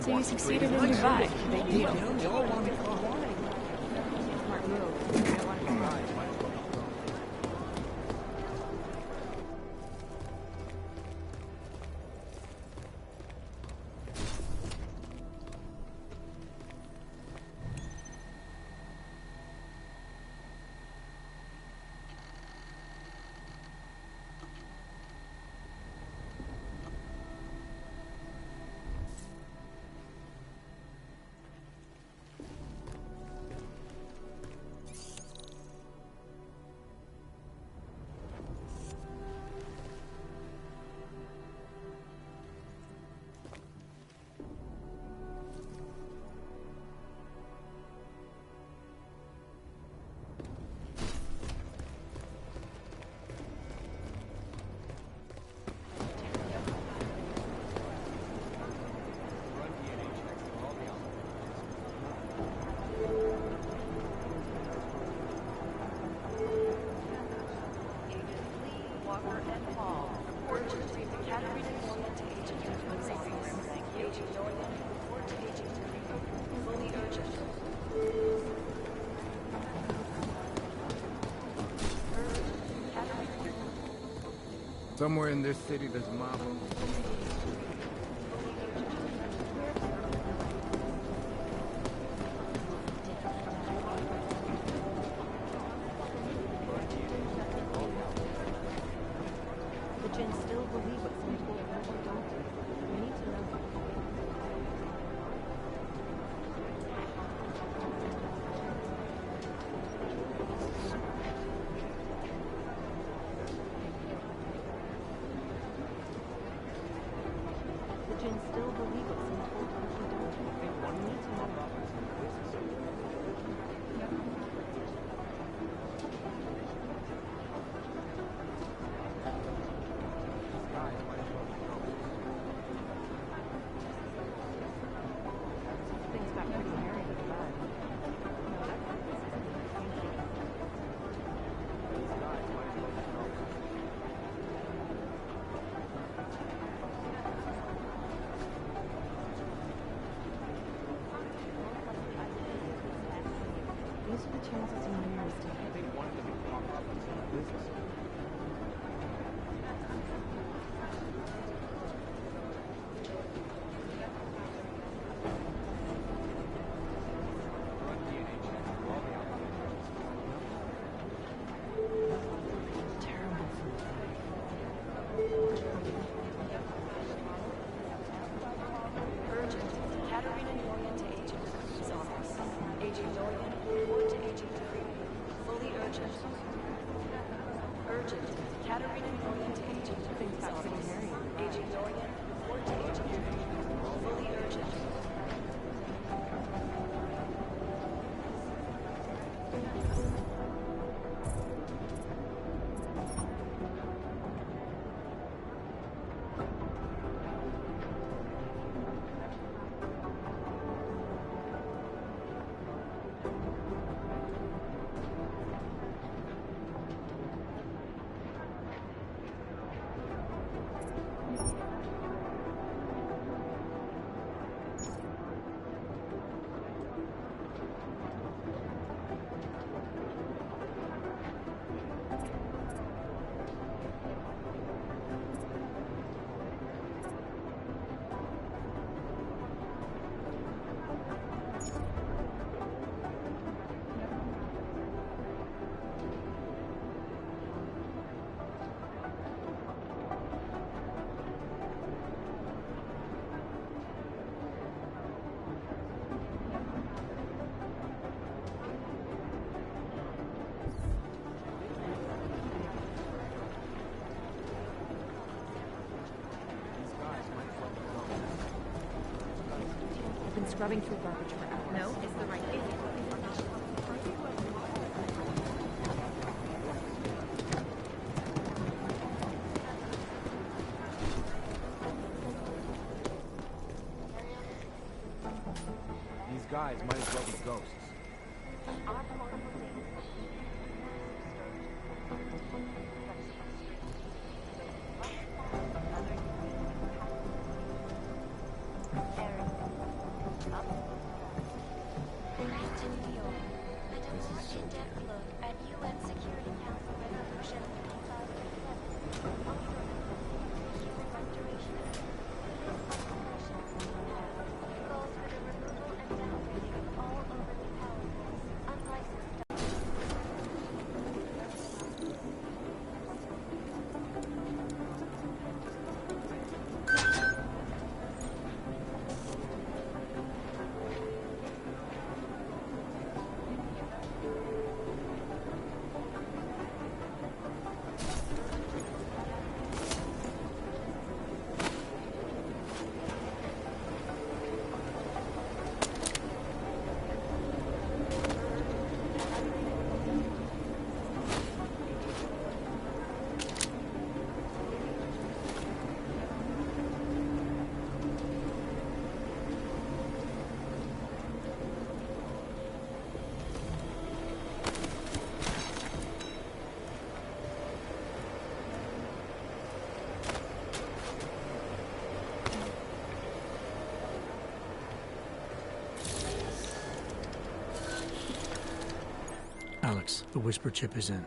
C: So you succeeded in Dubai. Big deal. Smart move. I want to try.
R: Somewhere in this city, there's a mob on
C: The Jinn still believe what some told them or don't. We need to know. The Jinn still believe what some told them or don't. We need to know. Things got pretty hairy with the bug. These are the chances you know is to hit. They wanted to be business.
E: Urgent. Katerina Noyan to Agent Dupree's office. Agent Noyan, report to Agent Dupree. Fully urgent. Urgent. Katerina Noyan to Agent Dupree's office. Agent Noyan, report to Agent Dupree. Fully urgent.
C: I've been scrubbing through garbage for hours. No, it's the right thing.
O: These guys might as well be ghosts.
A: Alex, the whisper chip is in.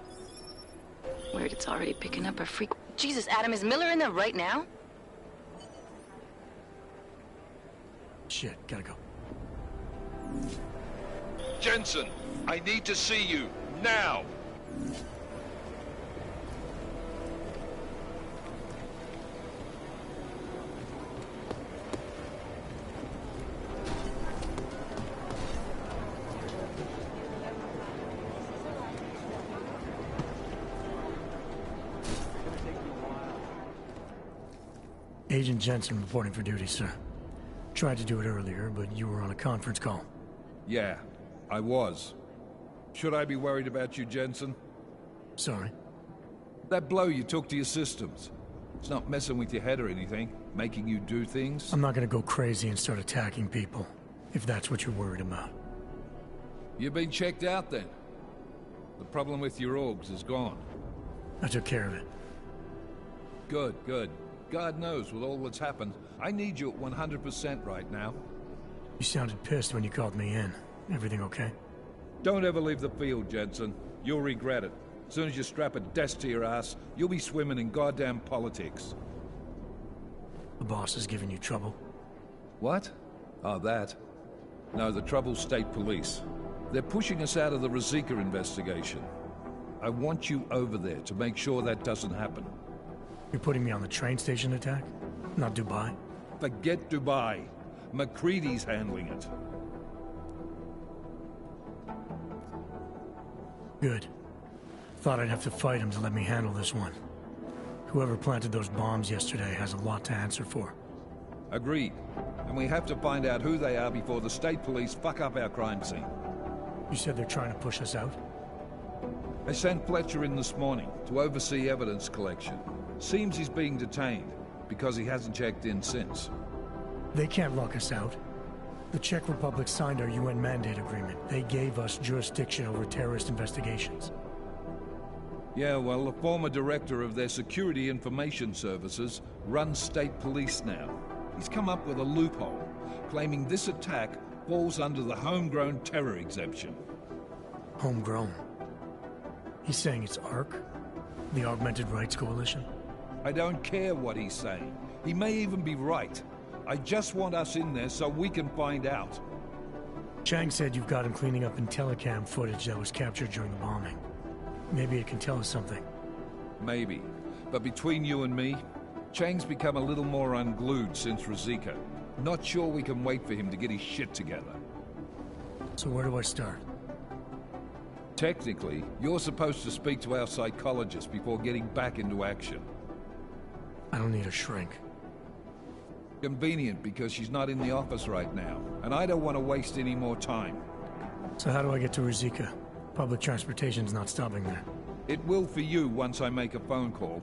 S: Weird, it's already picking up a freak. Jesus, Adam, is Miller in there right now?
A: Shit, gotta go.
Q: Jensen, I need to see you, now!
A: Agent Jensen reporting for duty, sir. Tried to do it earlier, but you were on a conference call.
Q: Yeah, I was. Should I be worried about you, Jensen?
A: Sorry?
Q: That blow you took to your systems. It's not messing with your head or anything, making you do things?
A: I'm not gonna go crazy and start attacking people, if that's what you're worried about.
Q: You've been checked out then? The problem with your orgs is gone.
A: I took care of it.
Q: Good, good. God knows, with all that's happened, I need you at 100% right now.
A: You sounded pissed when you called me in. Everything okay?
Q: Don't ever leave the field, Jensen. You'll regret it. As soon as you strap a desk to your ass, you'll be swimming in goddamn politics.
A: The boss is giving you trouble?
Q: What? Oh, that. No, the trouble's state police. They're pushing us out of the Ruzicka investigation. I want you over there to make sure that doesn't happen.
A: You're putting me on the train station attack? Not Dubai?
Q: Forget Dubai. MacReady's handling it.
A: Good. Thought I'd have to fight him to let me handle this one. Whoever planted those bombs yesterday has a lot to answer for.
Q: Agreed. And we have to find out who they are before the state police fuck up our crime scene.
A: You said they're trying to push us out?
Q: I sent Fletcher in this morning to oversee evidence collection. Seems he's being detained, because he hasn't checked in since.
A: They can't lock us out. The Czech Republic signed our UN mandate agreement. They gave us jurisdiction over terrorist investigations.
Q: Yeah, well, the former director of their security information services runs state police now. He's come up with a loophole, claiming this attack falls under the homegrown terror exemption.
A: Homegrown? He's saying it's ARC? The Augmented Rights Coalition?
Q: I don't care what he's saying. He may even be right. I just want us in there so we can find out.
A: Chang said you've got him cleaning up Intellicam footage that was captured during the bombing. Maybe it can tell us something.
Q: Maybe. But between you and me, Chang's become a little more unglued since Ruzicka. Not sure we can wait for him to get his shit together.
A: So where do I start?
Q: Technically, you're supposed to speak to our psychologist before getting back into action.
A: I don't need a shrink.
Q: Convenient, because she's not in the office right now, and I don't want to waste any more time.
A: So how do I get to Ruzicka? Public transportation's not stopping there.
Q: It will for you once I make a phone call.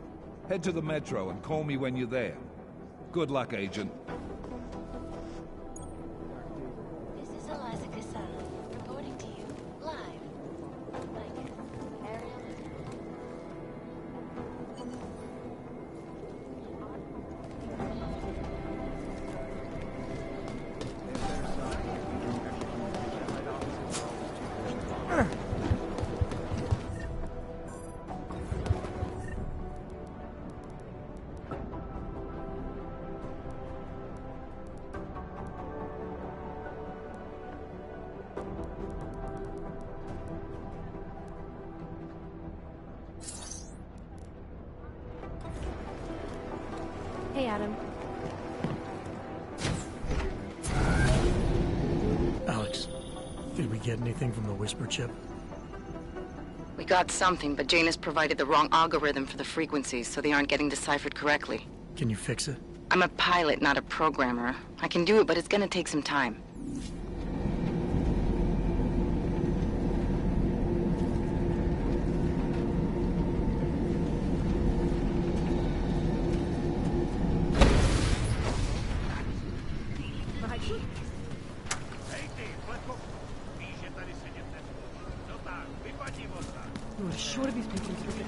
Q: Head to the metro and call me when you're there. Good luck, Agent.
B: This is Eliza Casano, reporting to you, live.
N: Hey, Adam.
A: Alex, did we get anything from the Whisper chip?
S: We got something, but Janus provided the wrong algorithm for the frequencies, so they aren't getting deciphered correctly.
A: Can you fix it?
S: I'm a pilot, not a programmer. I can do it, but it's gonna take some time.
C: You are sure to be speaking to me.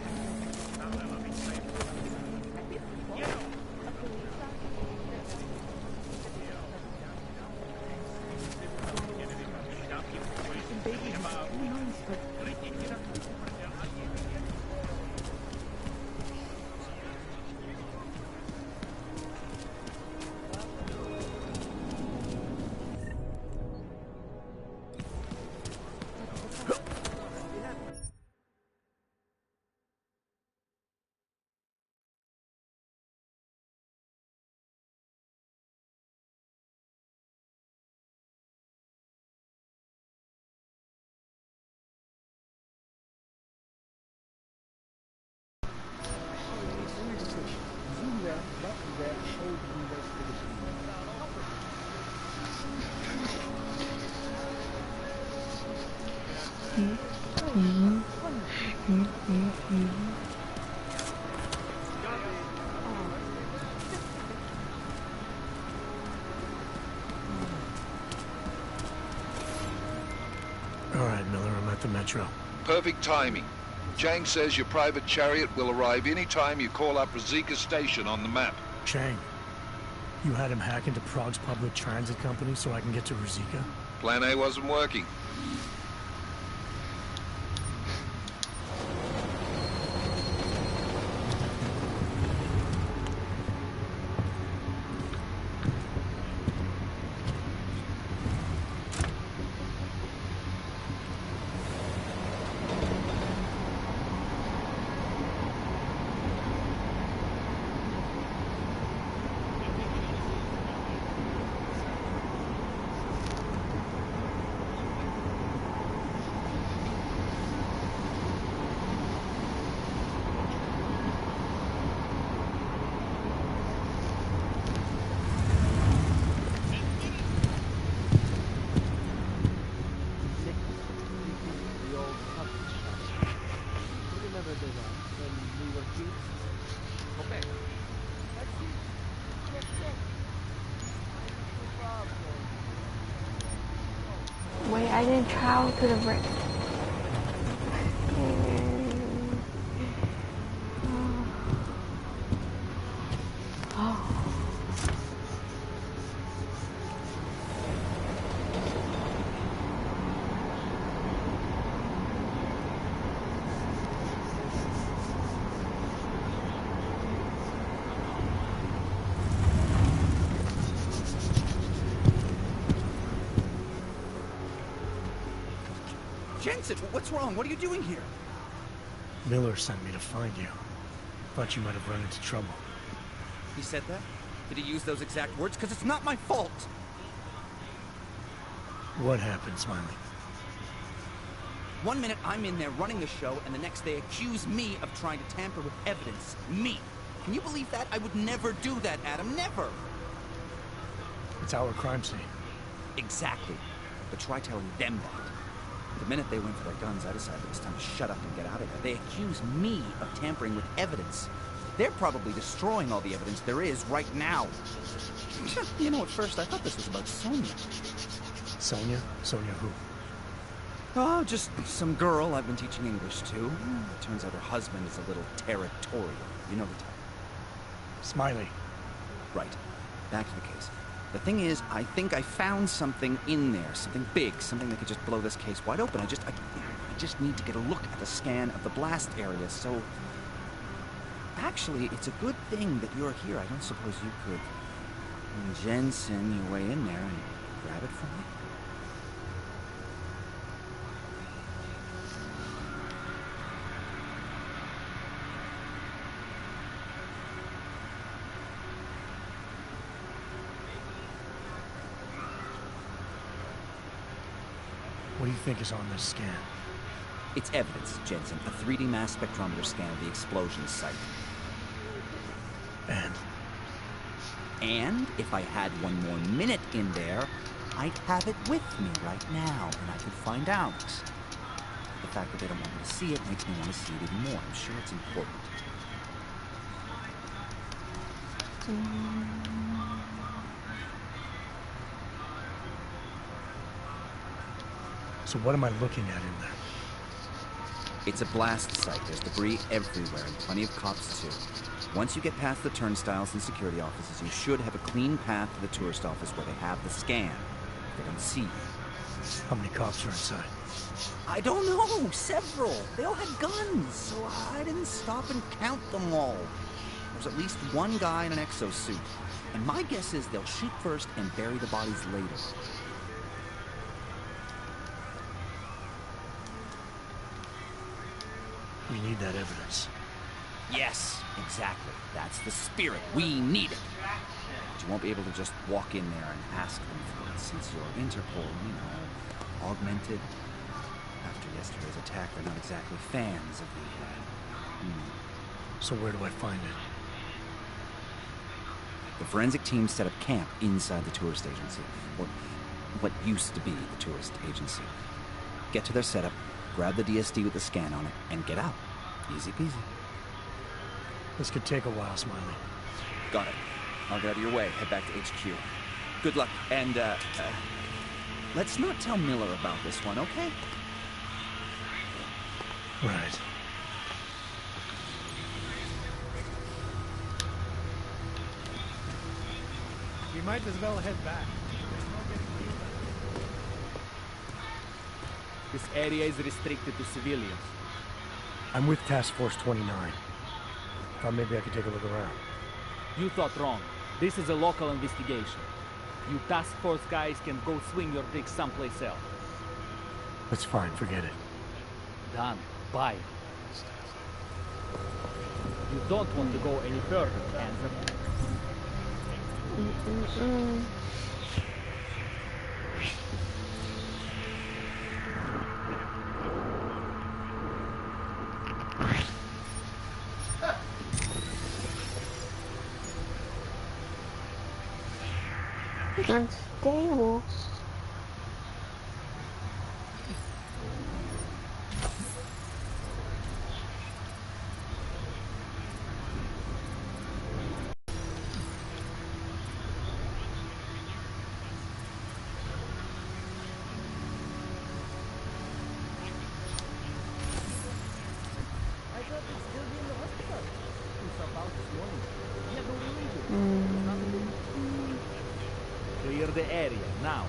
A: All right, Miller, I'm at the Metro.
Q: Perfect timing. Chang says your private chariot will arrive any time you call up Rosika Station on the map.
A: Chang, you had him hack into Prague's public transit company so I can get to Rosika?
Q: Plan A wasn't working.
N: Wait, I didn't travel to the break.
D: Jensen, what's wrong? What are you doing here?
A: Miller sent me to find you. Thought you might have run into trouble.
D: He said that? Did he use those exact words? Because it's not my fault.
A: What happened, Smiley?
D: One minute I'm in there running the show, and the next they accuse me of trying to tamper with evidence. Me. Can you believe that? I would never do that, Adam. Never.
A: It's our crime scene.
D: Exactly. But try telling them that. The minute they went for their guns, I decided it was time to shut up and get out of there. They accuse me of tampering with evidence. They're probably destroying all the evidence there is right now. You know, at first I thought this was about Sonia.
A: Sonia? Sonia who?
D: Oh, just some girl I've been teaching English to. Turns out her husband is a little territorial. You know the type.
A: Smiley.
D: Right. Back to the case. The thing is, I think I found something in there. Something big. Something that could just blow this case wide open. I just need to get a look at the scan of the blast area, so... Actually, it's a good thing that you're here. I don't suppose you could... Jensen your way in there and grab it from me?
A: What do you think is on this scan?
D: It's evidence, Jensen. A 3D mass spectrometer scan of the explosion site. And if I had one more minute in there, I'd have it with me right now, and I could find out. The fact that they don't want me to see it makes me want to see it even more. I'm sure it's important.
A: So what am I looking at in there?
D: It's a blast site. There's debris everywhere, and plenty of cops, too. Once you get past the turnstiles and security offices, you should have a clean path to the tourist office where they have the scan. They don't see you.
A: How many cops are inside?
D: I don't know. Several. They all had guns, so I didn't stop and count them all. There's at least one guy in an exosuit. And my guess is they'll shoot first and bury the bodies later.
A: We need that evidence.
D: Yes, exactly. That's the spirit. We need it. But you won't be able to just walk in there and ask them for it, since you're Interpol, you know, augmented. After yesterday's attack, they're not exactly fans of the,
A: So where do I find it?
D: The forensic team set up camp inside the tourist agency, or what used to be the tourist agency. Get to their setup, grab the DSD with the scan on it, and get out. Easy peasy.
A: This could take a while, Smiley.
D: Got it. I'll get out of your way. Head back to HQ. Good luck, and, let's not tell Miller about this one, okay?
A: Right.
K: We might as well head back.
H: This area is restricted to civilians.
A: I'm with Task Force 29. Thought maybe I could take a look around.
H: You thought wrong. This is a local investigation. You task force guys can go swing your dick someplace else.
A: That's fine, forget it.
H: Done. Bye. You don't want to go any further, handsome.
J: Unstable.
H: Clear the area, now.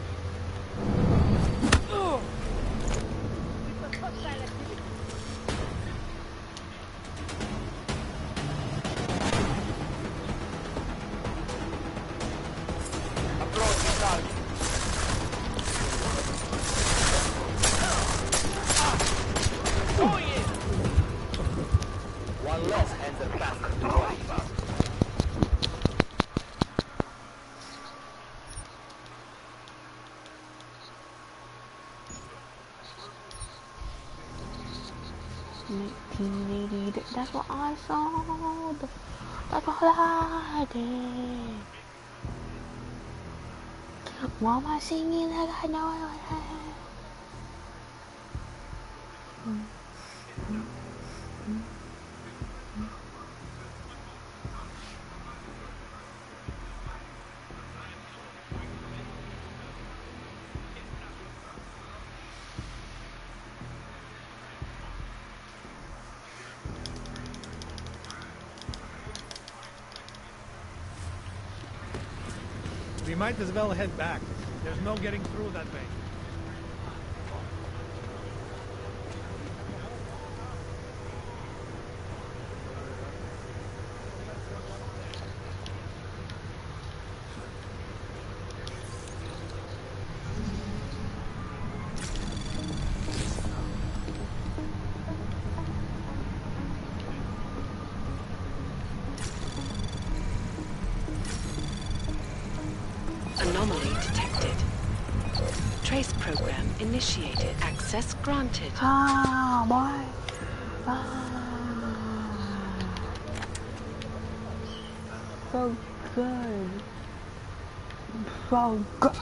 J: One less ends up faster to right. That's what I saw. That's what I did. Why am I singing like I know it?
K: We might as well head back. There's no getting through that way.
U: Anomaly detected. Trace program initiated. Access granted.
J: Ah, boy. So good. So good.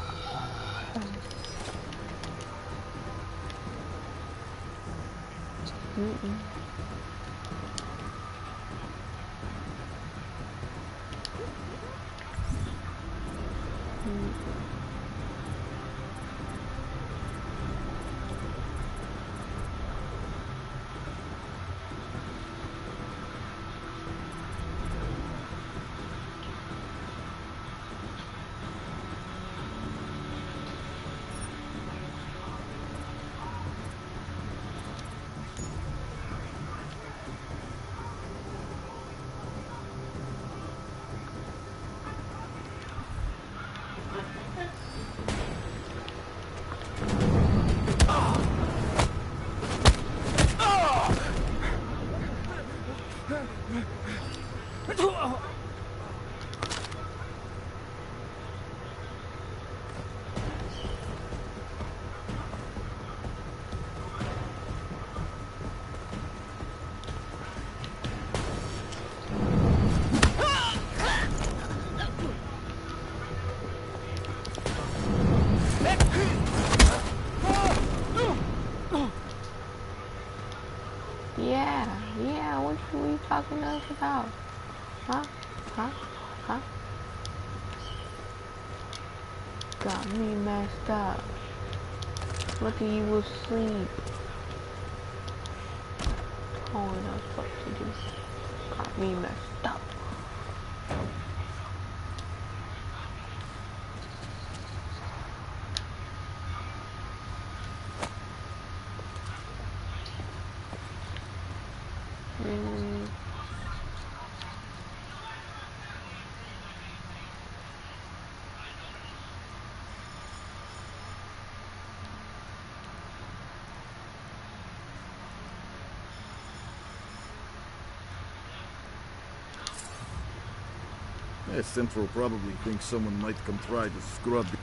J: Yeah, what you talking to us about? Huh? Got me messed up. Lucky you was asleep. Calling us what to do. Got me messed up.
G: Yeah, Central probably thinks someone might come try to scrub it.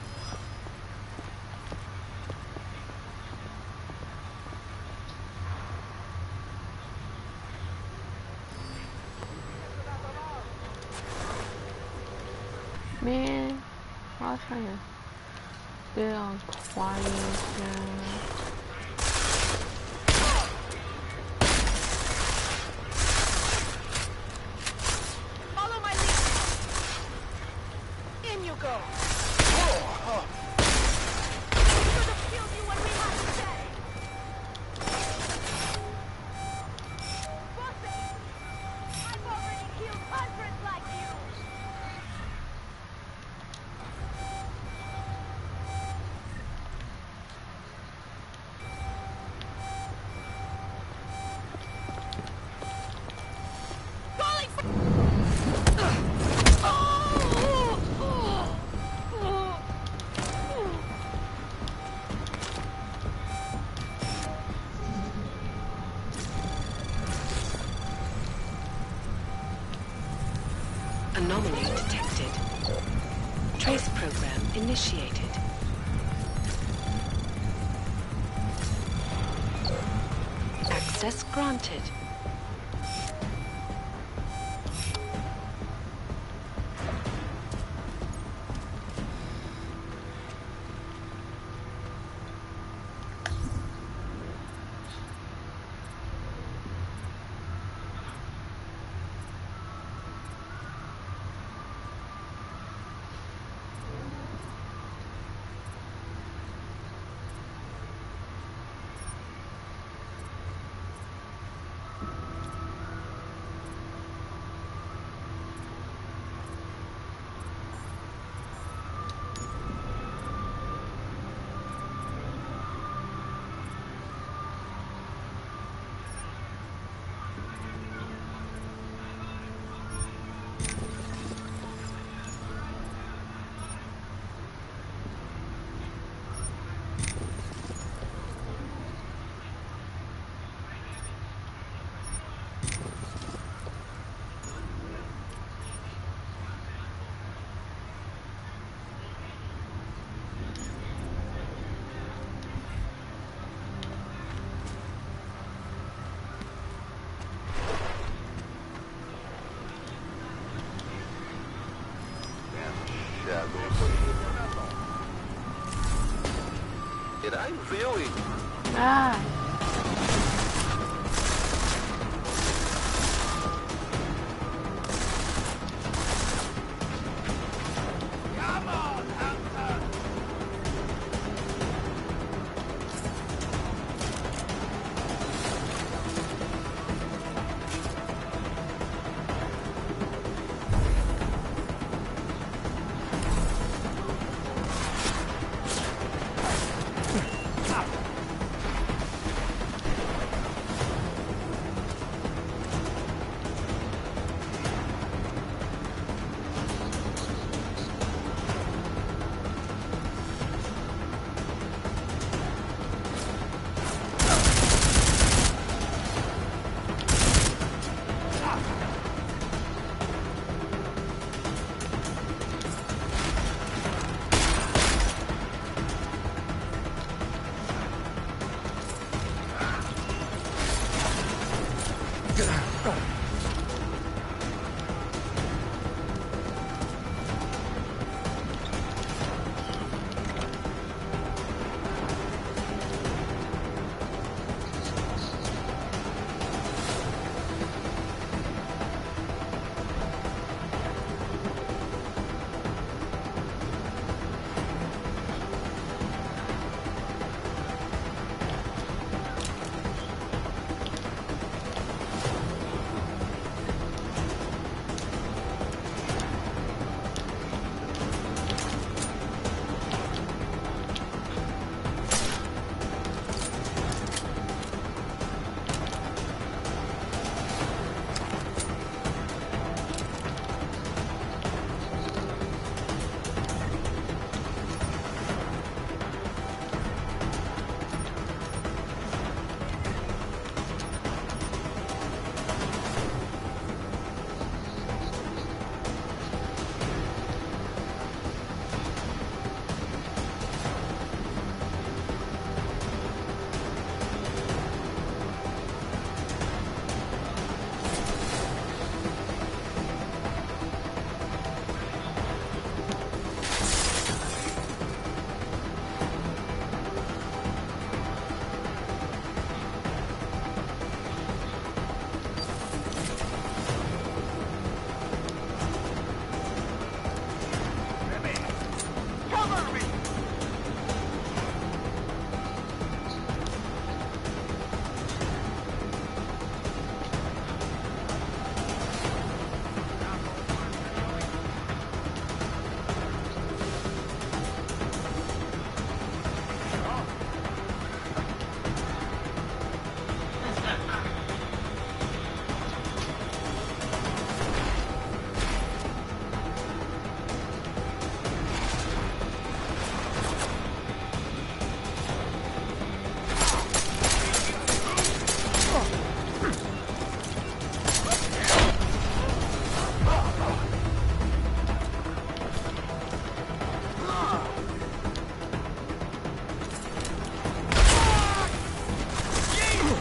J: Man, I was trying to get on quiet now.
U: Anomaly detected. Trace program initiated. Access granted.
F: Did I really?
J: Ah.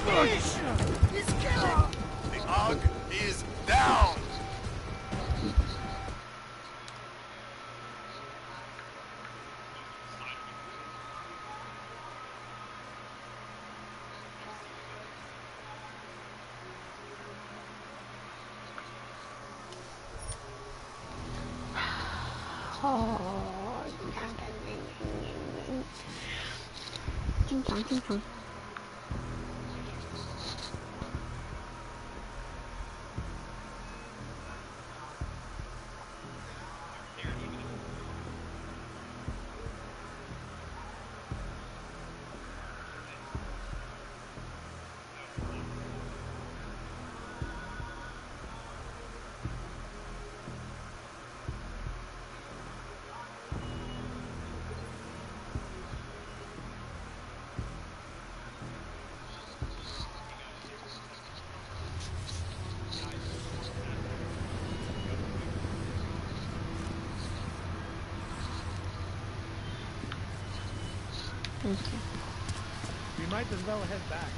F: The AUG is down!
K: We might as well head back.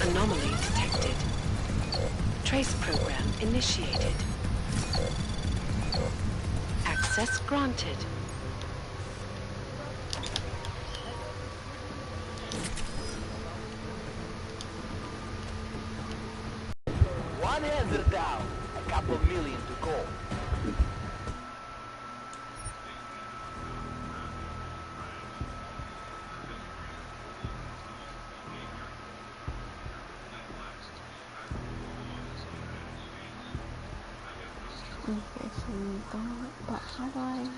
U: Anomaly detected. Trace program initiated. Access granted.
O: One answer down. A couple million to go.
J: Okay, so we got, but how do I...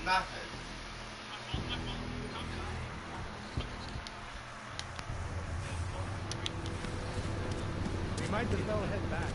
F: Nothing.
K: We might as well head back.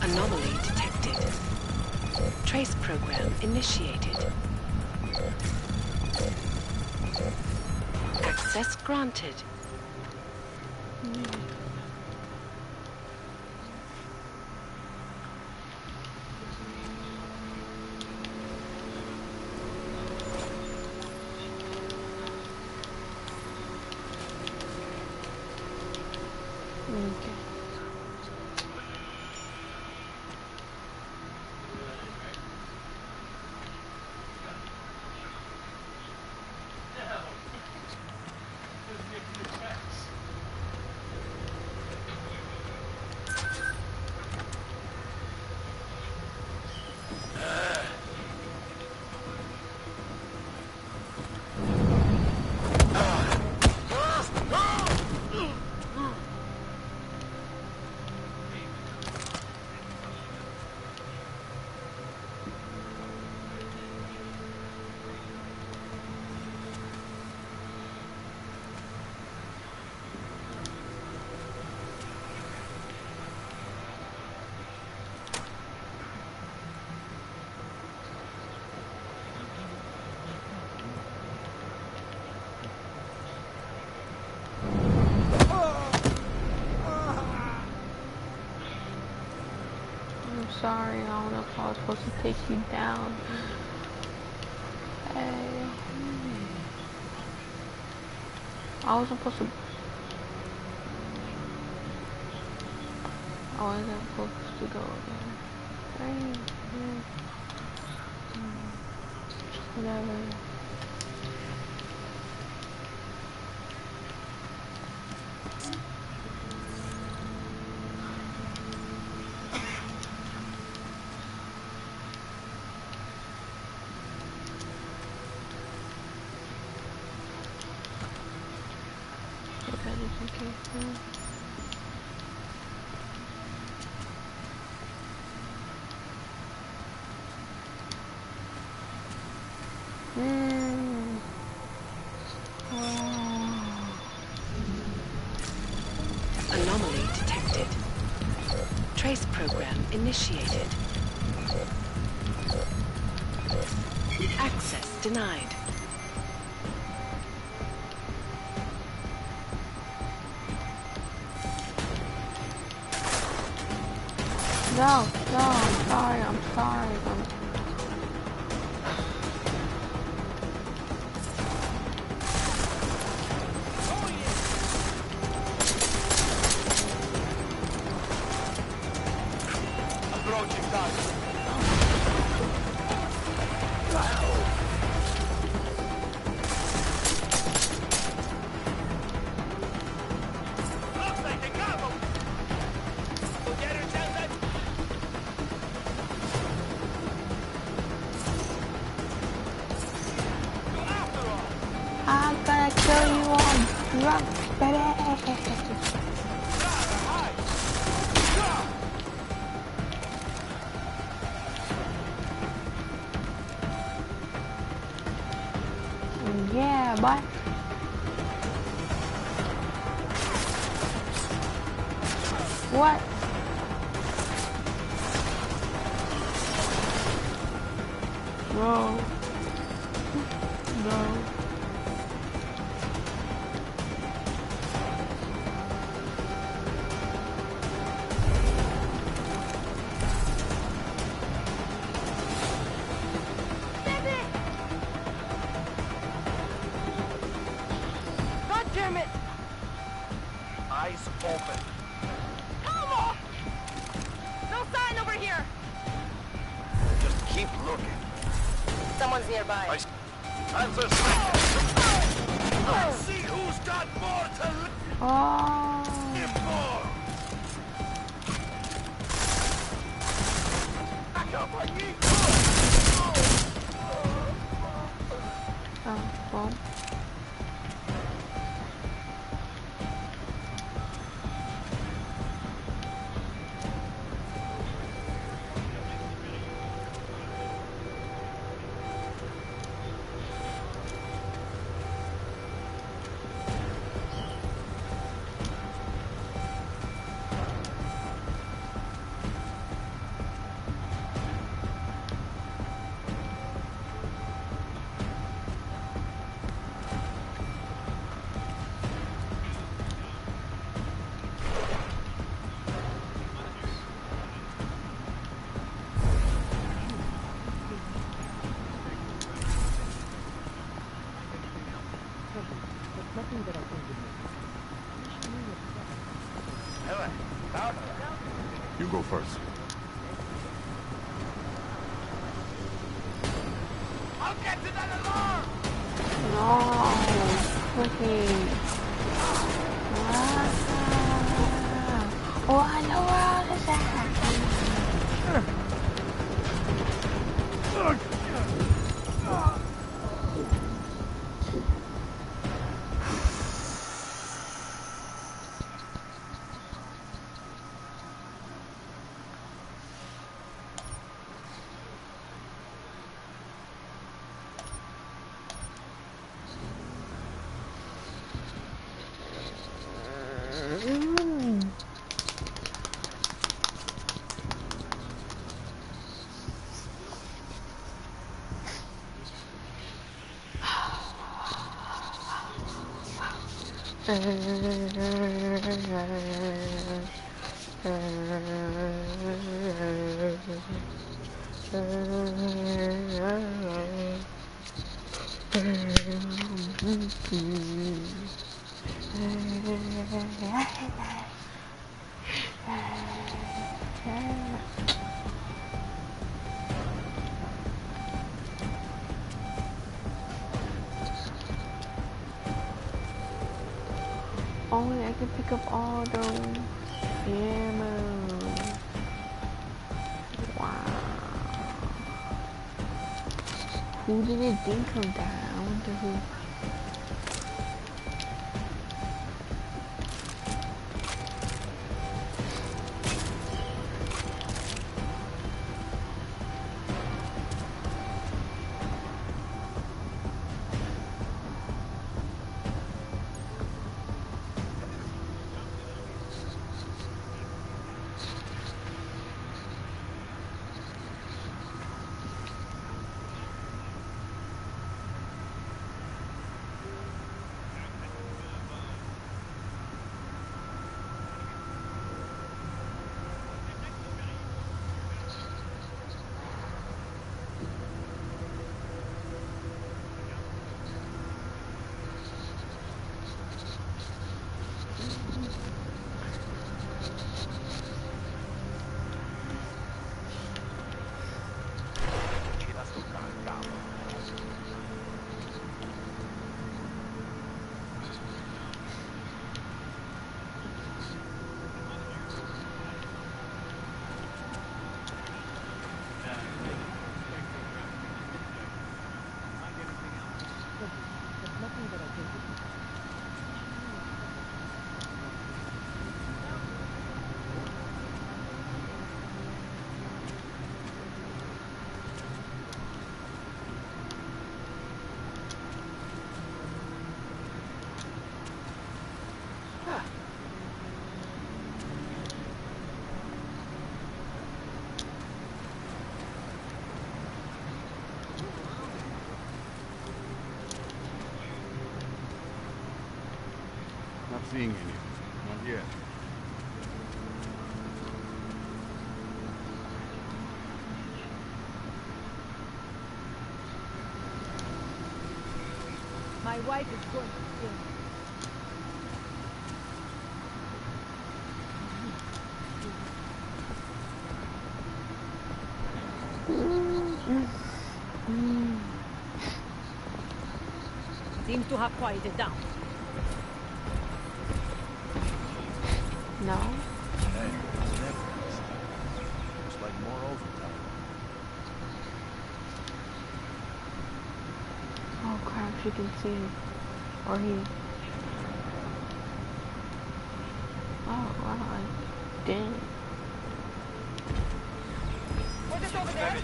U: Anomaly detected. Trace program initiated. Access granted.
J: Okay. sorry. I don't know if I was supposed to take you down. Hey. I wasn't supposed to. I wasn't supposed to go there. Whatever.
U: Anomaly detected. Trace program initiated. Access denied.
J: No, I'm sorry.
O: Approaching target.
J: I'm gonna kill you on drunk, baby. Yeah, bye. What? No. No.
O: God damn it! Eyes open.
L: Elmo! No sign over here!
O: Just keep looking.
L: Someone's nearby.
O: Answer see who's got more to live for. Back up, I need
J: Well.
G: You go first.
O: I'll get to that alarm!
J: No, cookie. What in the world is that? Only I can pick up all those ammo. Wow. Who did it think of that? I wonder who.
G: Not seeing any. Not yet.
E: My wife is going to kill me. Seems to have quieted down.
J: No.
O: Hey, it's never this. Looks like more overtime.
J: Oh crap, she can see him. Or he. Oh wow, I didn't.
E: What is over there?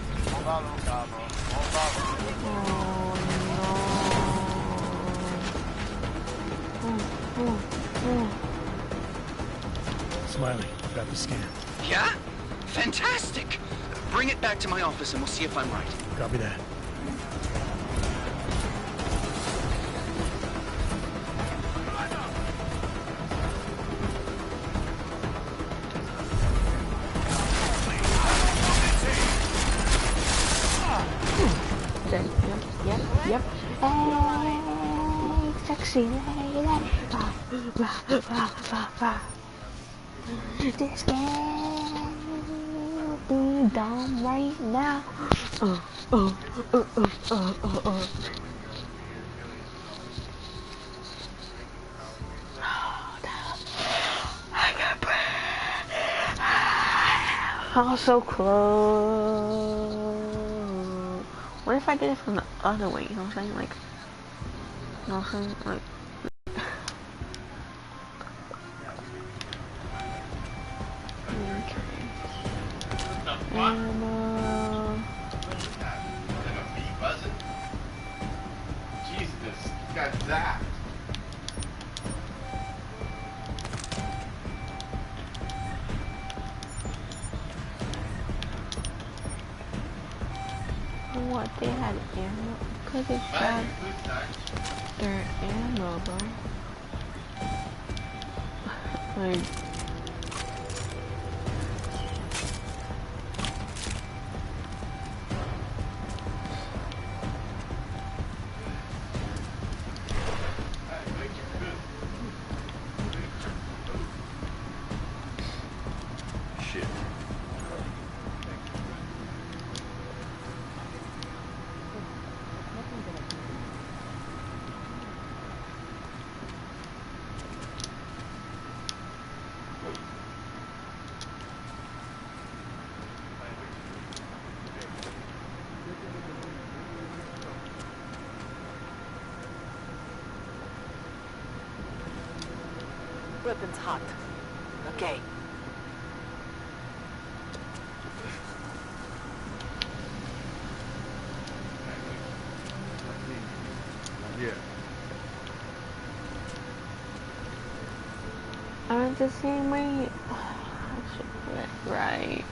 A: Smiley, got the scan.
D: Yeah? Fantastic! Bring it back to my office and we'll see if I'm right.
A: Copy that.
J: Yep. Hey, sexy lady. This game be done right now. I got breath. I was so close. What if I did it from the other way? You know what I'm saying? Like, you know what I'm saying? Like.
M: Jesus, got zapped.
J: What, they had ammo? Because it's got their ammo, bro. Like,
U: weapons hot. Okay.
G: Yeah.
J: Aren't the same way? Right.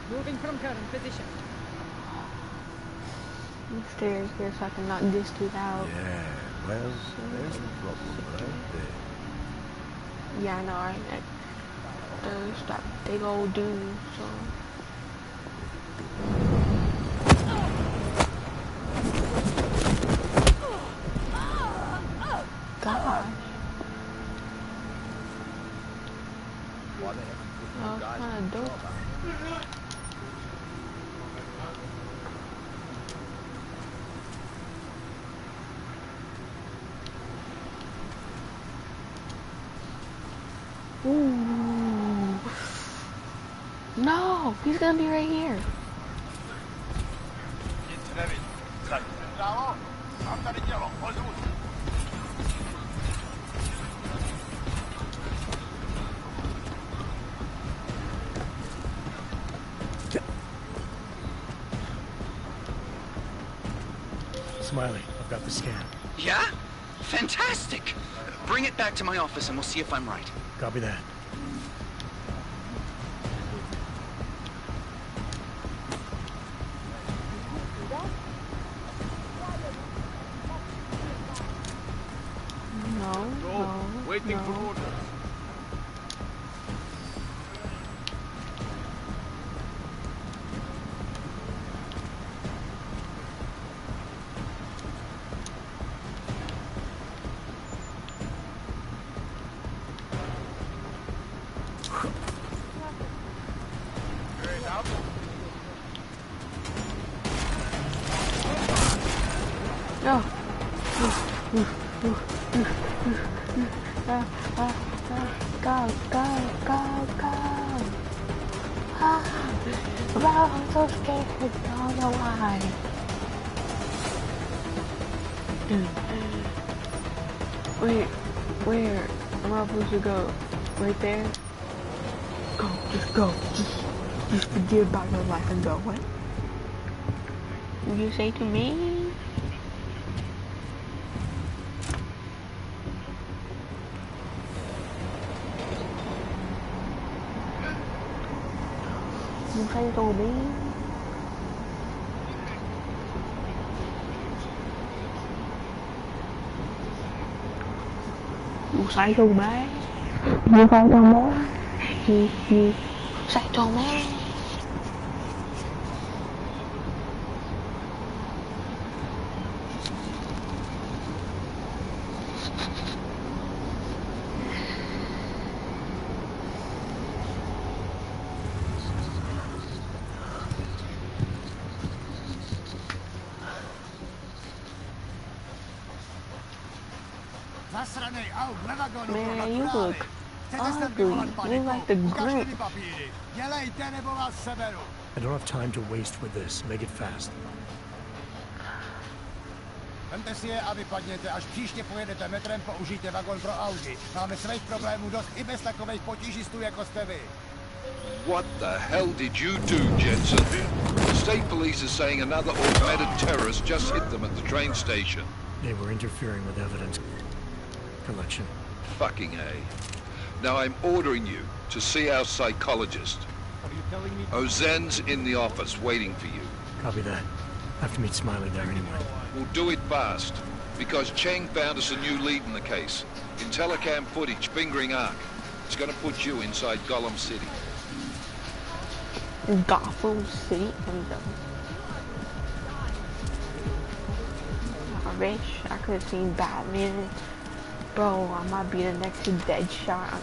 C: Moving from current position.
J: The stairs here so I can knock this dude out.
O: Yeah, well, there's the problem right there.
J: Yeah, I know, right? There's that big old dude, so. Gosh. Oh, kind of dope. Ooh. No, he's gonna be right here.
A: Smiley, I've got the scan.
D: Yeah? Fantastic! Bring it back to my office and we'll see if I'm right.
A: Copy that.
O: Waiting for orders.
J: I'm so scared. I don't know why. Wait, where am I supposed to go? Right there? Go, just go. Just forget about your life and go. What? Did you say to me? You say to me? You say to me? You say to me? You say to me? Man, you look ugly. You look like the Grinch.
A: I don't have time to waste with this. Make it fast.
O: Vemte si je a vypadněte, až příště pojedete metrem, použijte vagon pro Audi. Máme svých problémů dost i bez takových potížistů, jako jste vy.
Q: What the hell did you do, Jensen? The state police is saying another augmented terrorist just hit them at the train station.
A: They were interfering with evidence collection.
Q: Fucking A. Now I'm ordering you to see our psychologist.
O: Are you telling me?
Q: Ozen's in the office waiting for you.
A: Copy that. I have to meet Smiley there anyway.
Q: We'll do it fast, because Cheng found us a new lead in the case. In telecam footage fingering Ark. It's gonna put you inside Gotham City.
J: Gotham City? I wish I could have seen Batman. Bro, I might be the next Deadshot.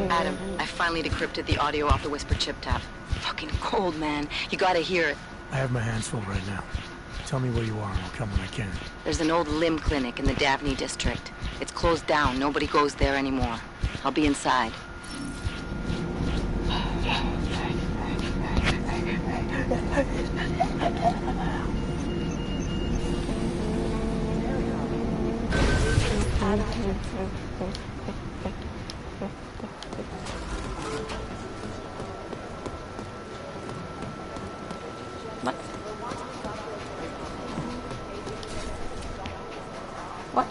S: Adam, I finally decrypted the audio off the Whisper chip tap. Fucking cold, man. You gotta hear it.
A: I have my hands full right now. Tell me where you are and I'll come when I can.
S: There's an old limb clinic in the Davni district. It's closed down. Nobody goes there anymore. I'll be inside.
J: What?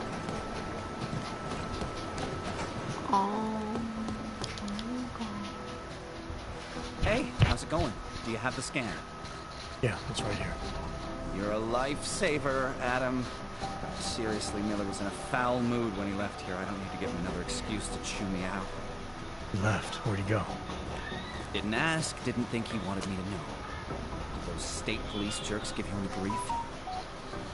D: Hey, how's it going? Do you have the scanner?
A: Yeah, it's right here.
D: You're a lifesaver, Adam. Seriously, Miller was in a foul mood when he left here. I don't need to give him another excuse to chew me out.
A: He left. Where'd he go?
D: Didn't ask, didn't think he wanted me to know. Did those state police jerks give him grief?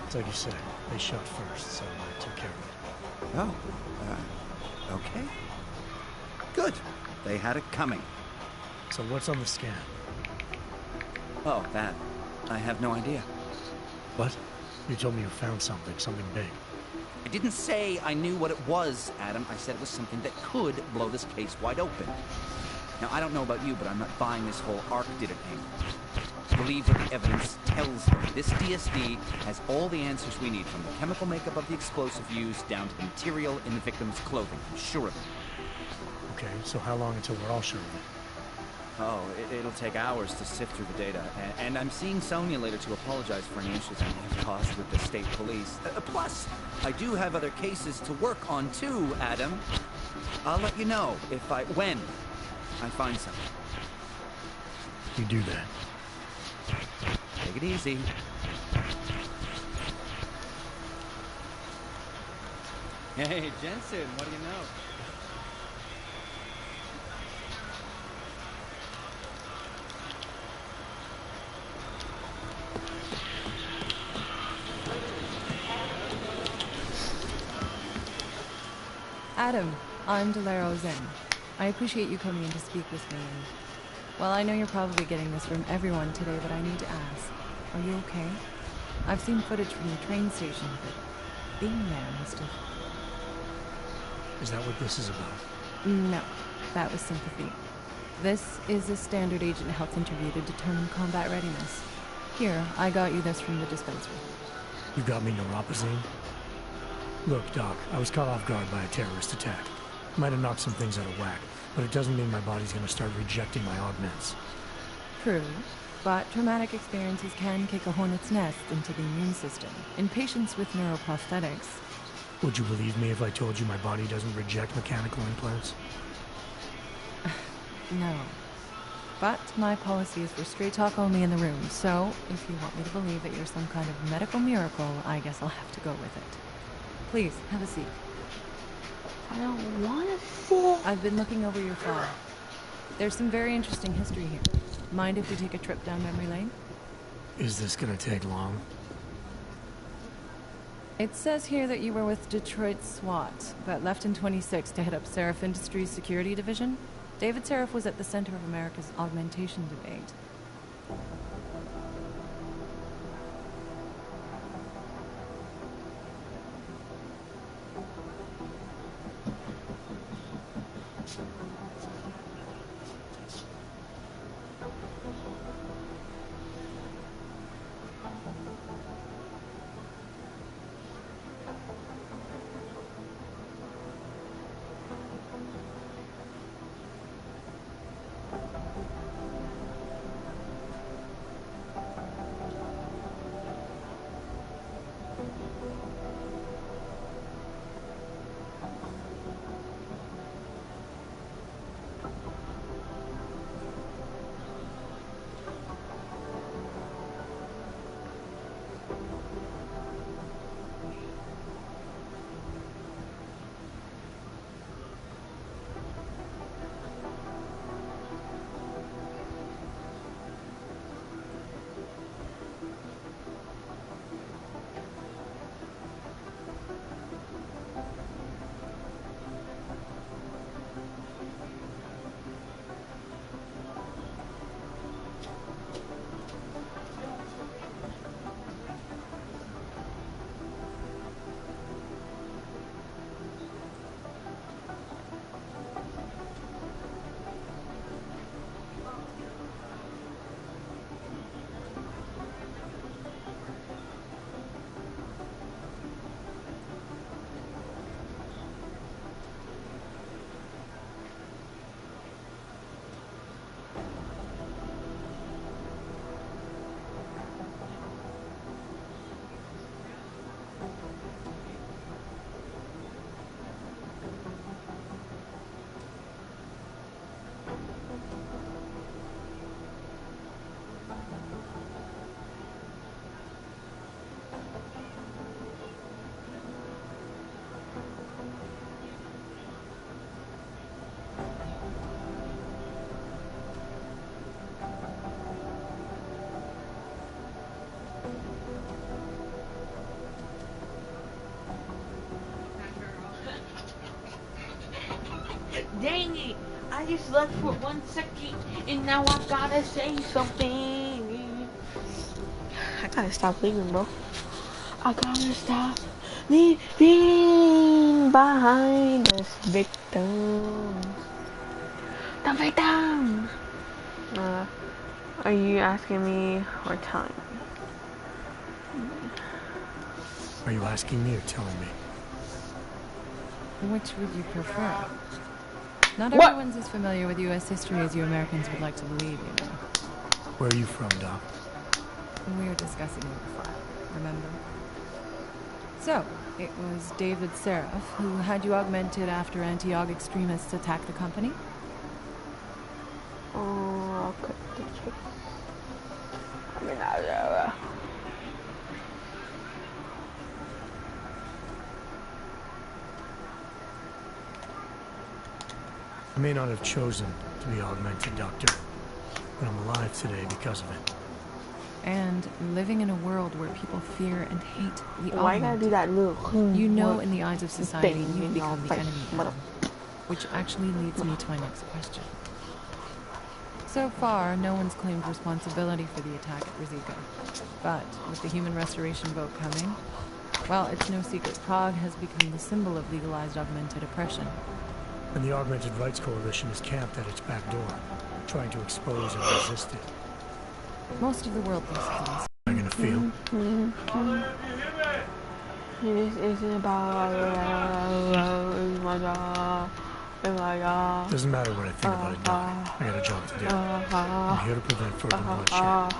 A: It's like you said, they shot first, so I took care of it.
D: Oh, okay. Good. They had it coming.
A: So what's on the scan?
D: Oh, that. I have no idea.
A: What? You told me you found something big.
D: I didn't say I knew what it was, Adam. I said it was something that could blow this case wide open. Now, I don't know about you, but I'm not buying this whole ARC did it thing. I believe what the evidence tells me. This DSD has all the answers we need, from the chemical makeup of the explosive used down to the material in the victim's clothing. I'm sure of it.
A: Okay, so how long until we're all sure of it?
D: Oh, it'll take hours to sift through the data. And I'm seeing Sonia later to apologize for any issues I may have caused with the state police. Plus, I do have other cases to work on too, Adam. I'll let you know when I find something.
A: You do that.
D: Take it easy.
I: Hey, Jensen, what do you know?
P: Adam, I'm Delaro Zen. I appreciate you coming in to speak with me. And, well, I know you're probably getting this from everyone today, but I need to ask. Are you okay? I've seen footage from the train station, but being there must have...
A: Is that what this is about?
P: No, that was sympathy. This is a standard agent health interview to determine combat readiness. Here, I got you this from the dispensary.
A: You got me neuropazine? Look, Doc, I was caught off guard by a terrorist attack. Might have knocked some things out of whack, but it doesn't mean my body's gonna start rejecting my augments.
P: True, but traumatic experiences can kick a hornet's nest into the immune system. In patients with neuroprosthetics...
A: Would you believe me if I told you my body doesn't reject mechanical implants?
P: No. But my policy is for straight talk only in the room, so if you want me to believe that you're some kind of medical miracle, I guess I'll have to go with it. Please, have a seat.
J: I don't want to sit.
P: I've been looking over your file. There's some very interesting history here. Mind if we take a trip down memory lane?
A: Is this gonna take long?
P: It says here that you were with Detroit SWAT, but left in 26 to head up Seraph Industries' security division. David Seraph was at the center of America's augmentation debate.
J: just left for 1 second, and now I gotta say something. I gotta stop leaving, bro. I gotta stop leaving behind us victims. The victims! Are you asking me or telling me?
A: Are you asking me or telling me?
P: Which would you prefer? Not
J: What?
P: everyone's as familiar with U.S. history as you Americans would like to believe, you know.
A: Where are you from, Doc?
P: We were discussing it before, remember? So, it was David Seraph who had you augmented after anti-AUG extremists attacked the company?
J: Oh, okay. I mean,
A: I may not have chosen to be augmented, Doctor, but I'm alive today because of it.
P: And living in a world where people fear and hate the
J: why you gotta do that little
P: you know in the eyes of society
J: thing,
P: you
J: you
P: become
J: know,
P: the
J: like,
P: enemy now. Which actually leads me to my next question. So far, no one's claimed responsibility for the attack at Rosica. But with the human restoration vote coming, well, it's no secret Prague has become the symbol of legalized augmented oppression.
A: And the Augmented Rights Coalition is camped at its back door, trying to expose and resist it.
P: Most of the world thinks it's
A: How am I gonna feel?
J: This isn't about my job.
A: Doesn't matter what I think about it, Doc. I got a job to do. I'm here to prevent further bloodshed,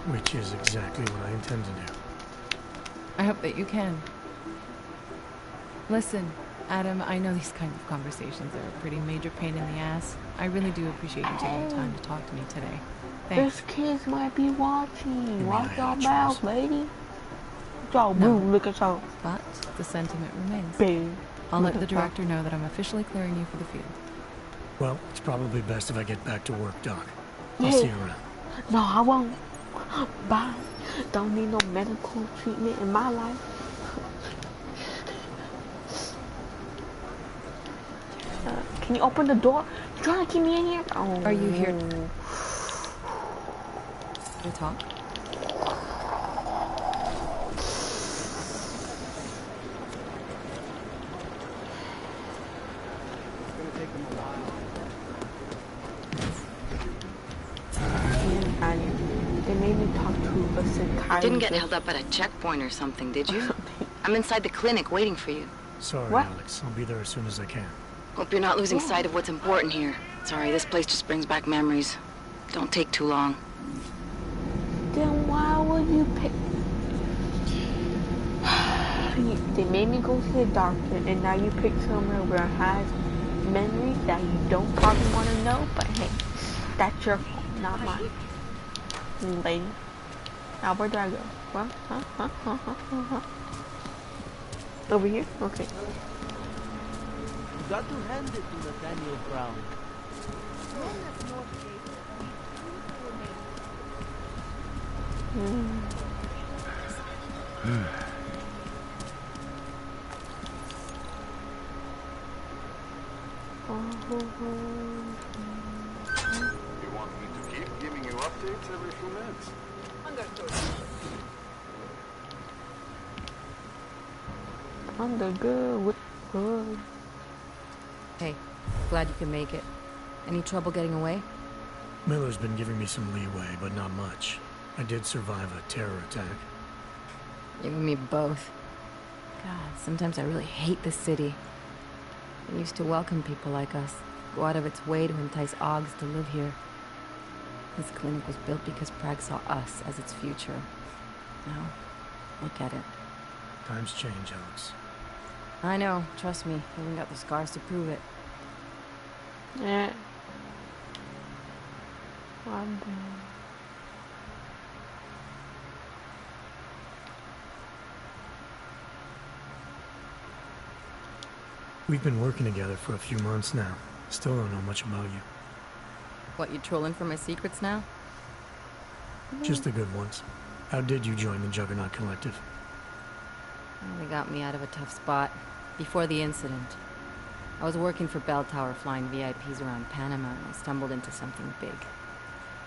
A: which is exactly what I intend to do.
P: I hope that you can. Listen, Adam, I know these kinds of conversations are a pretty major pain in the ass. I really do appreciate you taking the time to talk to me today. Thanks.
J: This kids might be watching. Watch your mouth, lady. Y'all move, look at y'all.
P: But the sentiment remains.
J: Babe.
P: I'll let the director know that I'm officially clearing you for the field.
A: Well, it's probably best if I get back to work, Doc. I'll see you around.
J: No, I won't. Bye. Don't need no medical treatment in my life. Can you open the door? You trying to keep me in here? Oh.
P: Are you here to talk?
J: They made me talk to a psychiatrist.
S: Didn't get held up at a checkpoint or something, did you? I'm inside the clinic waiting for you.
A: Sorry,
J: What?
A: Alex. I'll be there as soon as I can.
S: Hope you're not losing sight of what's important here. Sorry, this place just brings back memories. Don't take too long.
J: Then why would you pick? They made me go to the doctor, and now you pick somewhere where it has memories that you don't probably want to know. But hey, that's your fault, not mine, lady. Now where do I go? What? Huh? Over here? Okay.
T: You got to hand it to Nathaniel Brown.
G: You want me to keep giving you updates every few minutes?
J: Under good with good.
L: Hey, glad you can make it. Any trouble getting away?
A: Miller's been giving me some leeway, but not much. I did survive a terror attack.
L: You and me both. God, sometimes I really hate this city. It used to welcome people like us, go out of its way to entice Augs to live here. This clinic was built because Prague saw us as its future. Now, look at it.
A: Times change, Alex.
L: I know, trust me, I even got the scars to prove it.
J: Yeah. I'm done.
A: We've been working together for a few months now. Still don't know much about you.
L: What, you trolling for my secrets now?
A: Just the good ones. How did you join the Juggernaut Collective?
L: They got me out of a tough spot. Before the incident. I was working for Bell Tower flying VIPs around Panama and I stumbled into something big.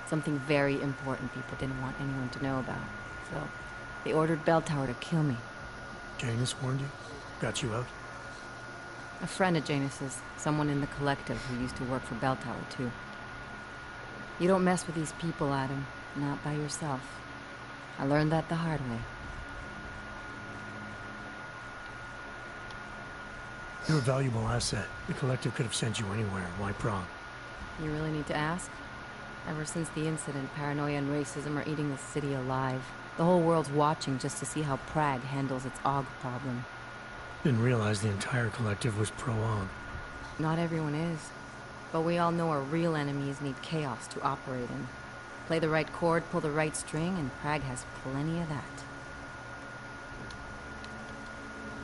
L: Something very important people didn't want anyone to know about. So, they ordered Bell Tower to kill me.
A: Janus warned you? Got you out?
L: A friend of Janus's, someone in the collective who used to work for Bell Tower too. You don't mess with these people, Adam. Not by yourself. I learned that the hard way.
A: You're a valuable asset. The collective could have sent you anywhere. Why Prague?
L: You really need to ask? Ever since the incident, paranoia and racism are eating the city alive. The whole world's watching just to see how Prague handles its AUG problem.
A: Didn't realize the entire collective was pro-AUG.
L: Not everyone is. But we all know our real enemies need chaos to operate in. Play the right chord, pull the right string, and Prague has plenty of that.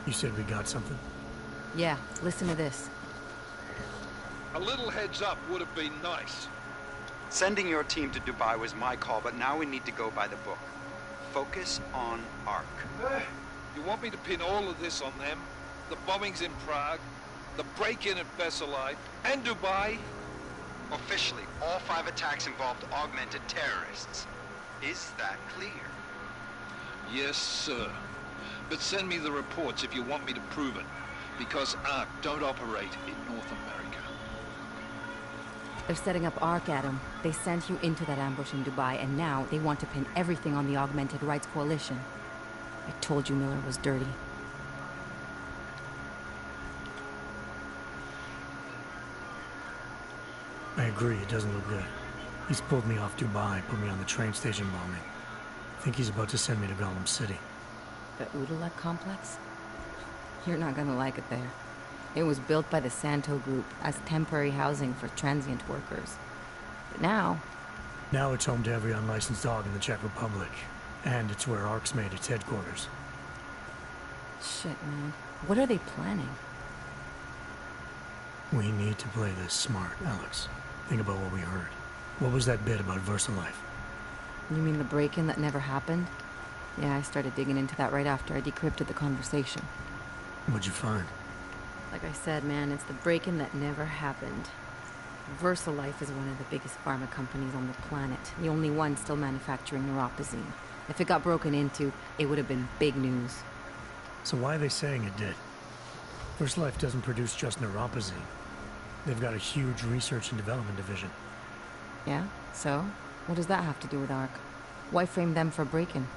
A: You said we got something?
L: Yeah, listen to this.
Q: A little heads up would have been nice.
D: Sending your team to Dubai was my call, but now we need to go by the book. Focus on ARC.
Q: You want me to pin all of this on them? The bombings in Prague, the break-in at Veselai, and Dubai?
D: Officially, all 5 attacks involved augmented terrorists. Is that clear?
Q: Yes, sir. But send me the reports if you want me to prove it, because ARC don't operate in North America.
L: They're setting up ARC, Adam. They sent you into that ambush in Dubai, and now they want to pin everything on the Augmented Rights Coalition. I told you Miller was dirty.
A: I agree, it doesn't look good. He's pulled me off Dubai, put me on the train station bombing. I think he's about to send me to Gollum City.
L: The Udalek complex? You're not gonna like it there. It was built by the Santo Group as temporary housing for transient workers. But now...
A: Now it's home to every unlicensed dog in the Czech Republic. And it's where ARC's made its headquarters.
L: Shit, man. What are they planning?
A: We need to play this smart, Alex. Think about what we heard. What was that bit about VersaLife?
L: You mean the break-in that never happened? Yeah, I started digging into that right after I decrypted the conversation.
A: What'd you find?
L: Like I said, man, it's the break-in that never happened. VersaLife is one of the biggest pharma companies on the planet. The only one still manufacturing neuropozyne. If it got broken into, it would have been big news.
A: So why are they saying it did? VersaLife doesn't produce just neuropozyne. They've got a huge research and development division.
L: Yeah? So? What does that have to do with ARC? Why frame them for break-in?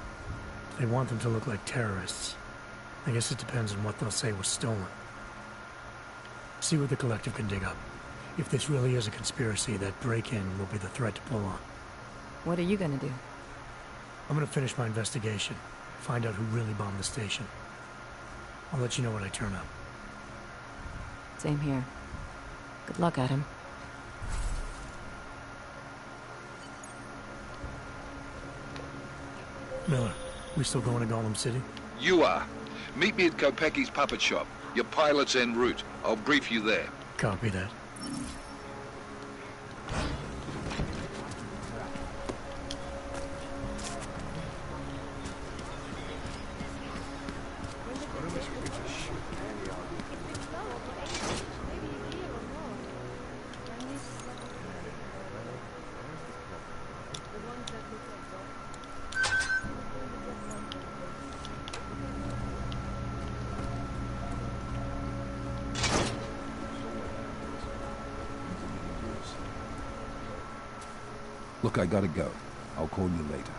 A: They want them to look like terrorists. I guess it depends on what they'll say was stolen. See what the collective can dig up. If this really is a conspiracy, that break-in will be the threat to pull on.
L: What are you gonna do?
A: I'm gonna finish my investigation. Find out who really bombed the station. I'll let you know when I turn up.
L: Same here. Good luck, Adam.
A: Miller, we still going to Gollum City?
Q: You are. Meet me at Kopecki's puppet shop. Your pilot's en route. I'll brief you there.
A: Copy that.
Q: Look, I gotta go. I'll call you later.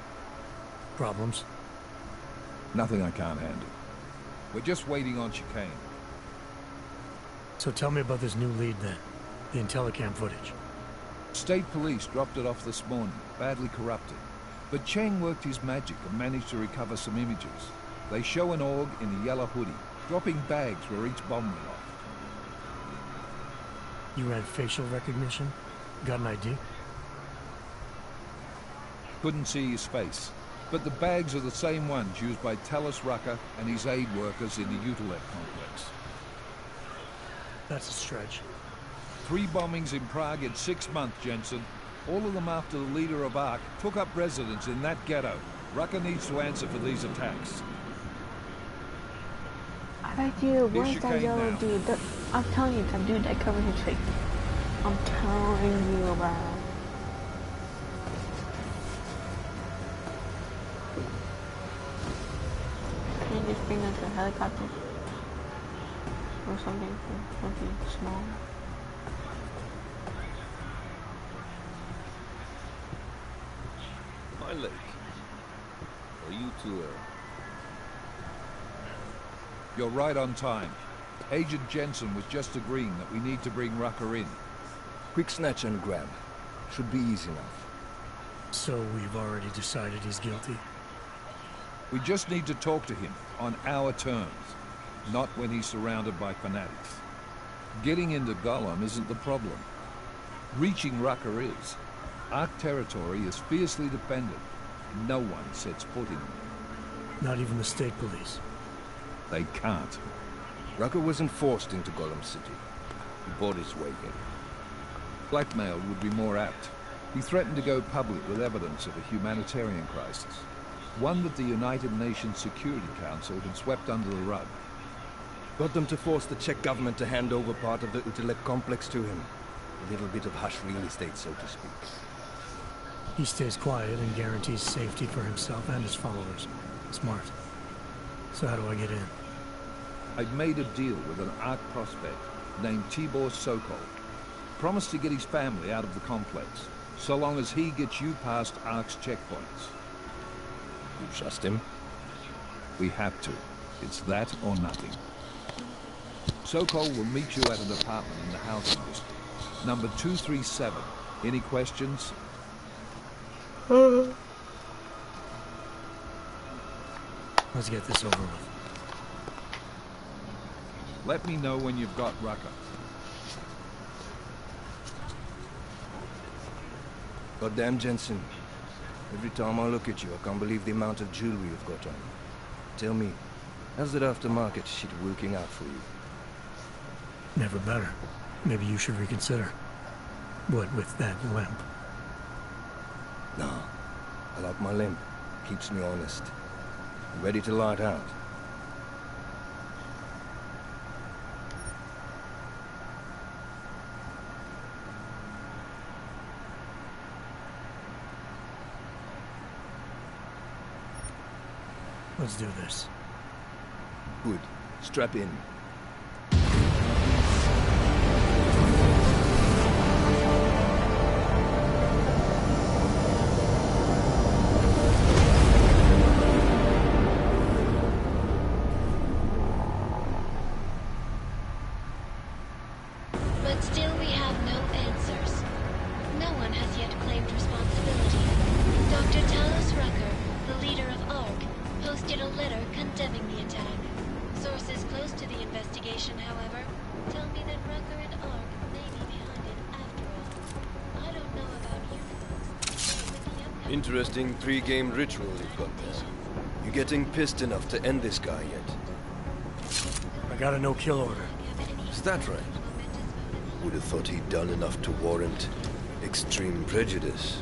A: Problems?
Q: Nothing I can't handle. We're just waiting on chicane.
A: So tell me about this new lead then. The Intellicam footage.
Q: State police dropped it off this morning, badly corrupted. But Cheng worked his magic and managed to recover some images. They show an org in a yellow hoodie, dropping bags where each bomb went off.
A: You ran facial recognition? Got an ID?
Q: Couldn't see his face, but the bags are the same ones used by Talis Rucker and his aid workers in the Utilek complex.
A: That's a stretch.
Q: 3 bombings in Prague in 6 months, Jensen. All of them after the leader of ARC took up residence in that ghetto. Rucker needs to answer for these attacks.
U: I
J: Right here,
Q: Here's
J: where's
Q: your
J: that
Q: cane
J: yellow
Q: now.
J: dude? I'm telling you, that dude that covered his face. I'm telling you about it. Can you just bring us a helicopter? Or something small?
Q: My leg. Are you two, You're right on time. Agent Jensen was just agreeing that we need to bring Rucker in.
O: Quick snatch and grab. Should be easy enough.
A: So we've already decided he's guilty?
Q: We just need to talk to him on our terms, not when he's surrounded by fanatics. Getting into Gollum isn't the problem. Reaching Rucker is. Ark territory is fiercely defended. No one sets foot in it.
A: Not even the state police?
Q: They can't.
O: Rucker wasn't forced into Gollum City. He bought his way in.
Q: Blackmail would be more apt. He threatened to go public with evidence of a humanitarian crisis. One that the United Nations Security Council had swept under the rug.
O: Got them to force the Czech government to hand over part of the Utilek complex to him. A little bit of hush real estate, so to speak.
A: He stays quiet and guarantees safety for himself and his followers. Smart. So how do I get in?
Q: I've made a deal with an Ark prospect named Tibor Sokol. Promised to get his family out of the complex, so long as he gets you past Ark's checkpoints.
O: You trust him?
Q: We have to. It's that or nothing. Sokol will meet you at an apartment in the housing district. Number 237. Any questions?
A: Let's get this over with.
Q: Let me know when you've got Rucker.
O: Goddamn Jensen. Every time I look at you, I can't believe the amount of jewelry you've got on. Tell me, how's that aftermarket shit working out for you?
A: Never better. Maybe you should reconsider. What with that limp?
O: No. I like my limp. Keeps me honest. I'm ready to light out.
A: Let's do this.
O: Good. Strap in.
B: But still we have no answers. No one has yet claimed responsibility. Dr. Talos Rucker, the leader of ARC, posted a letter condemning the attack. Sources close to the investigation, however, tell me that Rucker and ARC may be behind it after all. I don't know about you folks, but with the upcoming...
R: Interesting pre-game ritual you've got there. You getting pissed enough to end this guy yet?
A: I got a no-kill order.
R: Is that right? Would have thought he'd done enough to warrant extreme prejudice.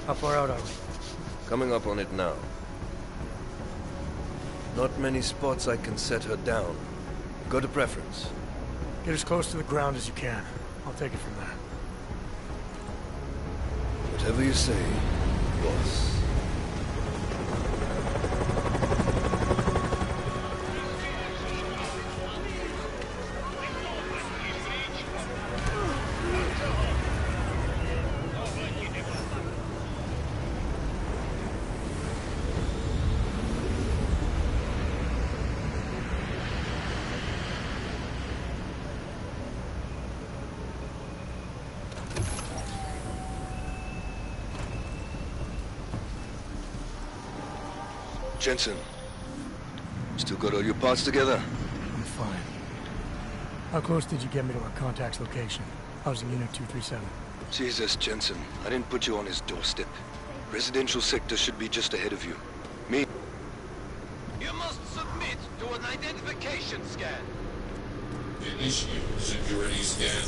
A: How far out are we?
R: Coming up on it now. Not many spots I can set her down. Got a preference?
A: Get as close to the ground as you can. I'll take it from there.
R: Whatever you say, boss. Jensen, still got all your parts together?
A: I'm fine. How close did you get me to our contact's location? I was in Unit 237.
R: Jesus, Jensen, I didn't put you on his doorstep. Residential sector should be just ahead of you. Me.
F: You must submit to an identification scan.
V: Initiate security scan.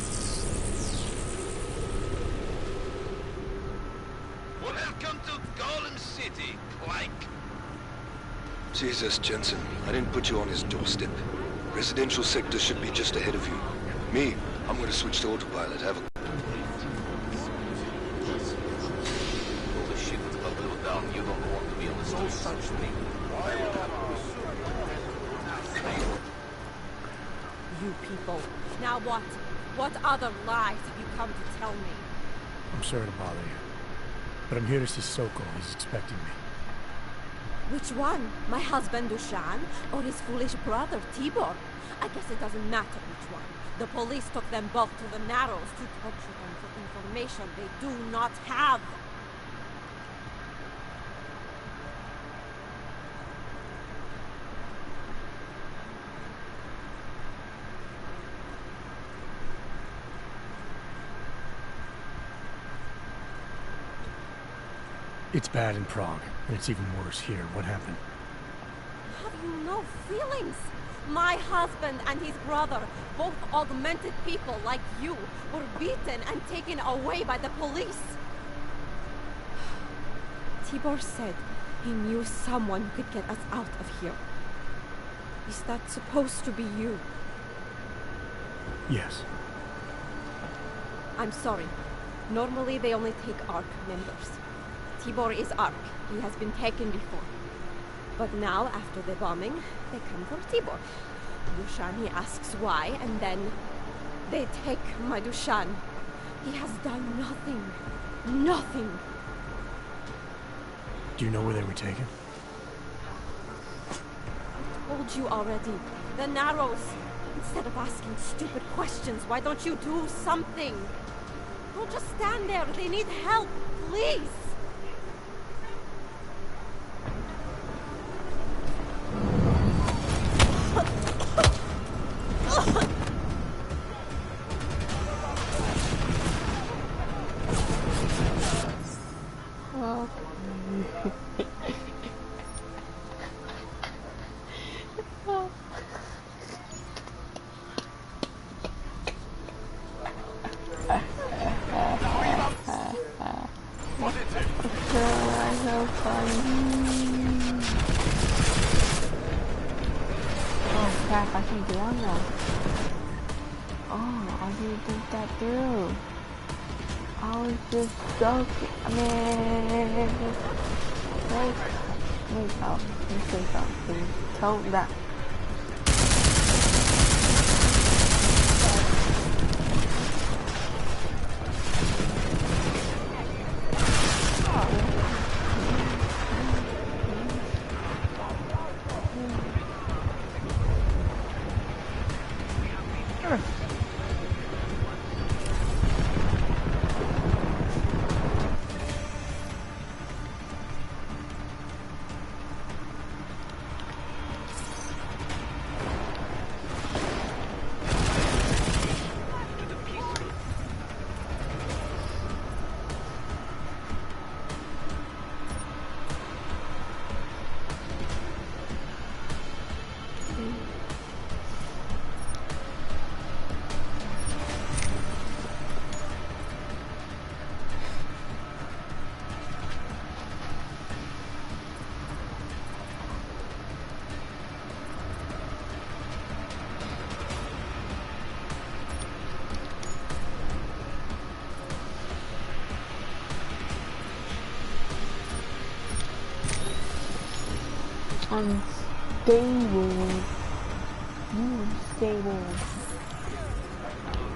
R: Jesus, Jensen. I didn't put you on his doorstep. Residential sector should be just ahead of you. Me, I'm gonna switch to autopilot. Have a...
O: All the shit that's about to go down, you don't want to be on this. No such thing.
C: You people. Now what? What other lies have you come to tell me?
A: I'm sorry to bother you, but I'm here to see Sokol. He's expecting me.
C: Which one? My husband Dushan or his foolish brother Tibor? I guess it doesn't matter which one. The police took them both to the Narrows to torture them for information they do not have.
A: It's bad in Prague, and it's even worse here. What happened?
C: Have you no feelings? My husband and his brother, both augmented people like you, were beaten and taken away by the police. Tibor said he knew someone who could get us out of here. Is that supposed to be you?
A: Yes.
C: I'm sorry. Normally they only take ARC members. Tibor is ARC. He has been taken before. But now, after the bombing, they come for Tibor. Dushan, he asks why, and then they take my Dushan. He has done nothing. Nothing.
A: Do you know where they were taken?
C: I told you already. The Narrows. Instead of asking stupid questions, why don't you do something? Don't just stand there. They need help. Please.
J: Tell that. Unstable.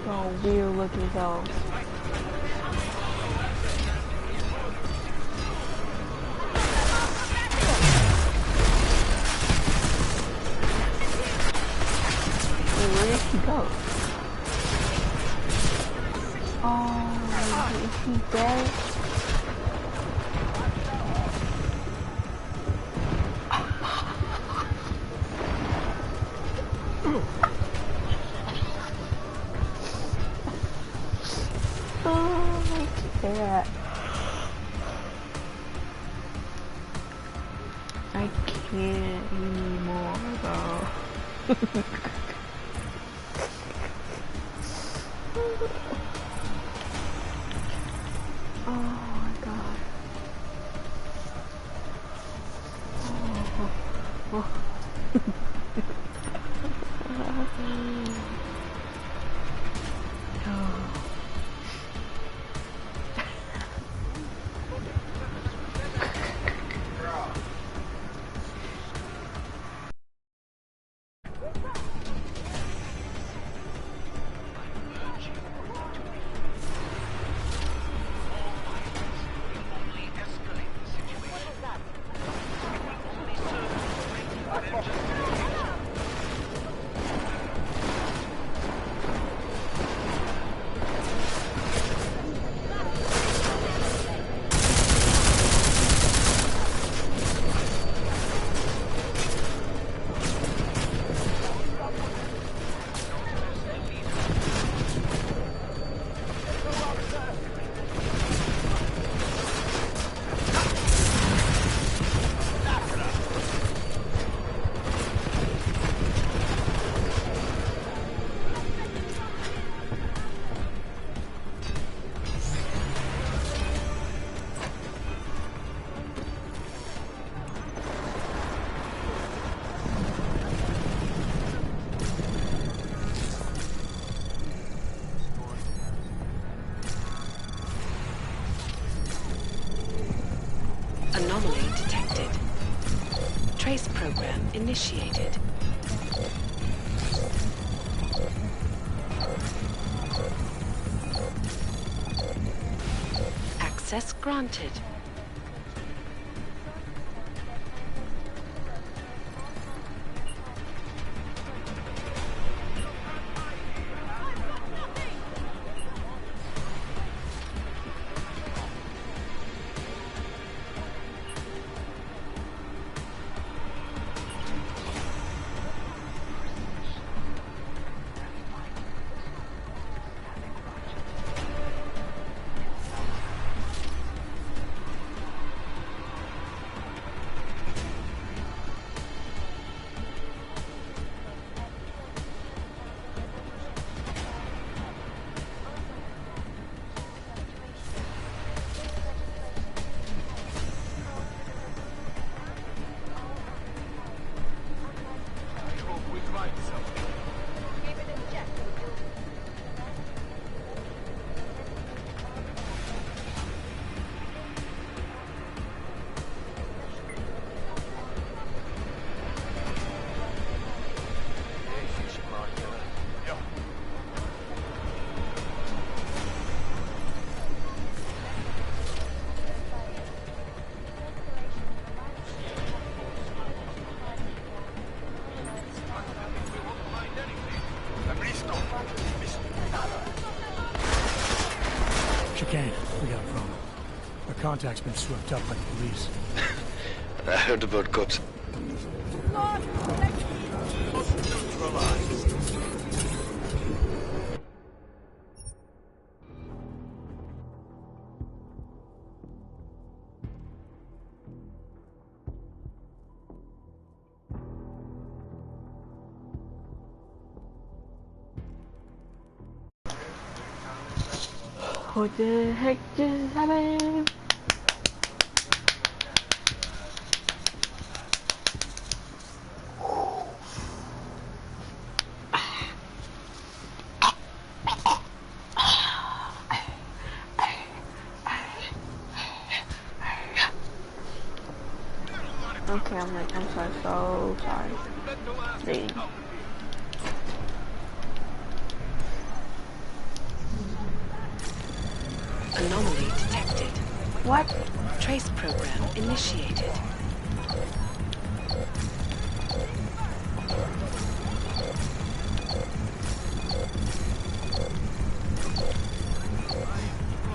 J: Oh, weird looking dogs. Where did she go? Oh, is she dead? I can't anymore, though. Oh my god. Oh.
B: initiated. Access granted.
A: Chicane, we got a problem. Our contact's been swept up by the police.
R: I heard about cops.
J: What the heck just happened? Okay, I'm so sorry. Dang.
B: Anomaly detected.
J: What?
B: Trace program initiated.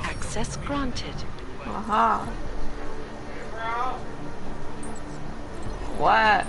B: Access granted.
J: Aha. What?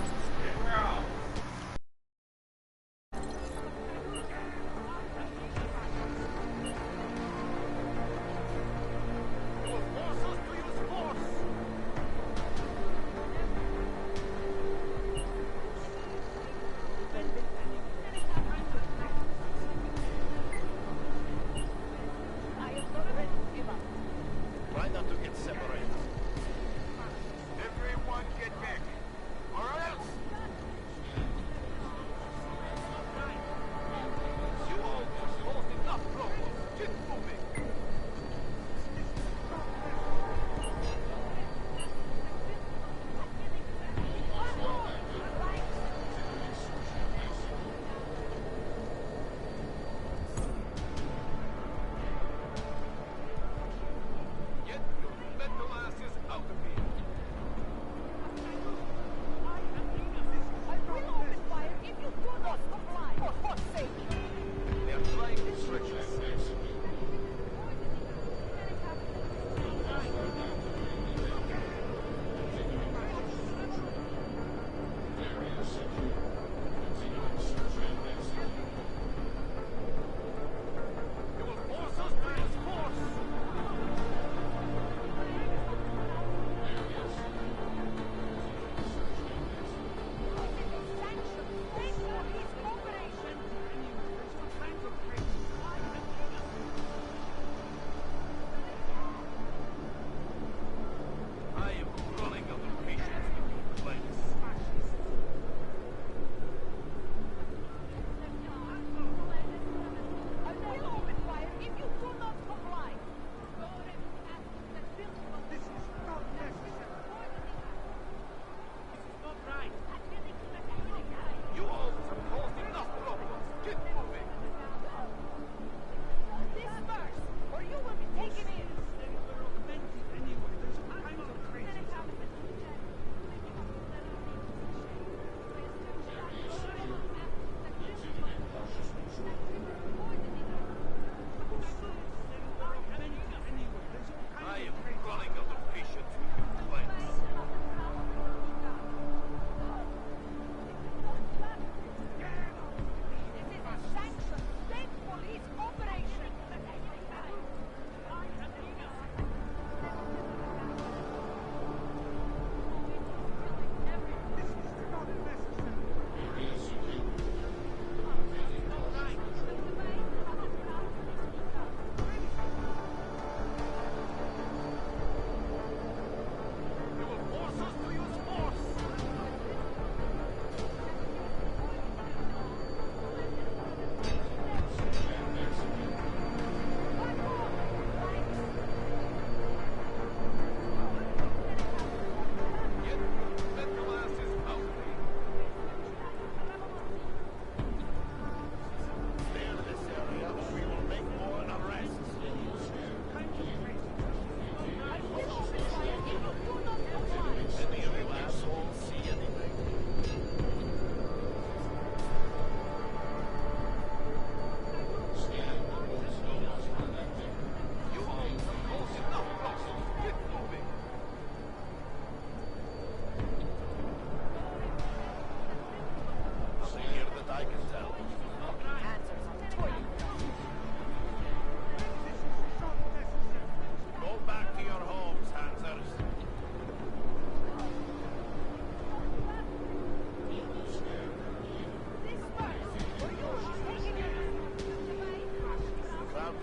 F: Try not to get separated. Everyone get back, or else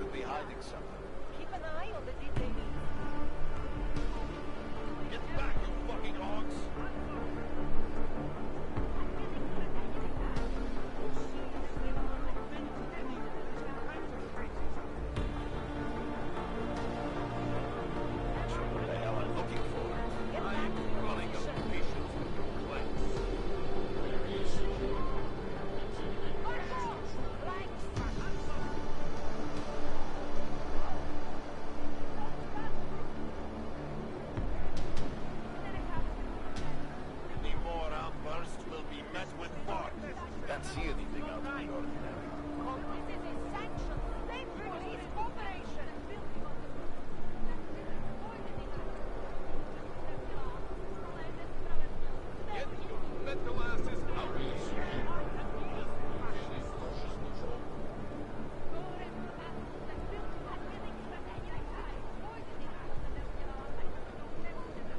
O: could be hiding something.
E: Keep an eye on the detainees.
O: Get back, you fucking hogs! What the hell I'm looking for? I am running out of patience with your place. Any more outbursts will be met with bark. Can't see anything out of the ordinary.
E: This is a sanctioned state police operation.
O: Get your mental asses out!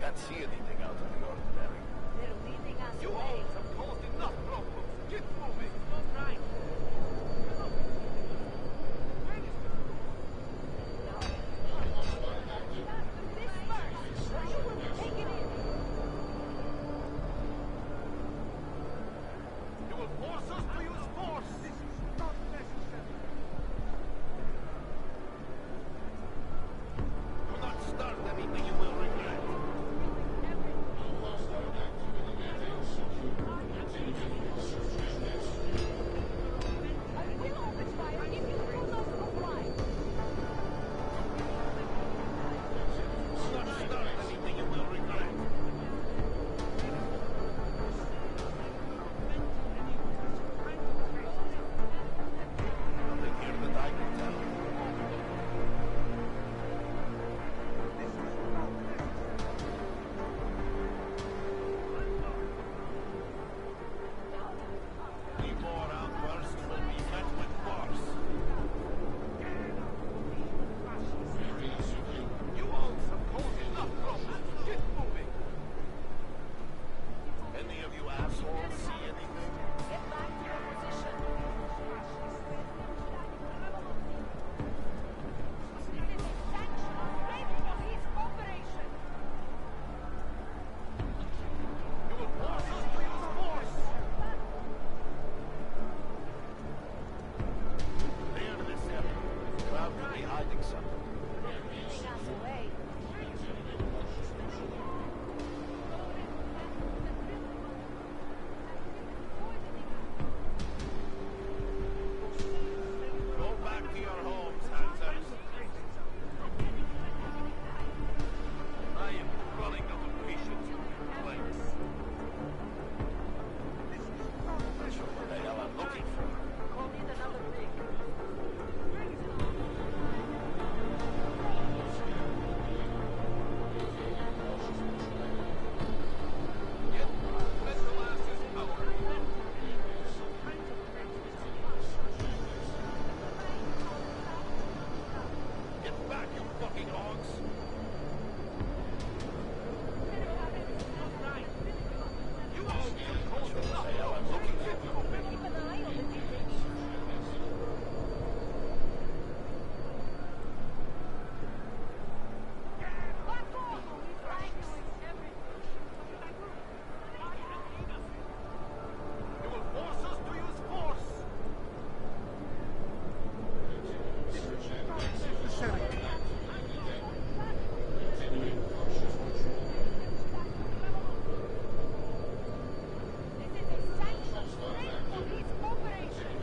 O: Can't see anything out of the ordinary.
E: They're leading us
O: You
E: away.
O: all have caused enough problems. Get moving.
E: Right.
O: You will force us to use force. This is not necessary. Do not start anything you will regret. Do not start anything you will regret. Nothing here that I can tell. Any more outbursts will be met with force. You all have caused enough problems. Get moving. Any of you assholes see anything?
E: Get back to your position. This is a sanctioned state police operation.
O: You will force us to use force. Clear this area. Crowd could be hiding something.
E: Leading us away.
O: Go back to your homes, Hansers. I am running out of patience with your place. Not sure what the hell I'm looking for.
E: Call in another rig.
O: Get mental asses out. Get back, you fucking hogs. You all have caused enough. What the hell I'm looking for?
E: Keep an eye on the detainees. Back off! Thanks.
O: You will force us to use force.
K: This is not necessary.
E: This is a sanctioned state police operation.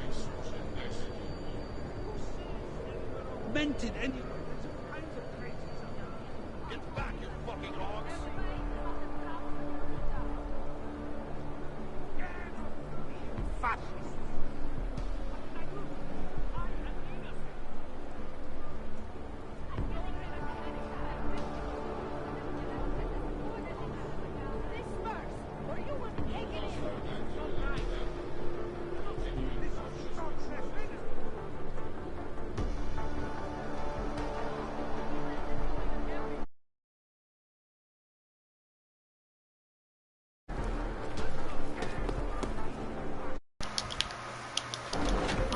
K: Meant it any.
O: Get back, you fucking hogs.
K: Fascist.
E: Disperse, or you will be taken in.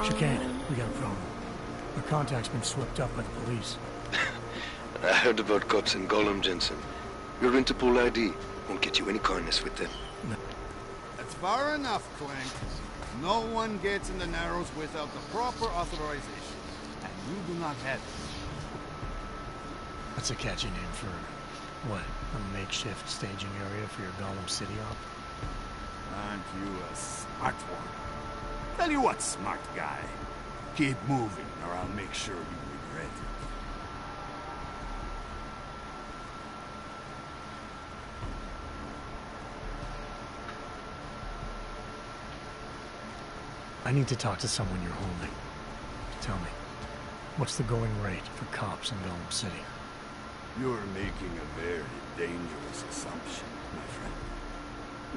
A: Chicane, we got a problem. Our contact's been swept up by the police.
R: I heard about cops in Gollum, Jensen. Your Interpol ID won't get you any kindness with them.
A: No.
G: That's far enough, Clank. No one gets in the Narrows without the proper authorization. And you do not have it.
A: That's a catchy name for... what? A makeshift staging area for your Gollum City op?
G: Aren't you a smart one? Tell you what, smart guy. Keep moving, or I'll make sure you regret it.
A: I need to talk to someone you're holding. Tell me, what's the going rate for cops in Gollum City?
G: You're making a very dangerous assumption, my friend.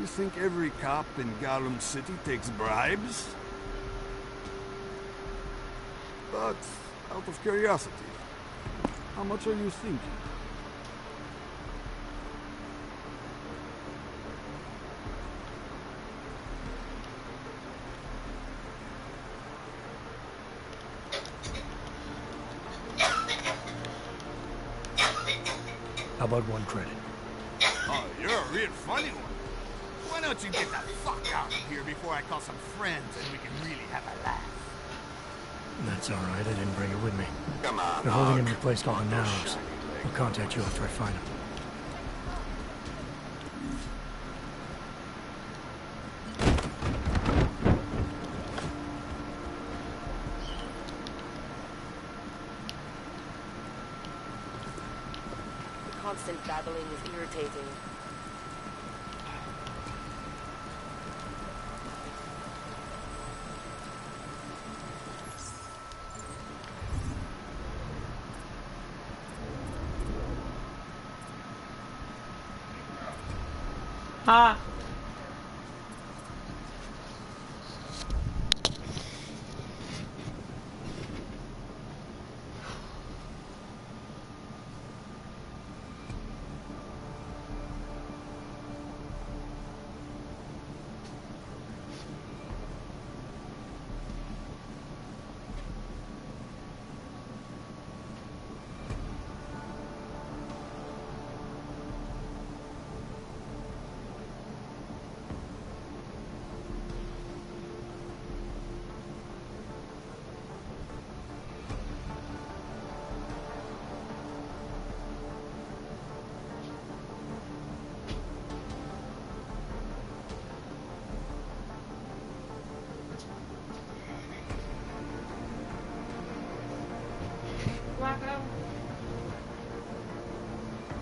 G: You think every cop in Gollum City takes bribes? But, out of curiosity, how much are you thinking?
A: How about 1 credit?
G: Oh, you're a real funny one. Why don't you get the fuck out of here before I call some friends and we can really have a laugh?
A: That's alright, I didn't bring it with me.
R: Come on,
A: They're holding him in a place called the Narrows. I'll contact you after I find him.
U: The constant babbling is irritating.
J: Ah.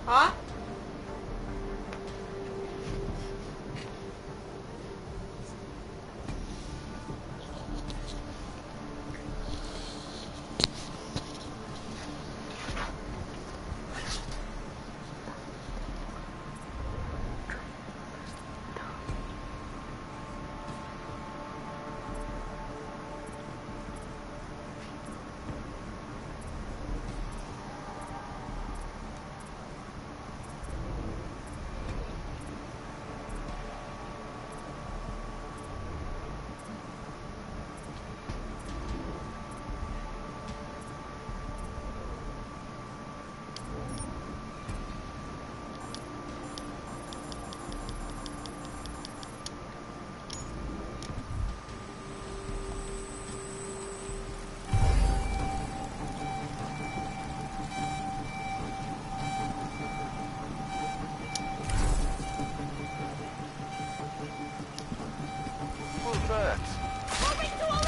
C: Huh?
R: Who's that?
C: Moving to alarm!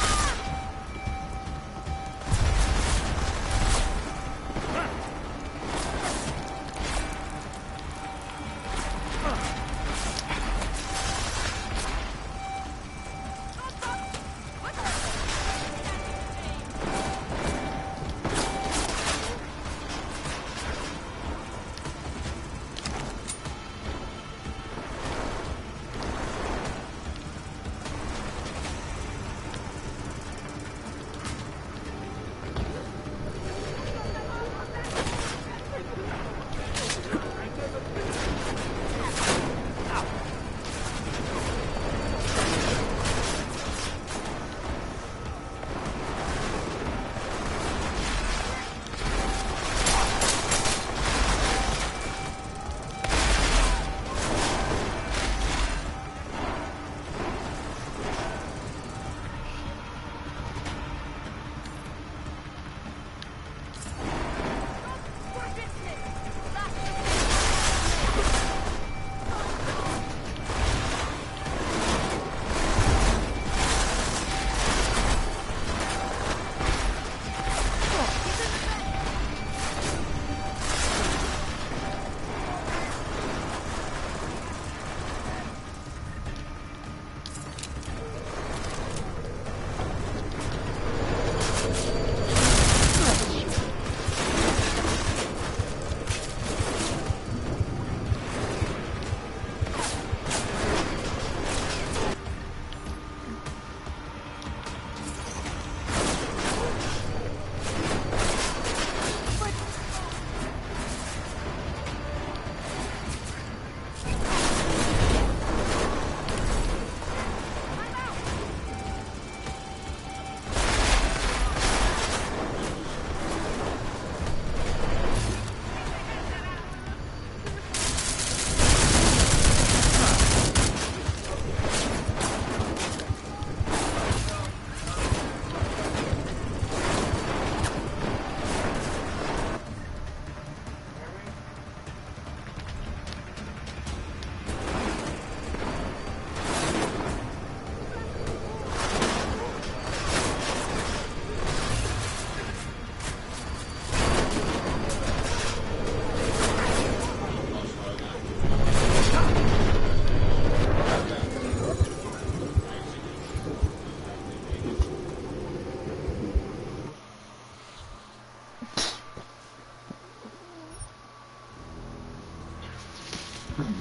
R: I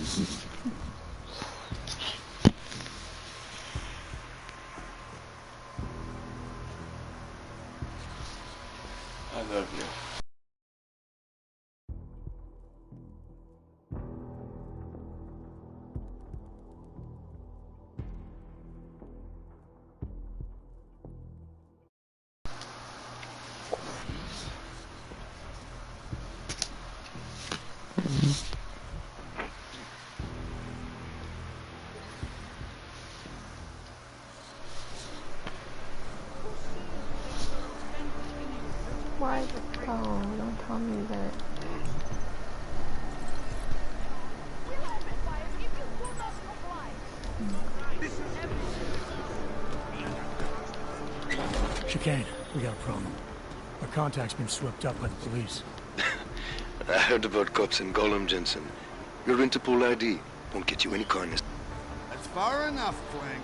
R: love you.
J: Why? Oh, don't tell me that.
A: Chicane, we got a problem. Our contact's been swept up by the police.
R: I heard about cops in Gollum, Jensen. Your Interpol ID won't get you any kindness.
G: That's far enough, Clank.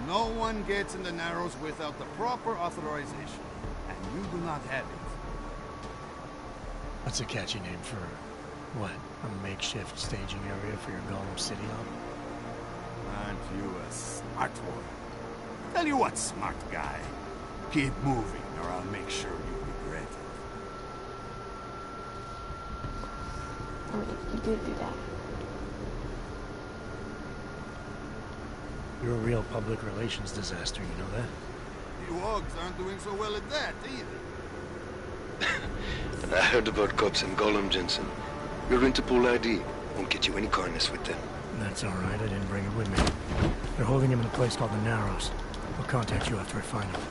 G: No one gets in the Narrows without the proper authorization. And you do not have it.
A: That's a catchy name for, what, a makeshift staging area for your Gollum City op?
G: Aren't you a smart one? Tell you what, smart guy. Keep moving, or I'll make sure you regret it.
J: I mean, you did do that.
A: You're a real public relations disaster, you know that?
G: You Ogs aren't doing so well at that, either.
R: I heard about cops in Gollum, Jensen. Your Interpol ID won't get you any kindness with them.
A: That's all right, I didn't bring it with me. They're holding him in a place called the Narrows. I'll contact you after I find him.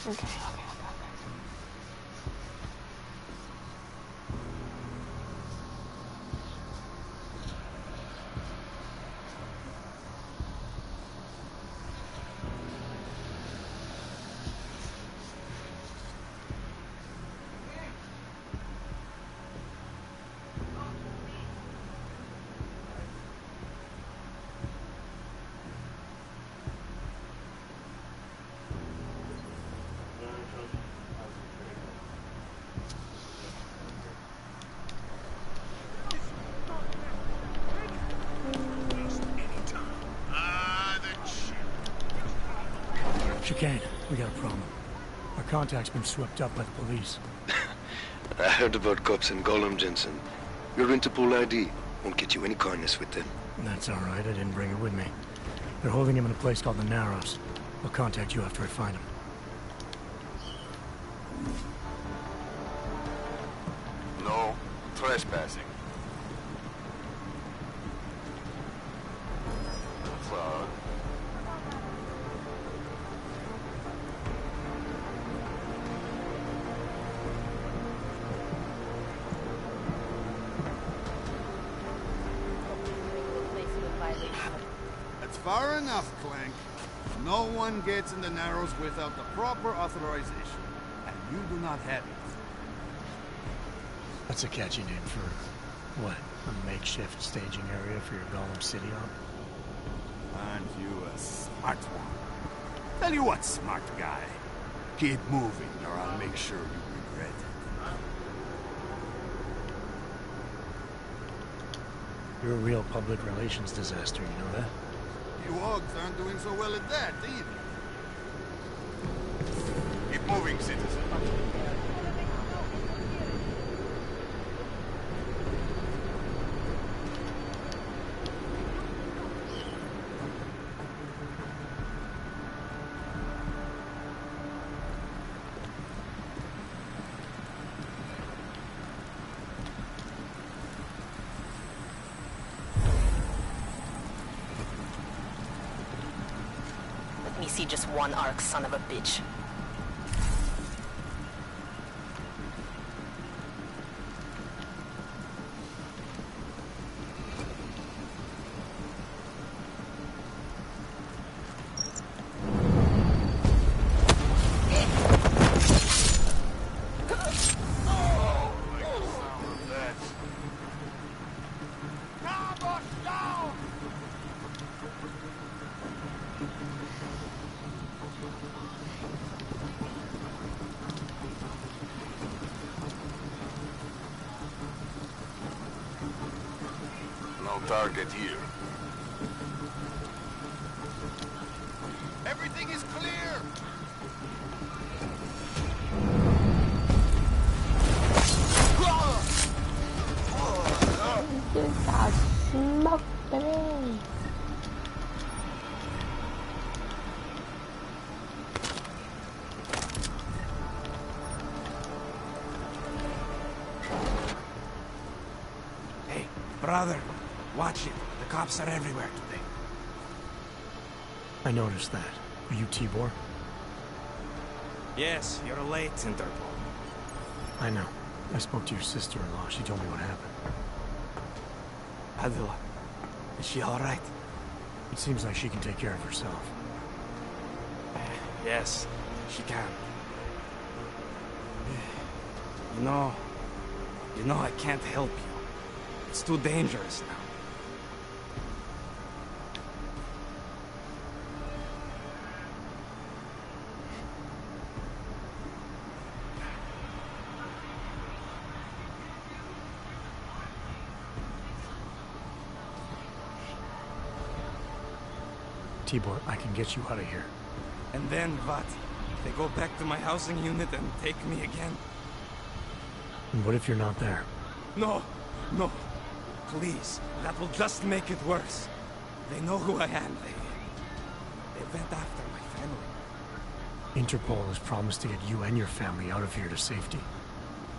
J: Okay.
A: Chicane, we got a problem. Our contact's been swept up by the police.
R: I heard about cops in Gollum, Jensen. Your Interpol ID won't get you any kindness with them.
A: That's all right, I didn't bring it with me. They're holding him in a place called the Narrows. I'll contact you after I find him.
G: No trespassing. Far enough, Clank. No one gets in the Narrows without the proper authorization. And you do not have it.
A: That's a catchy name for, what, a makeshift staging area for your Gollum City op?
G: Aren't you a smart one? Tell you what, smart guy. Keep moving, or I'll make sure you regret it.
A: You're a real public relations disaster, you know that?
G: You Augs aren't doing so well at that, either. Keep moving, citizen.
U: Let me see just one arc, son of a bitch.
G: Target here. Everything is clear!
J: Just got smoked today.
O: Hey, brother. Watch it. The cops are everywhere today.
A: I noticed that. Are you Tibor?
O: Yes, you're late, Interpol.
A: I know. I spoke to your sister-in-law. She told me what happened.
O: Adela, is she all right?
A: It seems like she can take care of herself.
O: Yes, she can. You know I can't help you. It's too dangerous now.
A: Tibor, I can get you out of here.
O: And then what? They go back to my housing unit and take me again?
A: And what if you're not there?
O: No, no. Please, that will just make it worse. They know who I am. They went after my family.
A: Interpol has promised to get you and your family out of here to safety.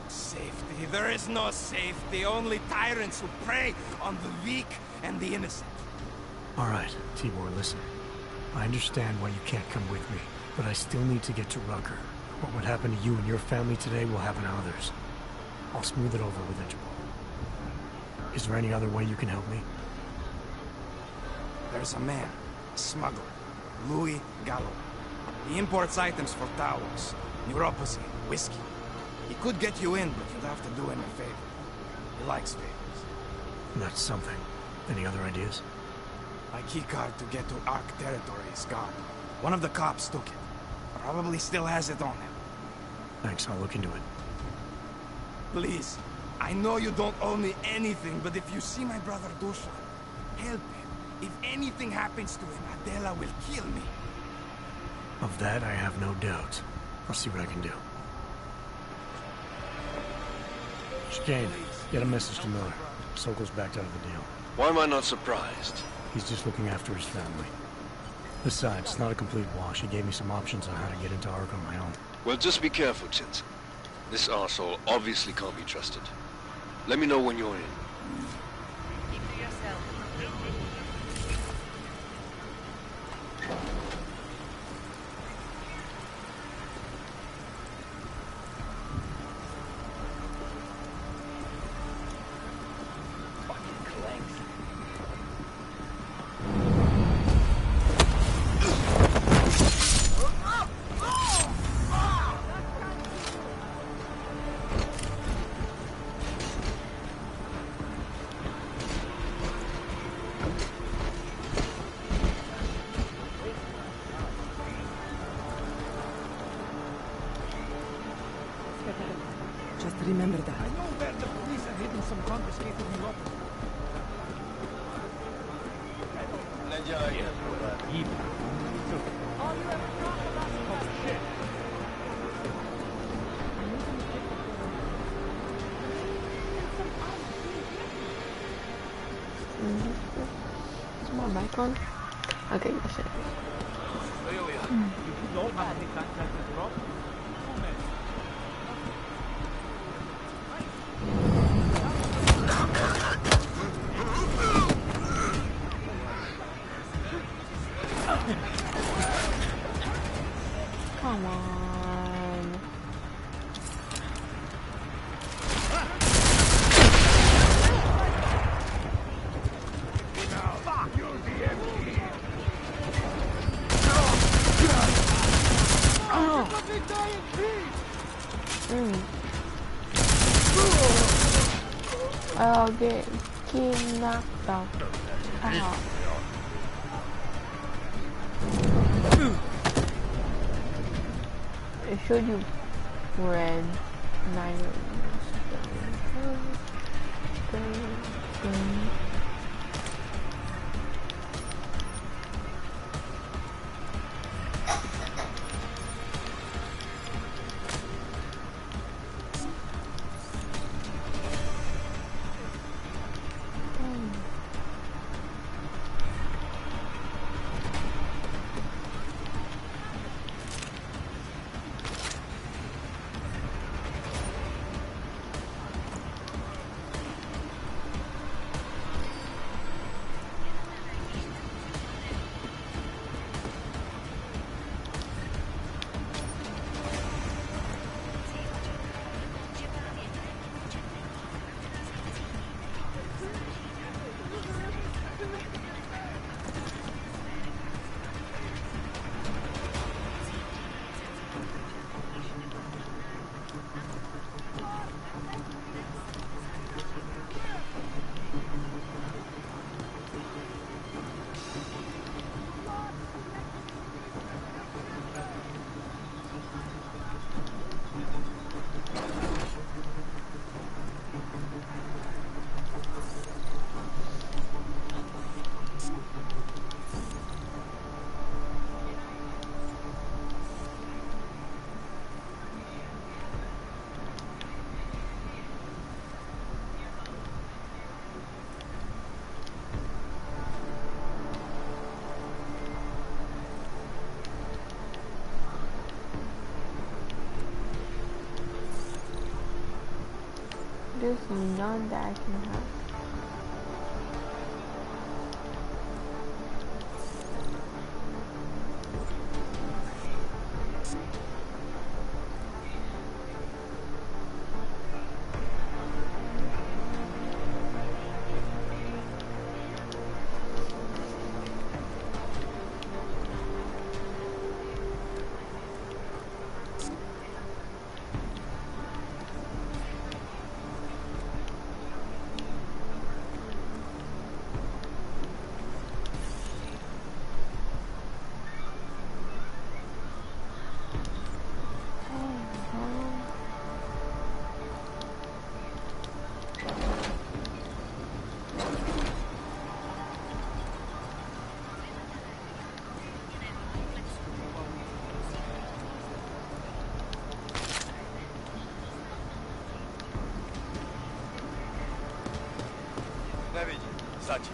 O: Safety? There is no safety. Only tyrants who prey on the weak and the innocent.
A: All right, Tibor, listen. I understand why you can't come with me, but I still need to get to Rucker. What would happen to you and your family today will happen to others. I'll smooth it over with Interpol. Is there any other way you can help me?
O: There's a man, a smuggler, Louis Gallo. He imports items for Talos, neuropathy, whiskey. He could get you in, but you'd have to do him a favor. He likes favors.
A: That's something. Any other ideas?
O: My keycard to get to Ark territory is gone. One of the cops took it. Probably still has it on him.
A: Thanks, I'll look into it.
O: Please, I know you don't owe me anything, but if you see my brother Dusan, help him. If anything happens to him, Adela will kill me.
A: Of that, I have no doubt. I'll see what I can do. Chicane, get a message to Miller. Sokol's backed out of the deal.
R: Why am I not surprised?
A: He's just looking after his family. Besides, it's not a complete wash. He gave me some options on how to get into Ark on my own.
R: Well, just be careful, Jensen. This arsehole obviously can't be trusted. Let me know when you're in.
U: Keep to yourself.
C: Just remember that.
O: I know where the police are hidden some confiscated weapons.
H: All you ever talk about is shit.
J: Is my mic on? Okay, yes it is.
H: You don't have any contact with Rob?
J: Come on. I'll get knocked out. Ow. It showed you red 9. There's none that I can have.
F: Sachi.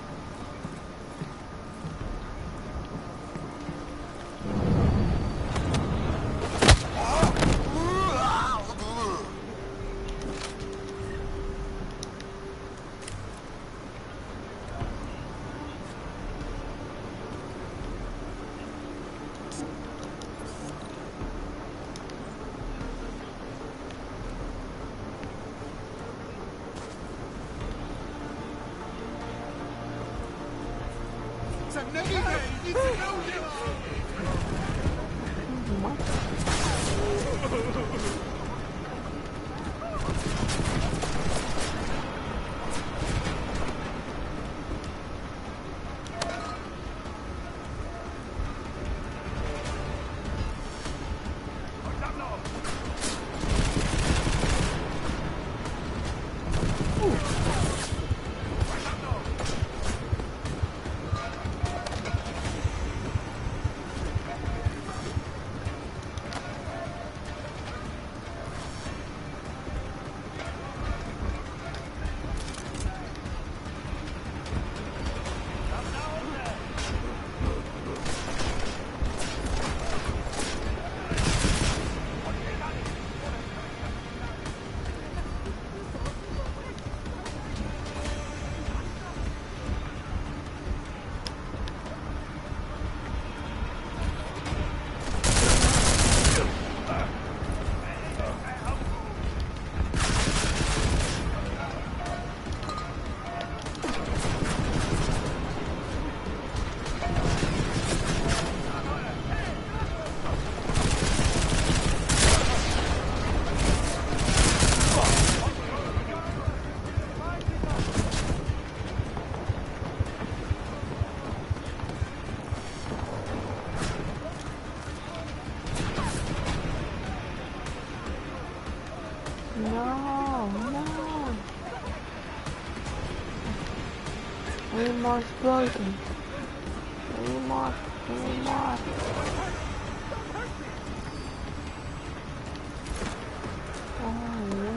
J: No, no. We need more explosions. We need more. We need more. Oh no.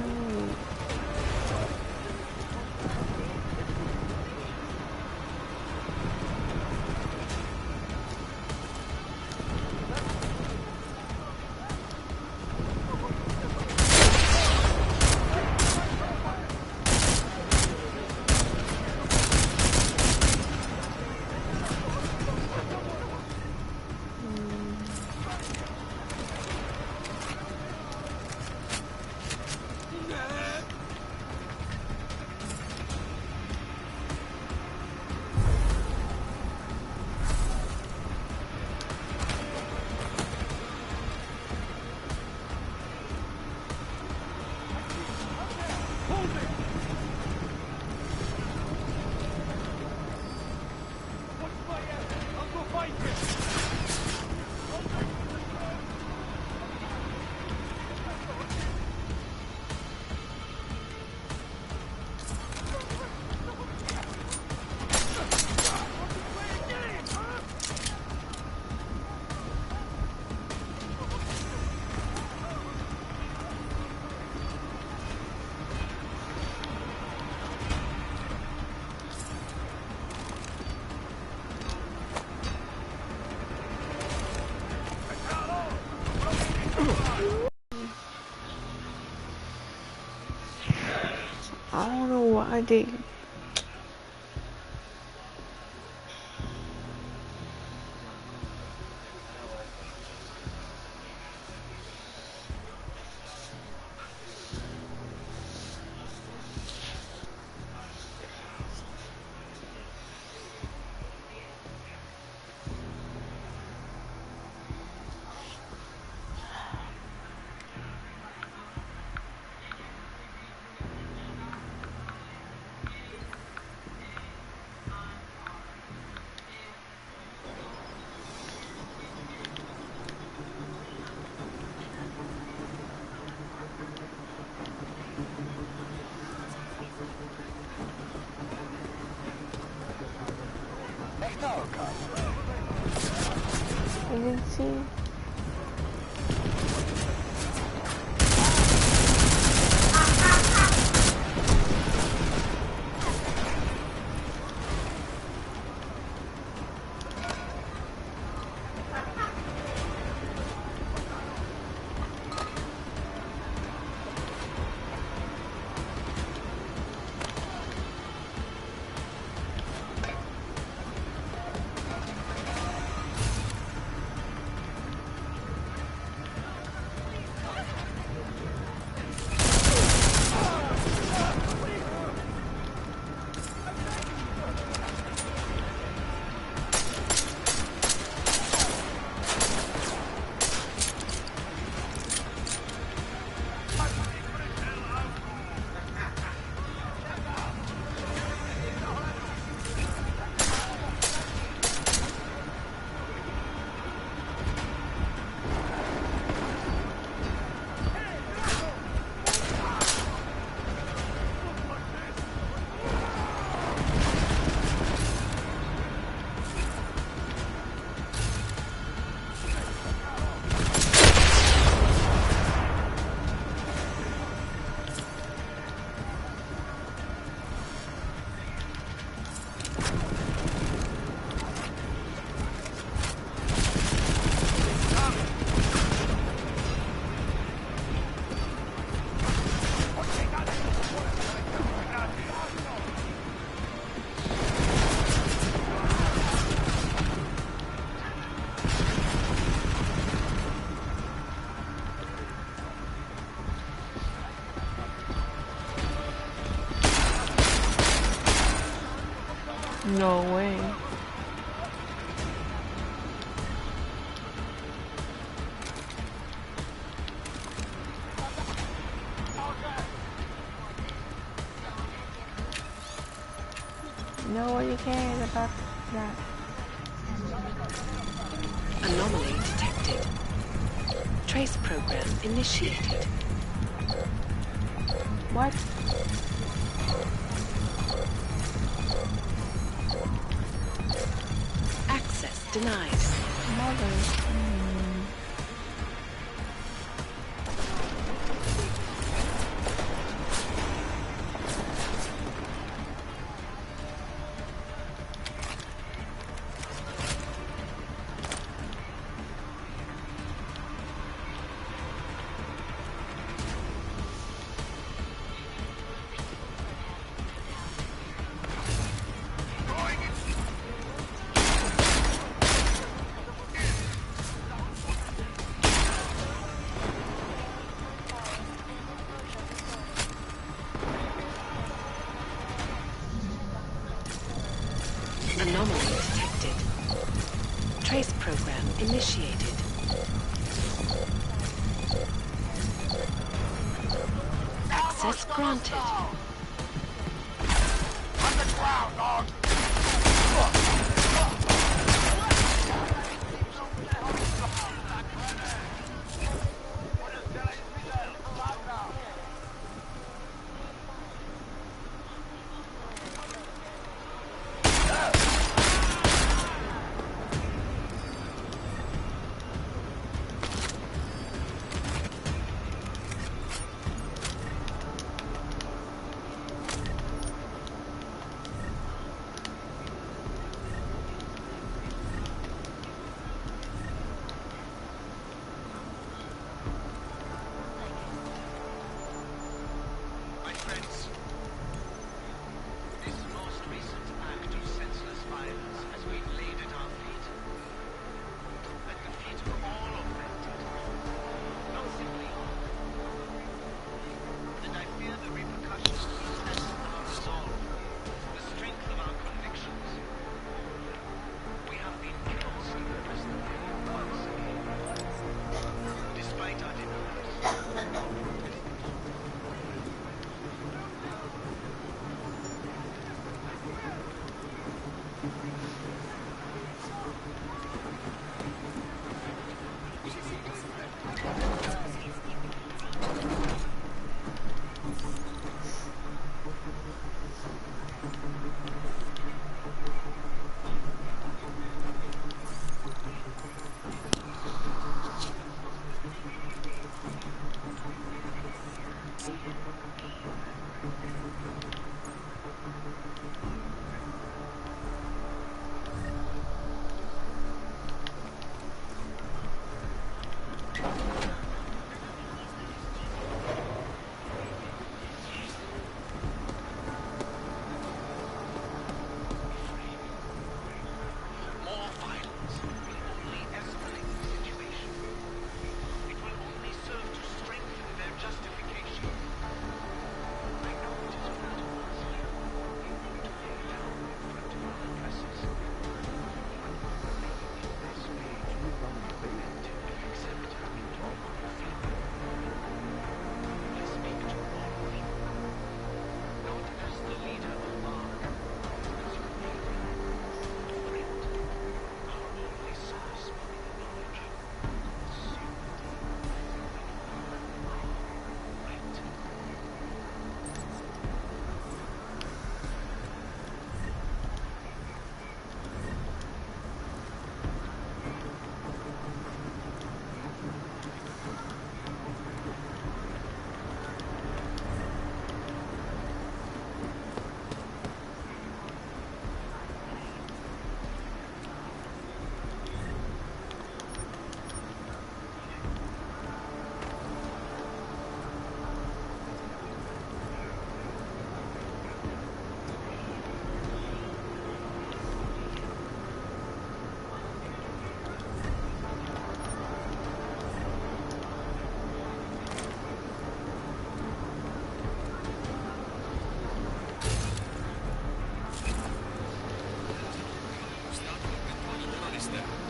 J: I don't know what I did. I didn't see. No way. Nobody cares about that.
N: Anomaly detected. Trace program initiated.
J: What?
B: Access denied. Anomaly detected. Trace program initiated. Access granted.
F: Underground, dog!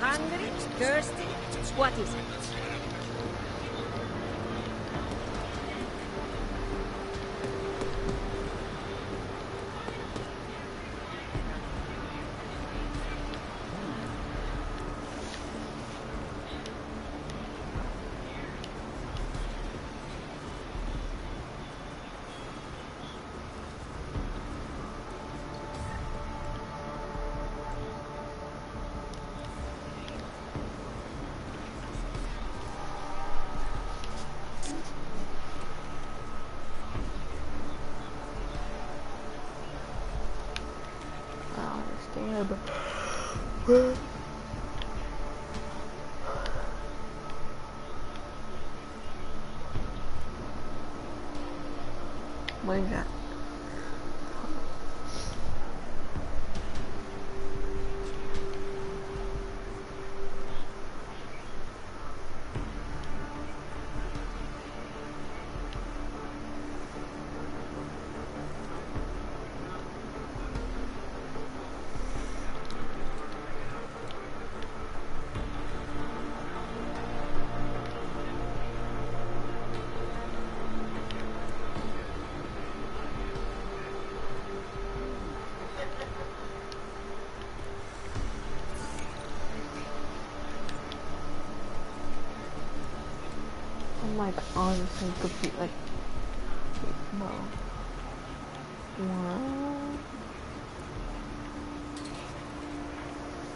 C: Hungry? Thirsty? What is it?
J: god. What is that? I'm like honestly confused. Like, no. Wow.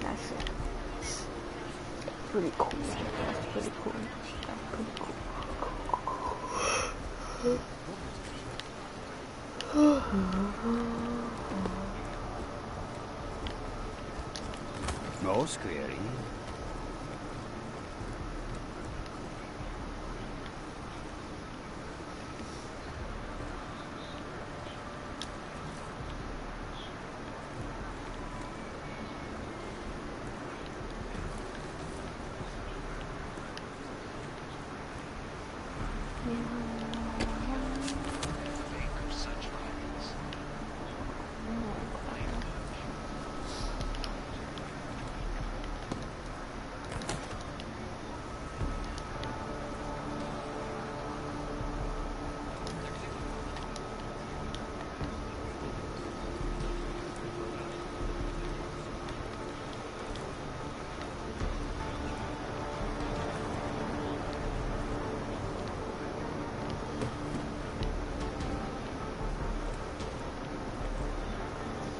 J: That's it. Pretty cool. That's pretty cool. That's pretty cool.
G: No scary.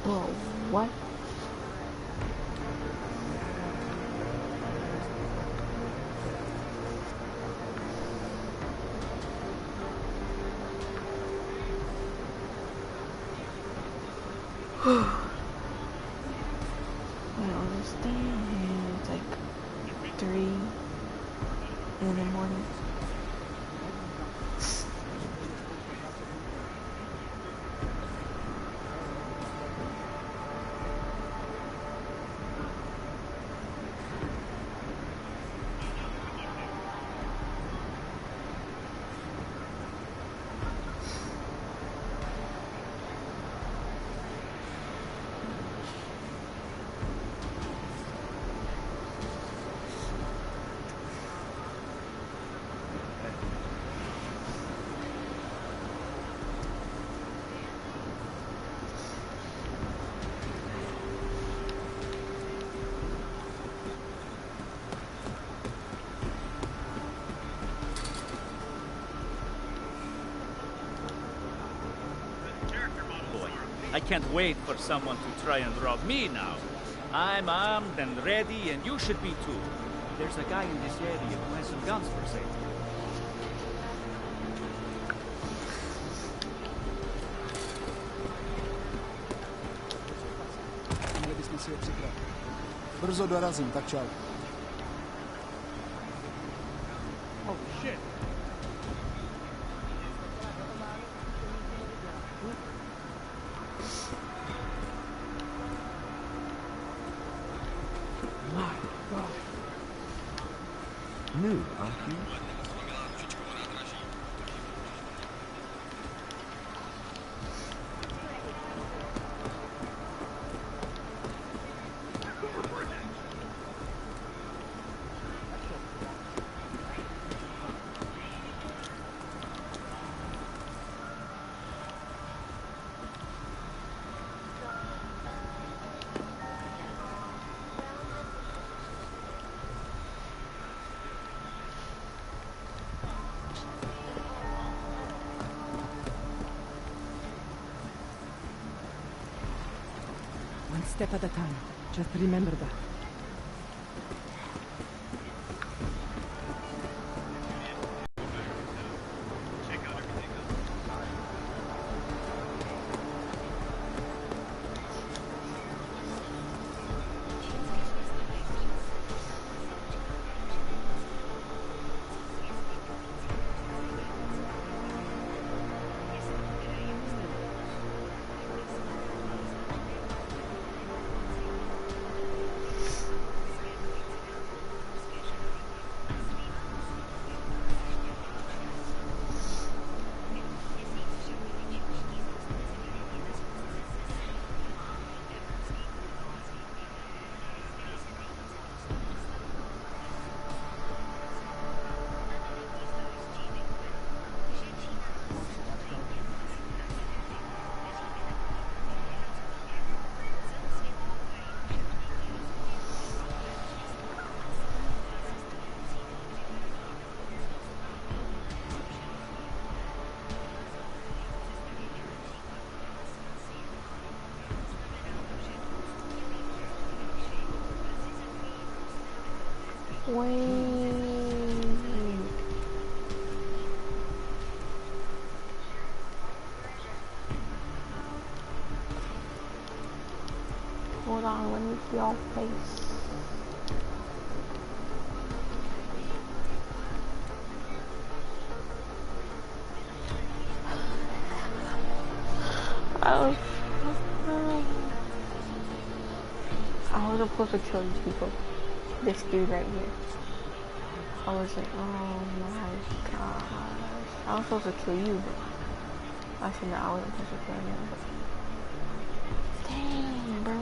J: Whoa, what? I don't understand. It's like 3 in the morning.
H: I can't wait for someone to try and rob me now. I'm armed and ready, and you should be too. There's a guy in this area who has some guns for sale.
K: Měli jsme si ho připravit. Brzo dorazím, tak čau.
H: Oh shit!
G: New, aren't you?
N: One step at a time. Just remember that.
J: Wait. Hold on, let me see your face. I was supposed to kill these people. This dude right here. I was like, oh my gosh. I was supposed to kill you, but I said no, I wasn't supposed to kill him. But dang, bro.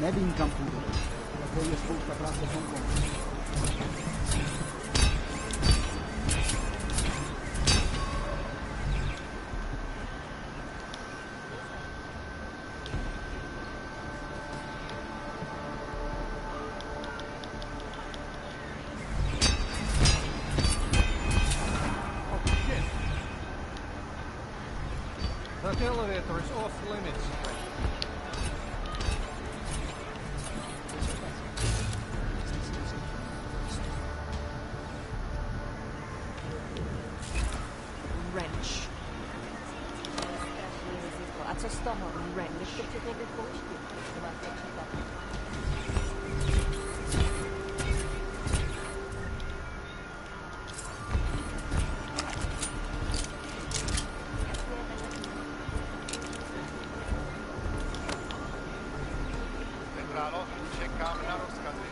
N: Nevin kan voelen. Dat wil je goed dat laat de zon komen.
O: That elevator is off limits.
E: Wrench. A co z toho? Wrench. Ještě před někde v poušti. To má počítat.
F: Centrálo, čekám na rozkazy.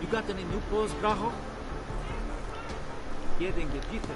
H: You got any new clothes, Grajo? Getting a jitter.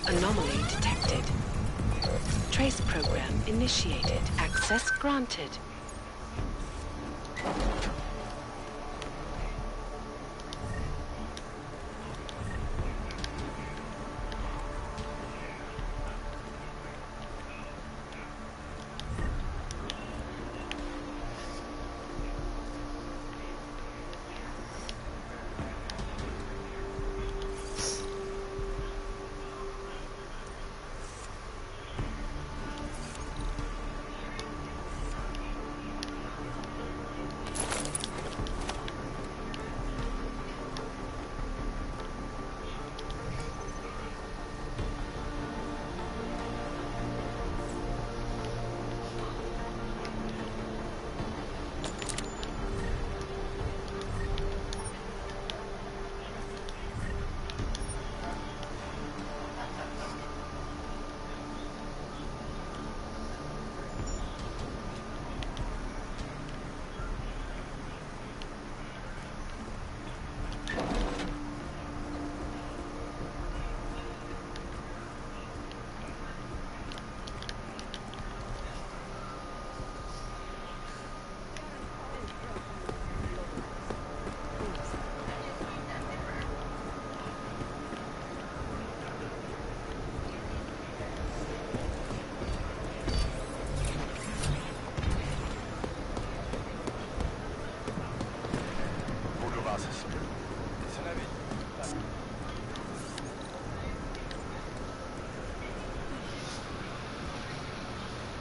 M: Anomaly detected. Trace program initiated. Access granted.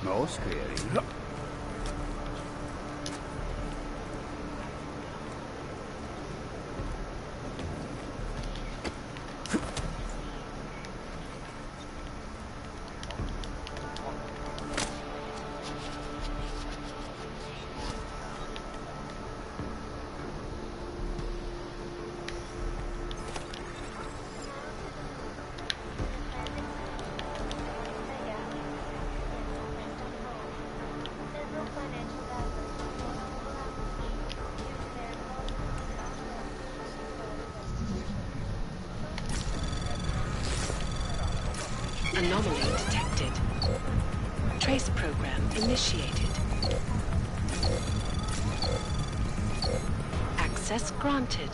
G: No scaring.
M: Anomaly detected. Trace program initiated. Access granted.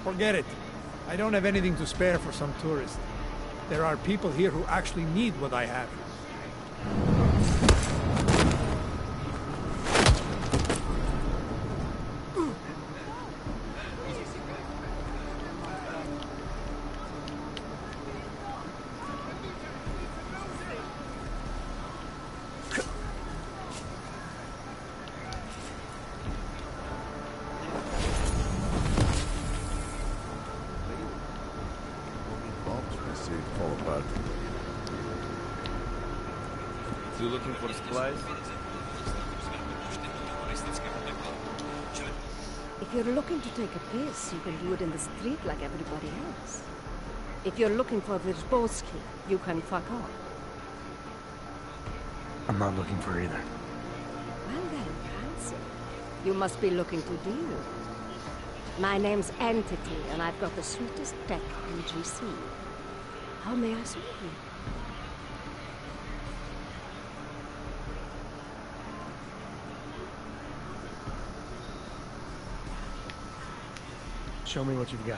K: Forget it. I don't have anything to spare for some tourists. There are people here who actually need what I have.
I: You looking for supplies?
V: If you're looking to take a piss, you can do it in the street like everybody else. If you're looking for Vyrzbowski, you can fuck off.
A: I'm not looking for either.
V: Well then, fancy. You must be looking to deal. My name's Entity, and I've got the sweetest peck in GC. How may I serve you?
A: Show me what you've got.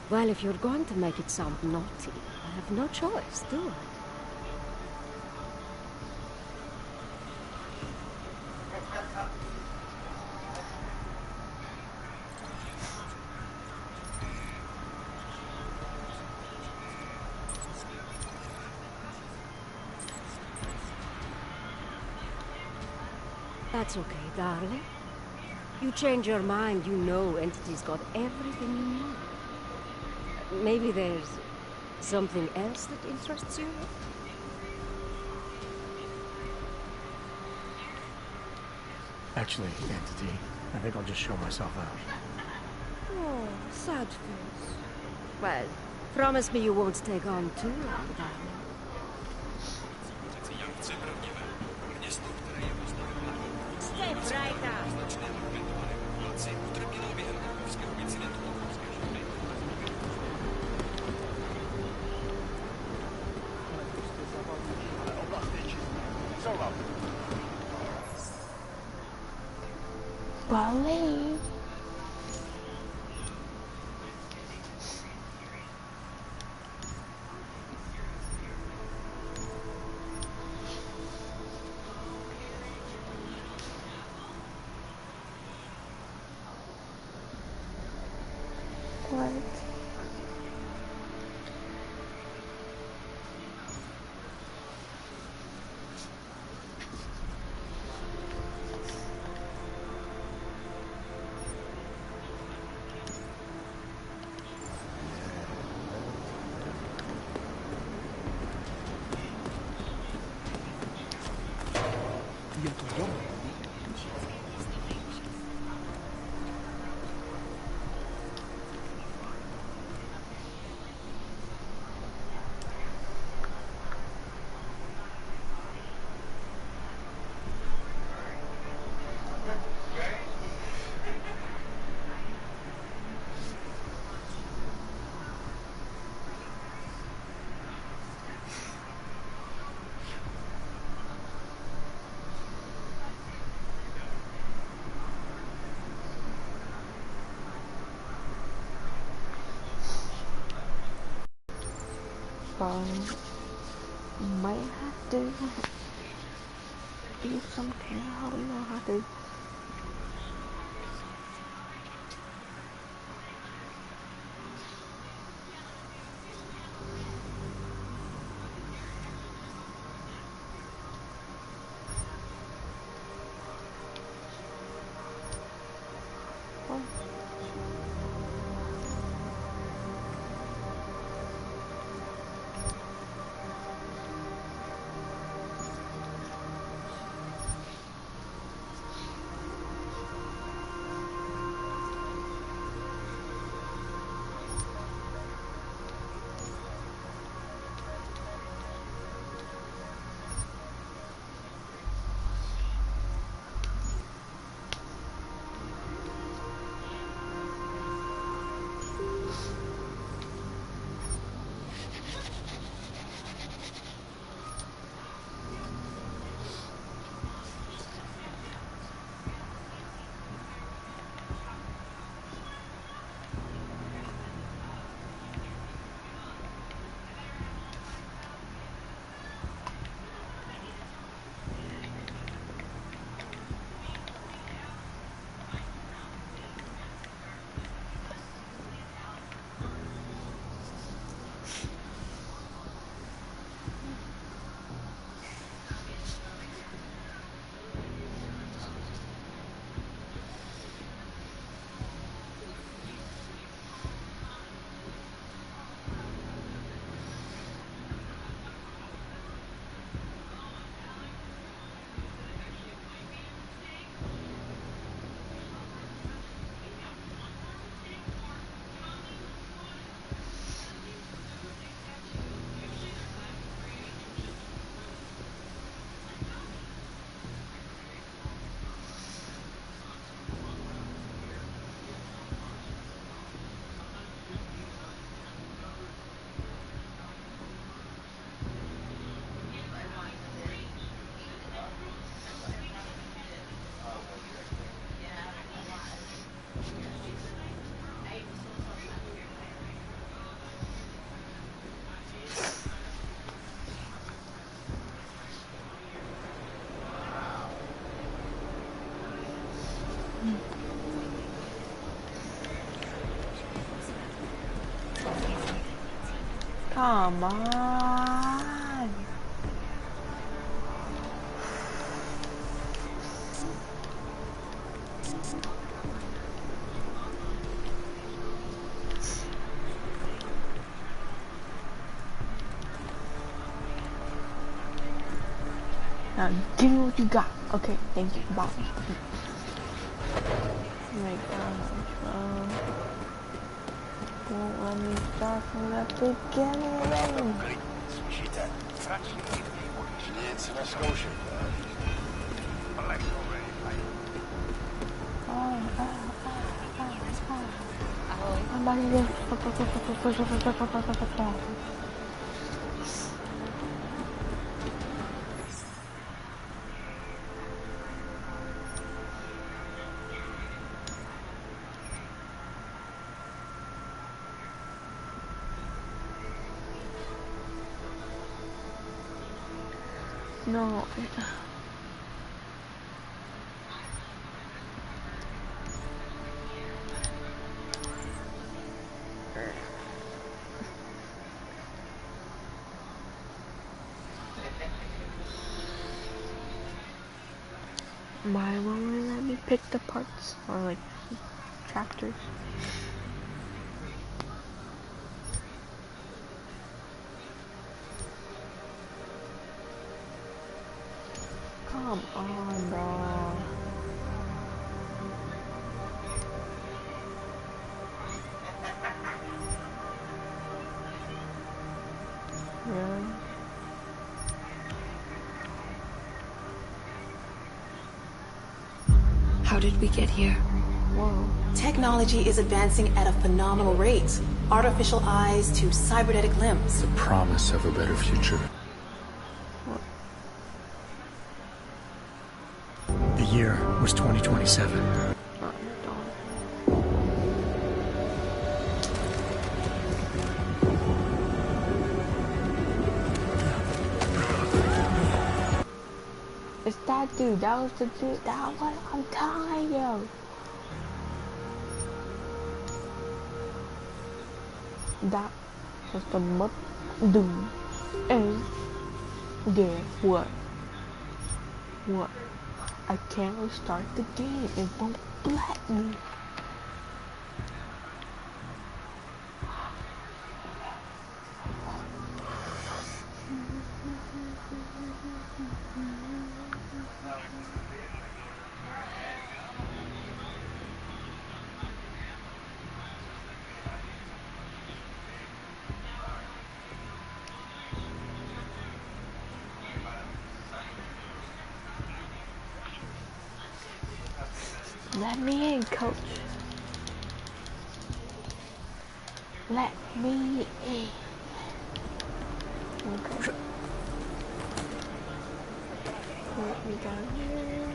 V: Well, if you're going to make it sound naughty, I have no choice, do I? That's okay, darling. You change your mind, you know Entity's got everything you need. Maybe there's something else that interests you?
A: Actually, Entity, I think I'll just show myself out.
V: Oh, sad face. Well, promise me you won't take on too long, darling. Step right up.
J: Ballet. What? Might have to do something. How do you know how to? Come on. Now give me what you got. Okay, thank you. Bye. Oh my gosh, won't let me start from the beginning. I'm about to go. No. Why won't they let me pick the parts or like tractors? Come on, bro. Really?
I: How did we get here?
J: Whoa.
I: Technology is advancing at a phenomenal rate. Artificial eyes to cybernetic limbs.
P: The promise of a better future.
A: The year was 2027.
J: It's that dude. That was the dude. That was. I'm telling you. That was the dude. And guess what? What? I can't restart the game. It won't let me. Let me in, coach. Let me in. Okay. Let me down here.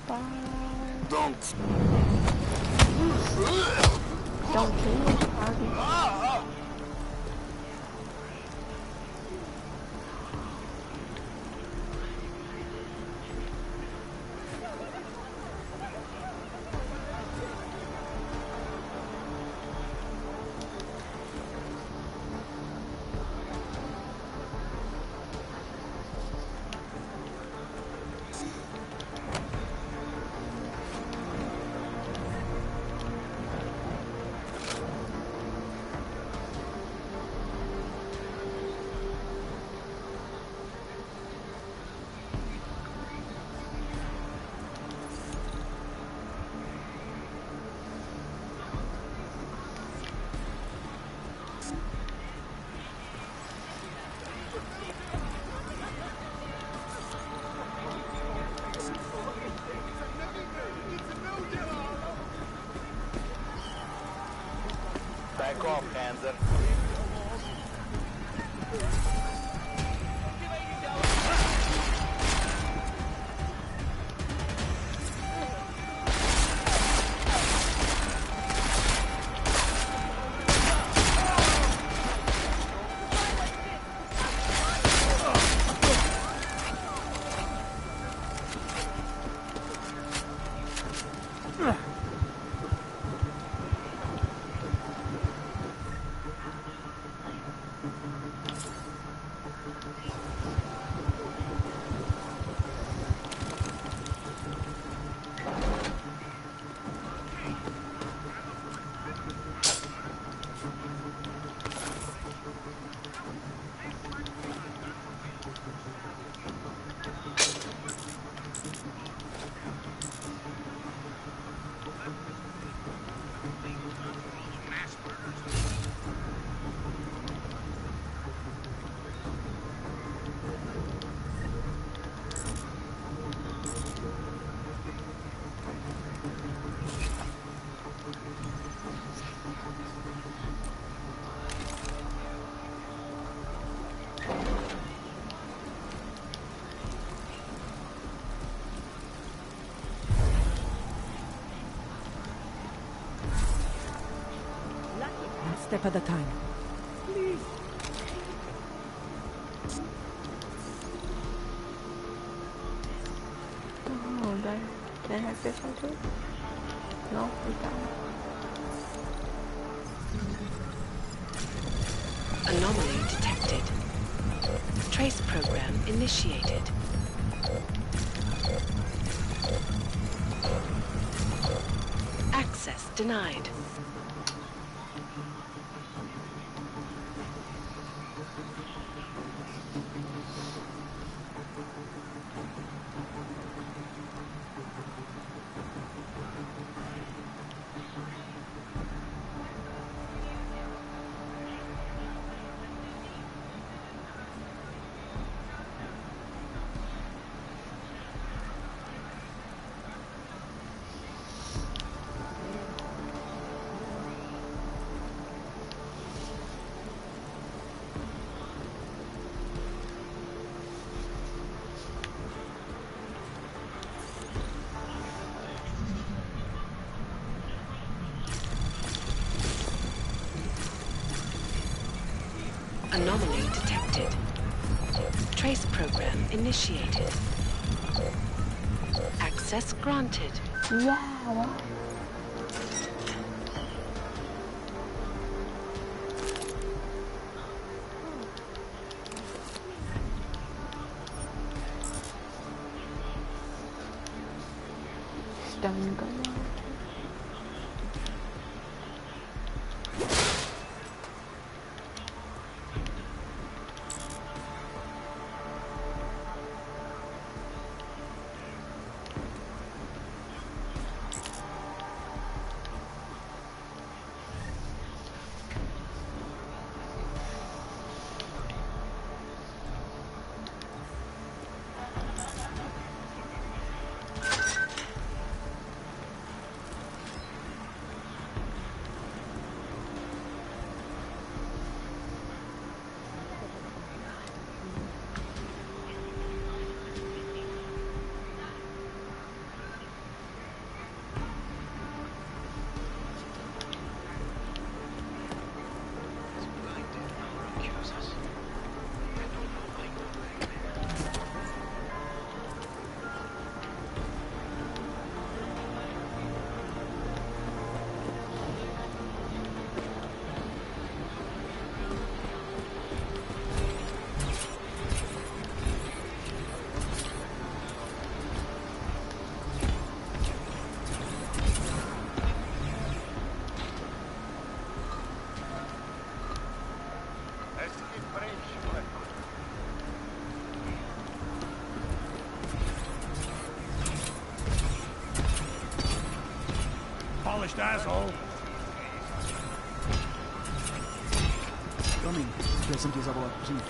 J: Bye. Don't kill me, Harvey.
F: Back off, Panzer.
L: step at a time.
J: Oh, dang. Can I have this one too? No, we don't.
M: Anomaly detected. Trace program initiated. Access denied. Anomaly detected. Trace program initiated. Access granted.
J: Yeah. Stone gun.
K: Polished asshole.
N: Promiň, chtěl jsem tě zavolat dřív.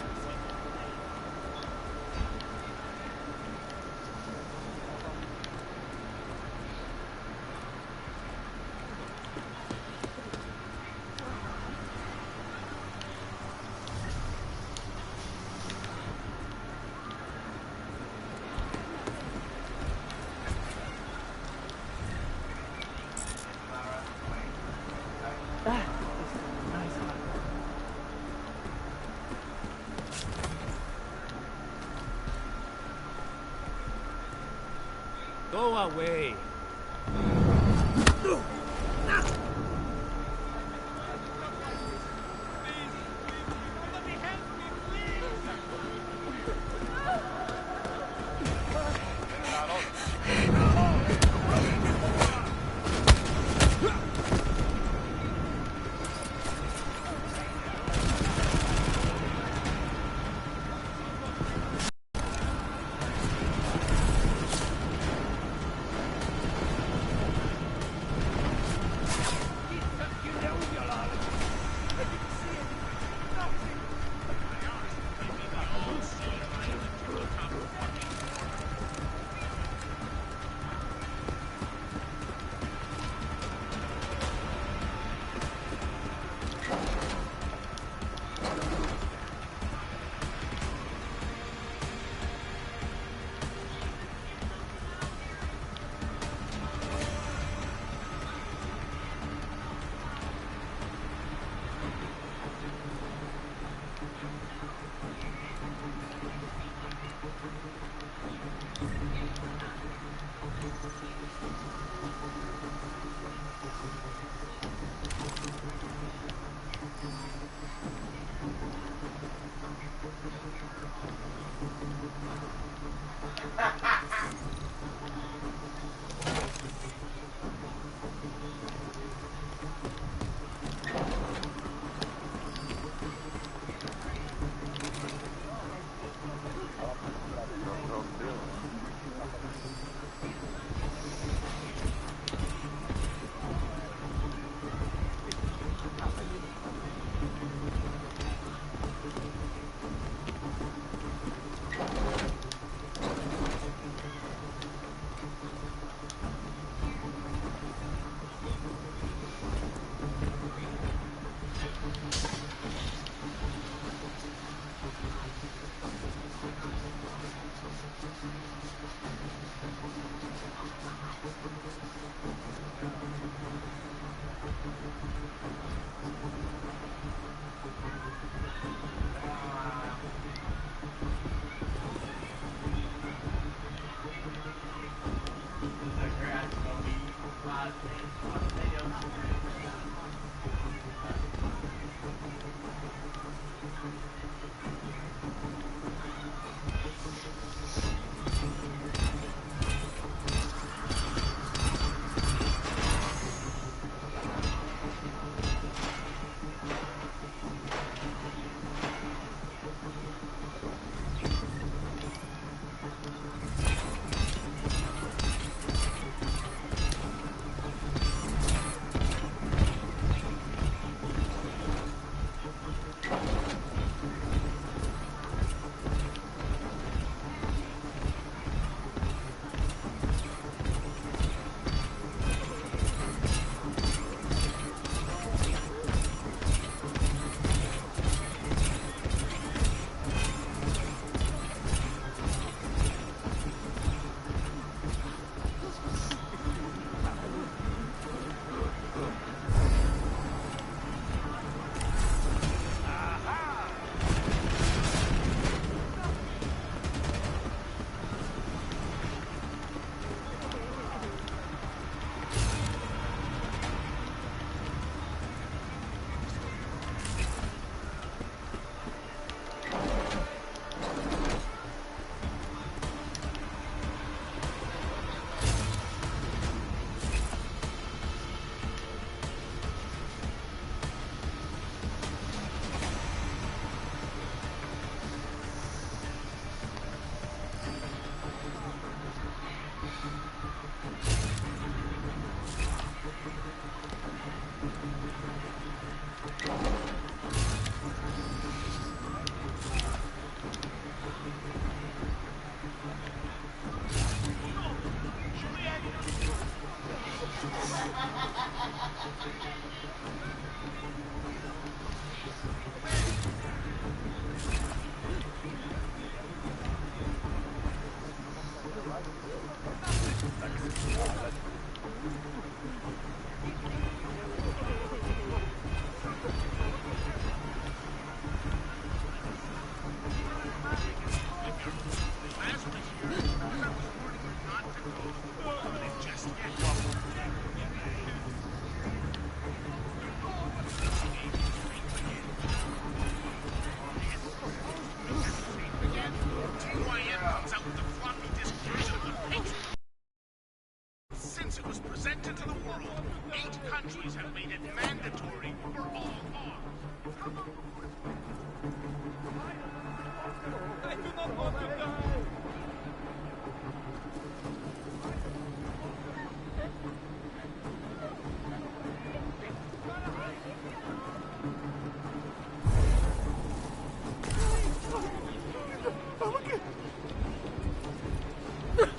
H: Go away.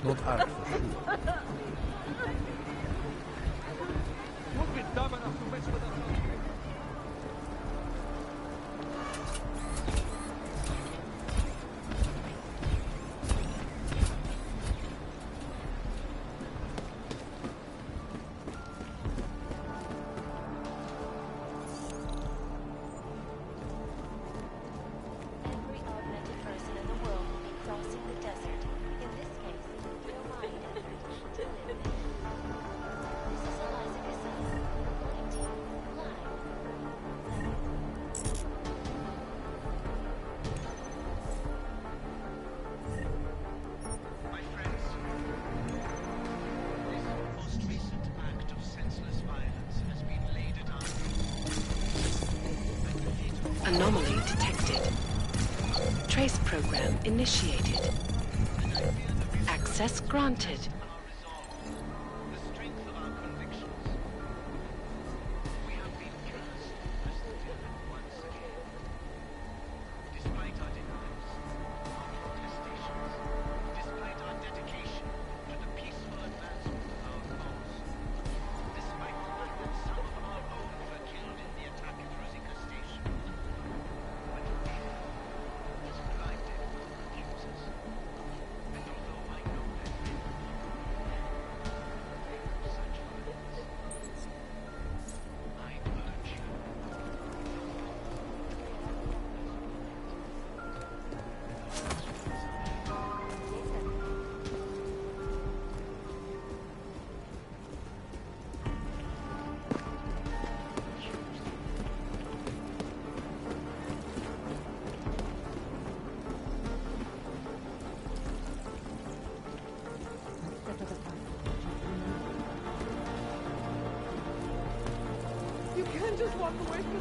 O: Not Ark, for sure.
S: Won't be dumb enough to mess with us.
B: Every
M: Anomaly detected. Trace program initiated. Access granted.
E: You can't just walk away from me.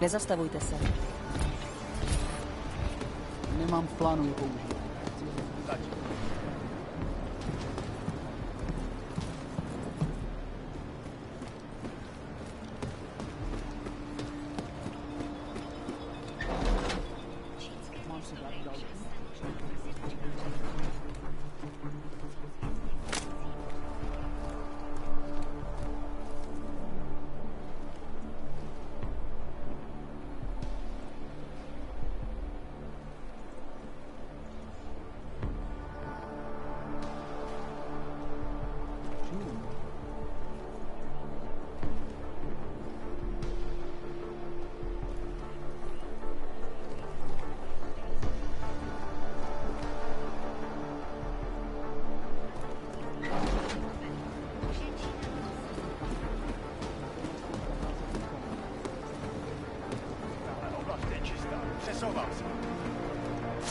D: Nezastavujte se.
N: Nemám v plánu je použít. Mám si dát další.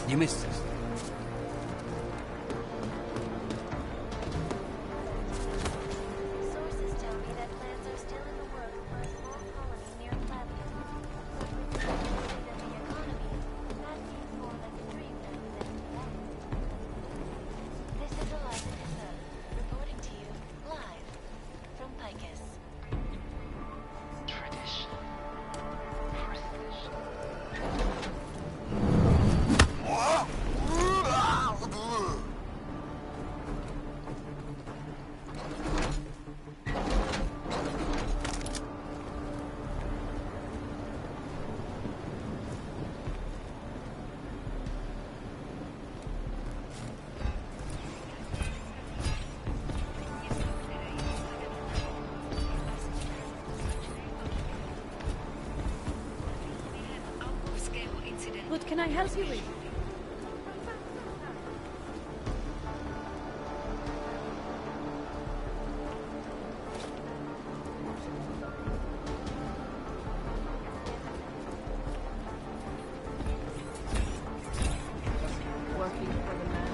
A: You missed this.
B: Sources tell me that plans are still in the works for a small colony near Flavius. But with the stability of the economy, that seems more like a dream than reality. This is Eliza Kassa, reporting to you live from Picus. Tradition.
C: What can I help you with?
E: Working for the man.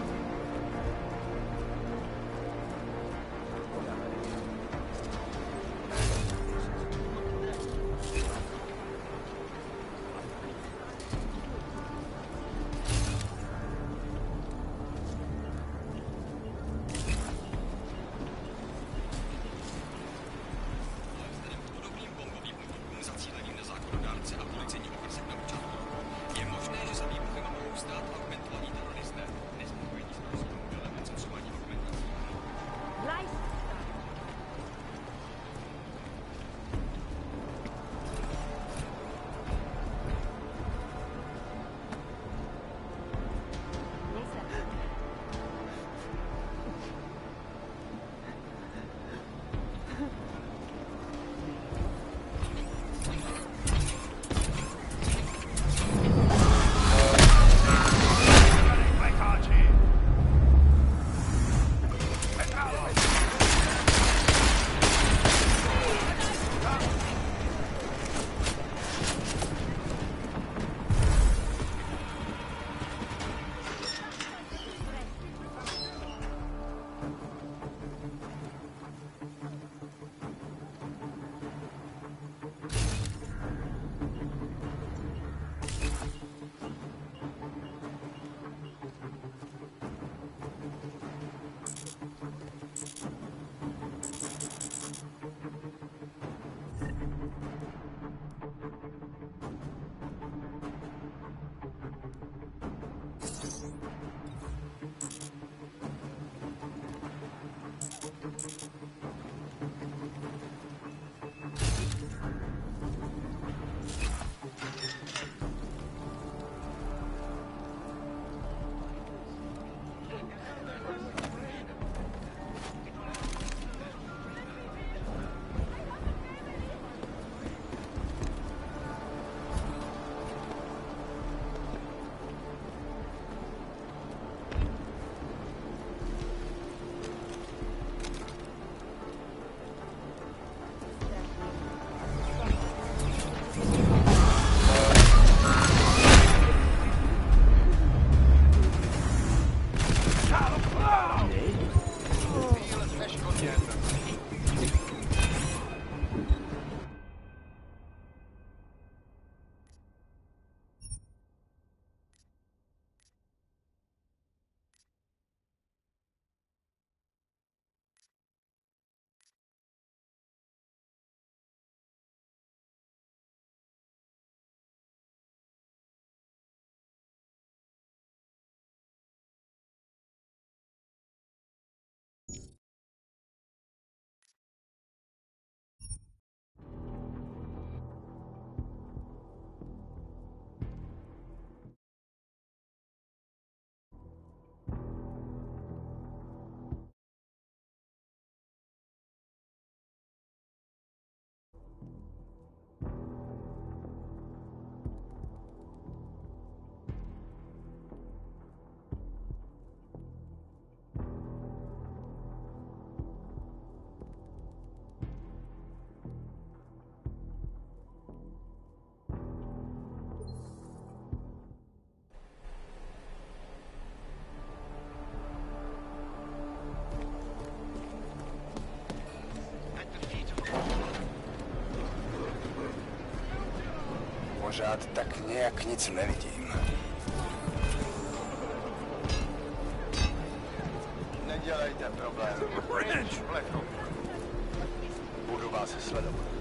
G: pořád tak nějak nic nevidím. Nedělejte problém. Pryč, plechu. Budu vás sledovat.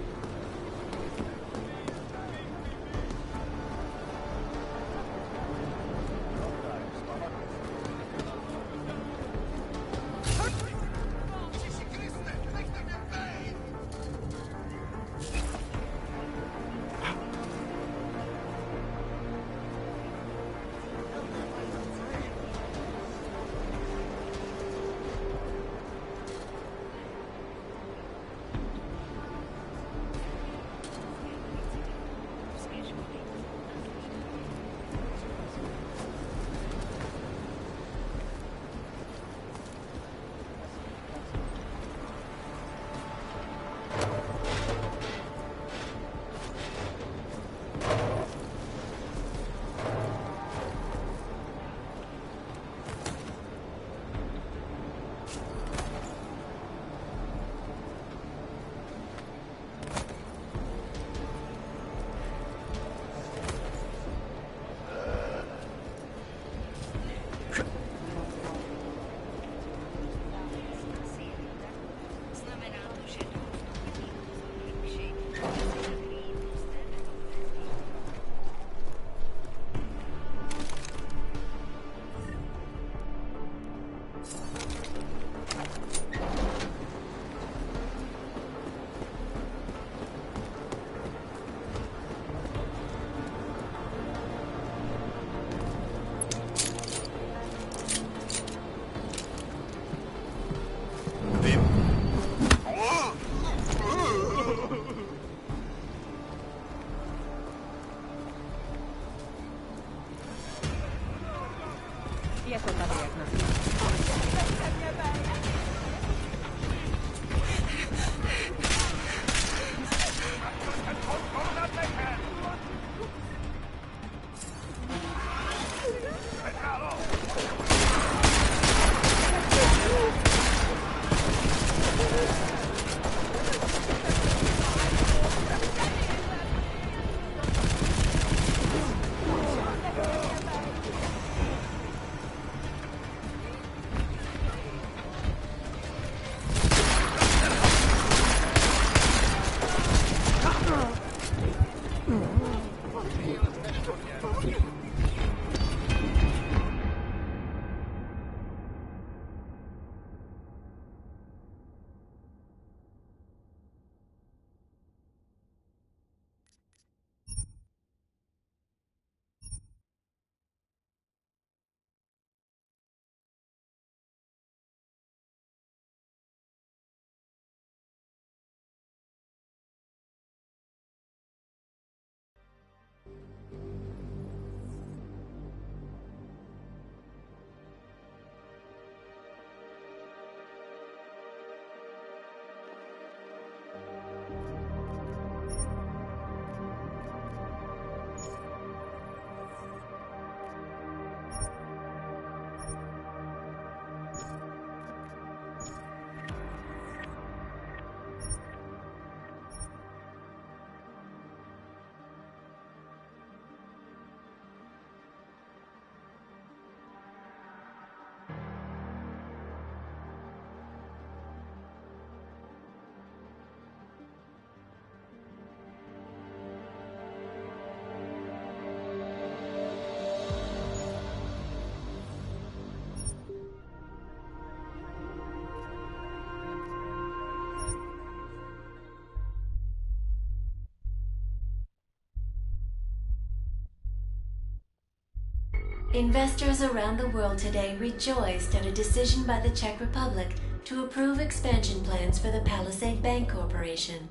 B: Investors around the world today rejoiced at a decision by the Czech Republic to approve expansion plans for the Palisade Bank Corporation.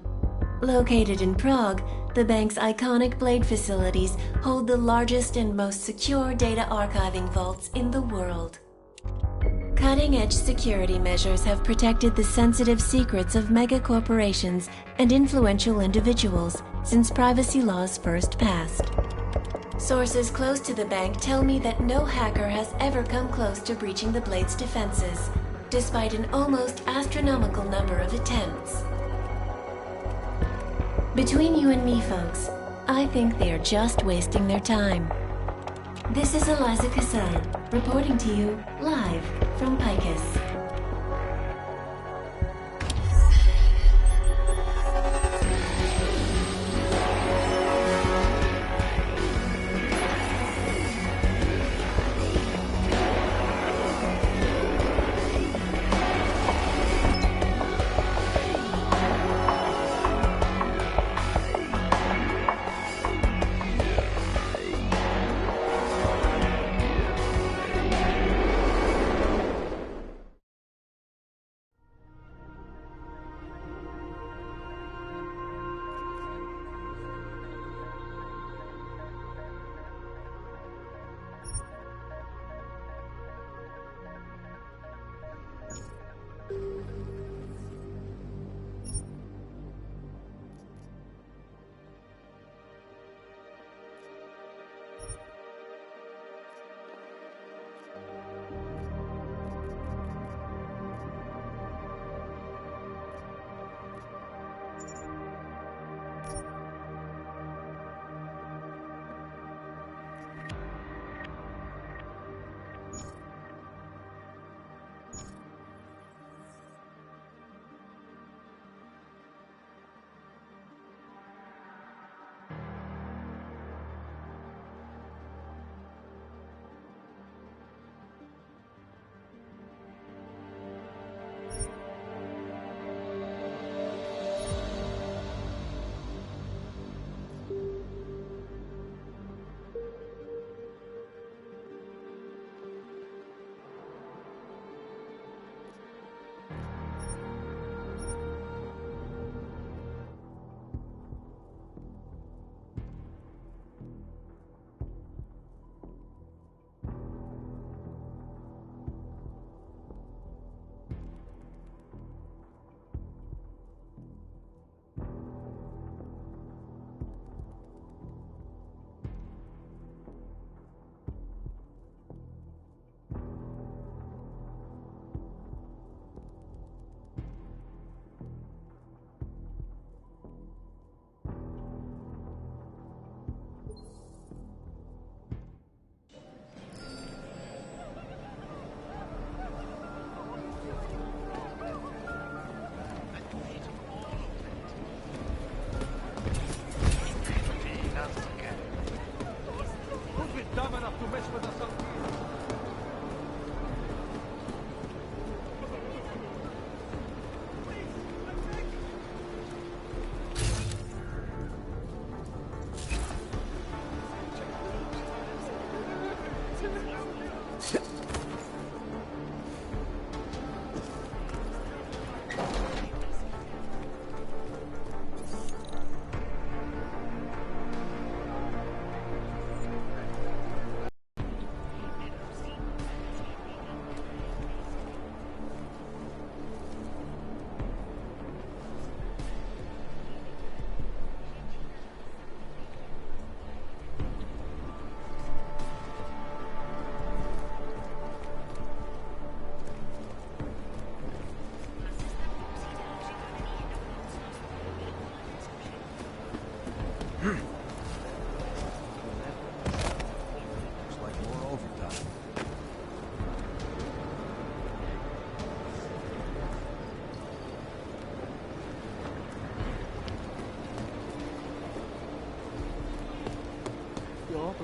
B: Located in Prague, the bank's iconic Blade facilities hold the largest and most secure data archiving vaults in the world. Cutting-edge security measures have protected the sensitive secrets of mega corporations and influential individuals since privacy laws first passed. Sources close to the bank tell me that no hacker has ever come close to breaching the Blade's defenses, despite an almost astronomical number of attempts. Between you and me, folks, I think they are just wasting their time. This is Eliza Cassan, reporting to you live from Picus.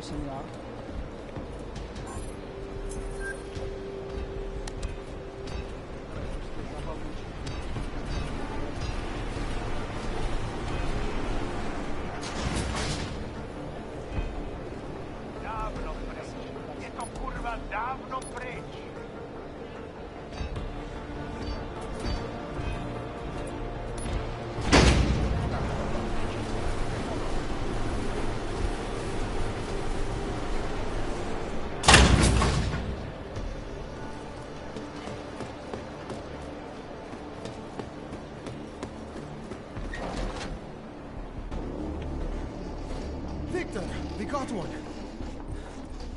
N: señor.
F: Dawno precz. Nie to kurwa dawno precz.
D: Victor, we got one.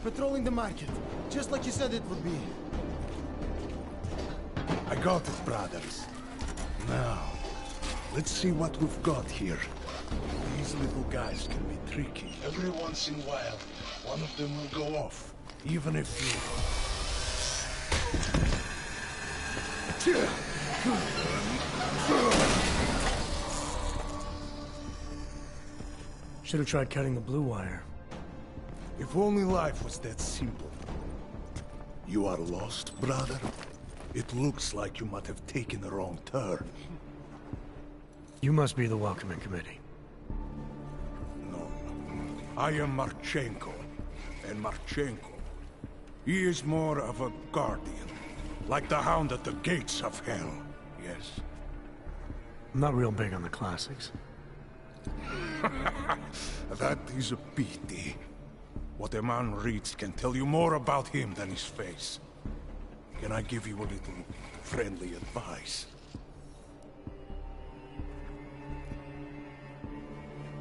D: Patrolling the market, just like you said it would be.
O: I got it, brothers. Now, let's see what we've got here. These little guys can be tricky. Every once in a while, one of them will go off, even if you...
A: Should have tried cutting the blue wire.
O: If only life was that simple. You are lost, brother? It looks like you might have taken the wrong turn.
A: You must be the welcoming committee.
O: No. I am Marchenko. And Marchenko, he is more of a guardian. Like the hound at the gates of hell, yes?
A: I'm not real big on the classics.
O: That is a pity. What a man reads can tell you more about him than his face. Can I give you a little friendly advice?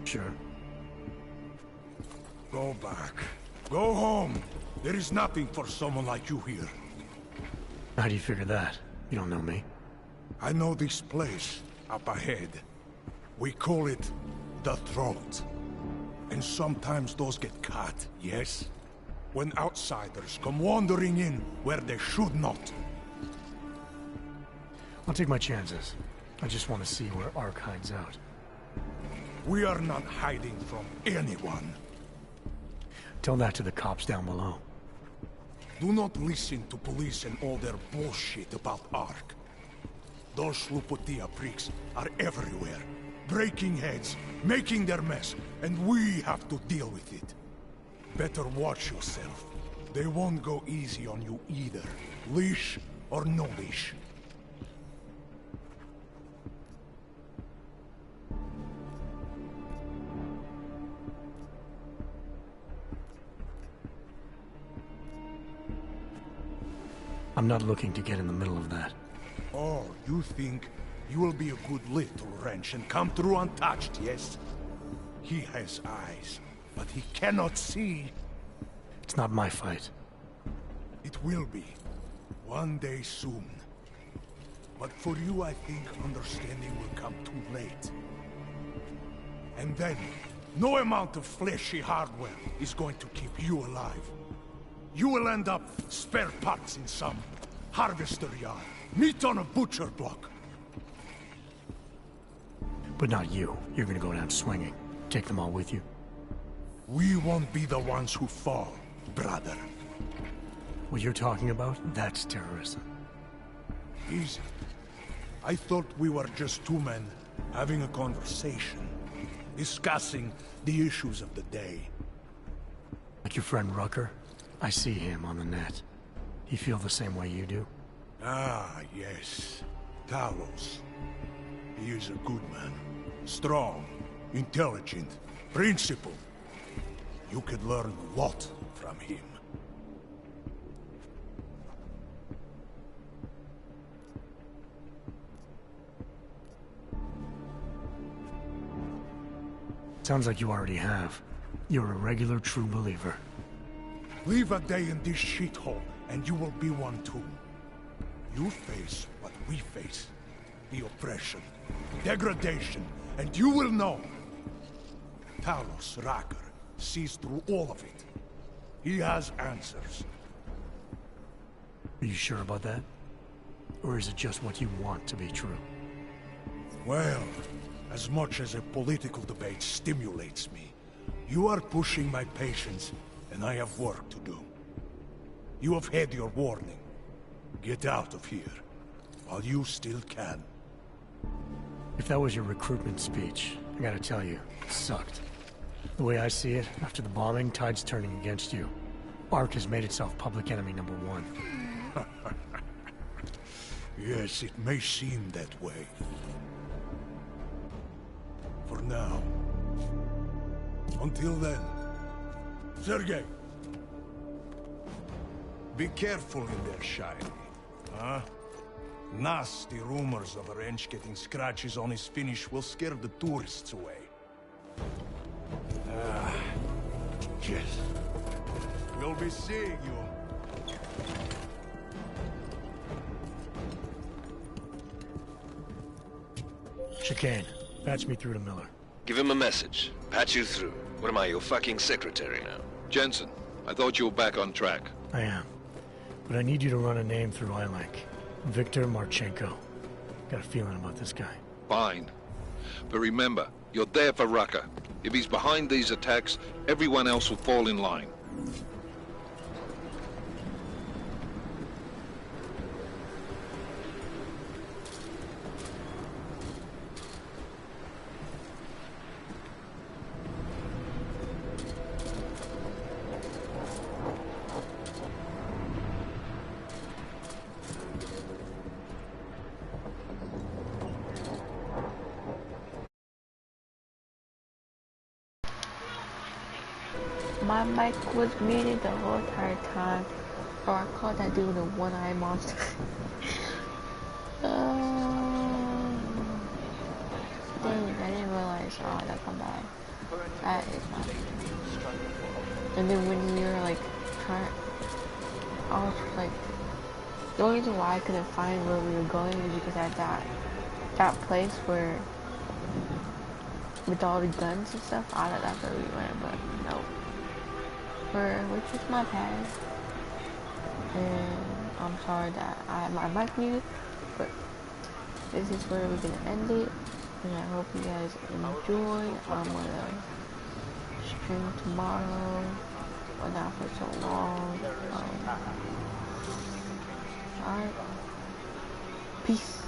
A: Sure.
O: Go back. Go home. There is nothing for someone like you here.
A: How do you figure that? You don't know me.
O: I know this place, up ahead. We call it the Throat. And sometimes those get cut, yes? When outsiders come wandering in where they should not.
A: I'll take my chances. I just want to see where Ark hides out.
O: We are not hiding from anyone.
A: Tell that to the cops down below.
O: Do not listen to police and all their bullshit about Ark. Those Luputia pricks are everywhere. Breaking heads, making their mess, and we have to deal with it. Better watch yourself. They won't go easy on you either. Leash or no leash.
A: I'm not looking to get in the middle of that.
O: Oh, you think you will be a good little wrench and come through untouched, yes? He has eyes, but he cannot see.
A: It's not my fight.
O: It will be. One day soon. But for you, I think understanding will come too late. And then, no amount of fleshy hardware is going to keep you alive. You will end up spare parts in some harvester yard, meat on a butcher block.
A: But not you. You're gonna go down swinging. Take them all with you.
O: We won't be the ones who fall, brother.
A: What you're talking about, that's terrorism.
O: Easy. I thought we were just two men having a conversation, discussing the issues of the day.
A: Like your friend Rucker? I see him on the net. He feel the same way you do?
O: Ah, yes. Talos. He is a good man. Strong, intelligent, principled. You could learn a lot from him.
A: Sounds like you already have. You're a regular true believer.
O: Live a day in this shithole, and you will be one too. You face what we face. The oppression, degradation, and you will know. Talos Rucker sees through all of it. He has answers.
A: Are you sure about that? Or is it just what you want to be true?
O: Well, as much as a political debate stimulates me, you are pushing my patience, and I have work to do. You have had your warning. Get out of here, while you still can.
A: If that was your recruitment speech, I gotta tell you, it sucked. The way I see it, after the bombing, tide's turning against you. Ark has made itself public enemy number one.
O: Yes, it may seem that way. For now. Until then. Sergei! Be careful in there, Shiny. Huh? Nasty rumors of a wrench getting scratches on his finish will scare the tourists away. Ah, yes. We'll be seeing you.
A: Chicane, patch me through to Miller.
R: Give him a message. Patch you through. What am I, your fucking secretary now?
Q: Jensen, I thought you were back on track.
A: I am. But I need you to run a name through ILAC. Viktor Marchenko. Got a feeling about this guy.
Q: Fine. But remember, you're there for Rucker. If he's behind these attacks, everyone else will fall in line.
J: My mic was muted the whole entire time, or I called that dude a one-eyed monster. Dang, I didn't realize. Oh, that come back. That is not. And then when we were like trying, I was like, the only reason why I couldn't find where we were going is because at that place where with all the guns and stuff, I thought that's where we went, but nope. Which is my pad, and I'm sorry that I have my mic muted, but this is where we're gonna end it, and I hope you guys enjoy. I'm gonna stream tomorrow, but not for so long. Alright, peace.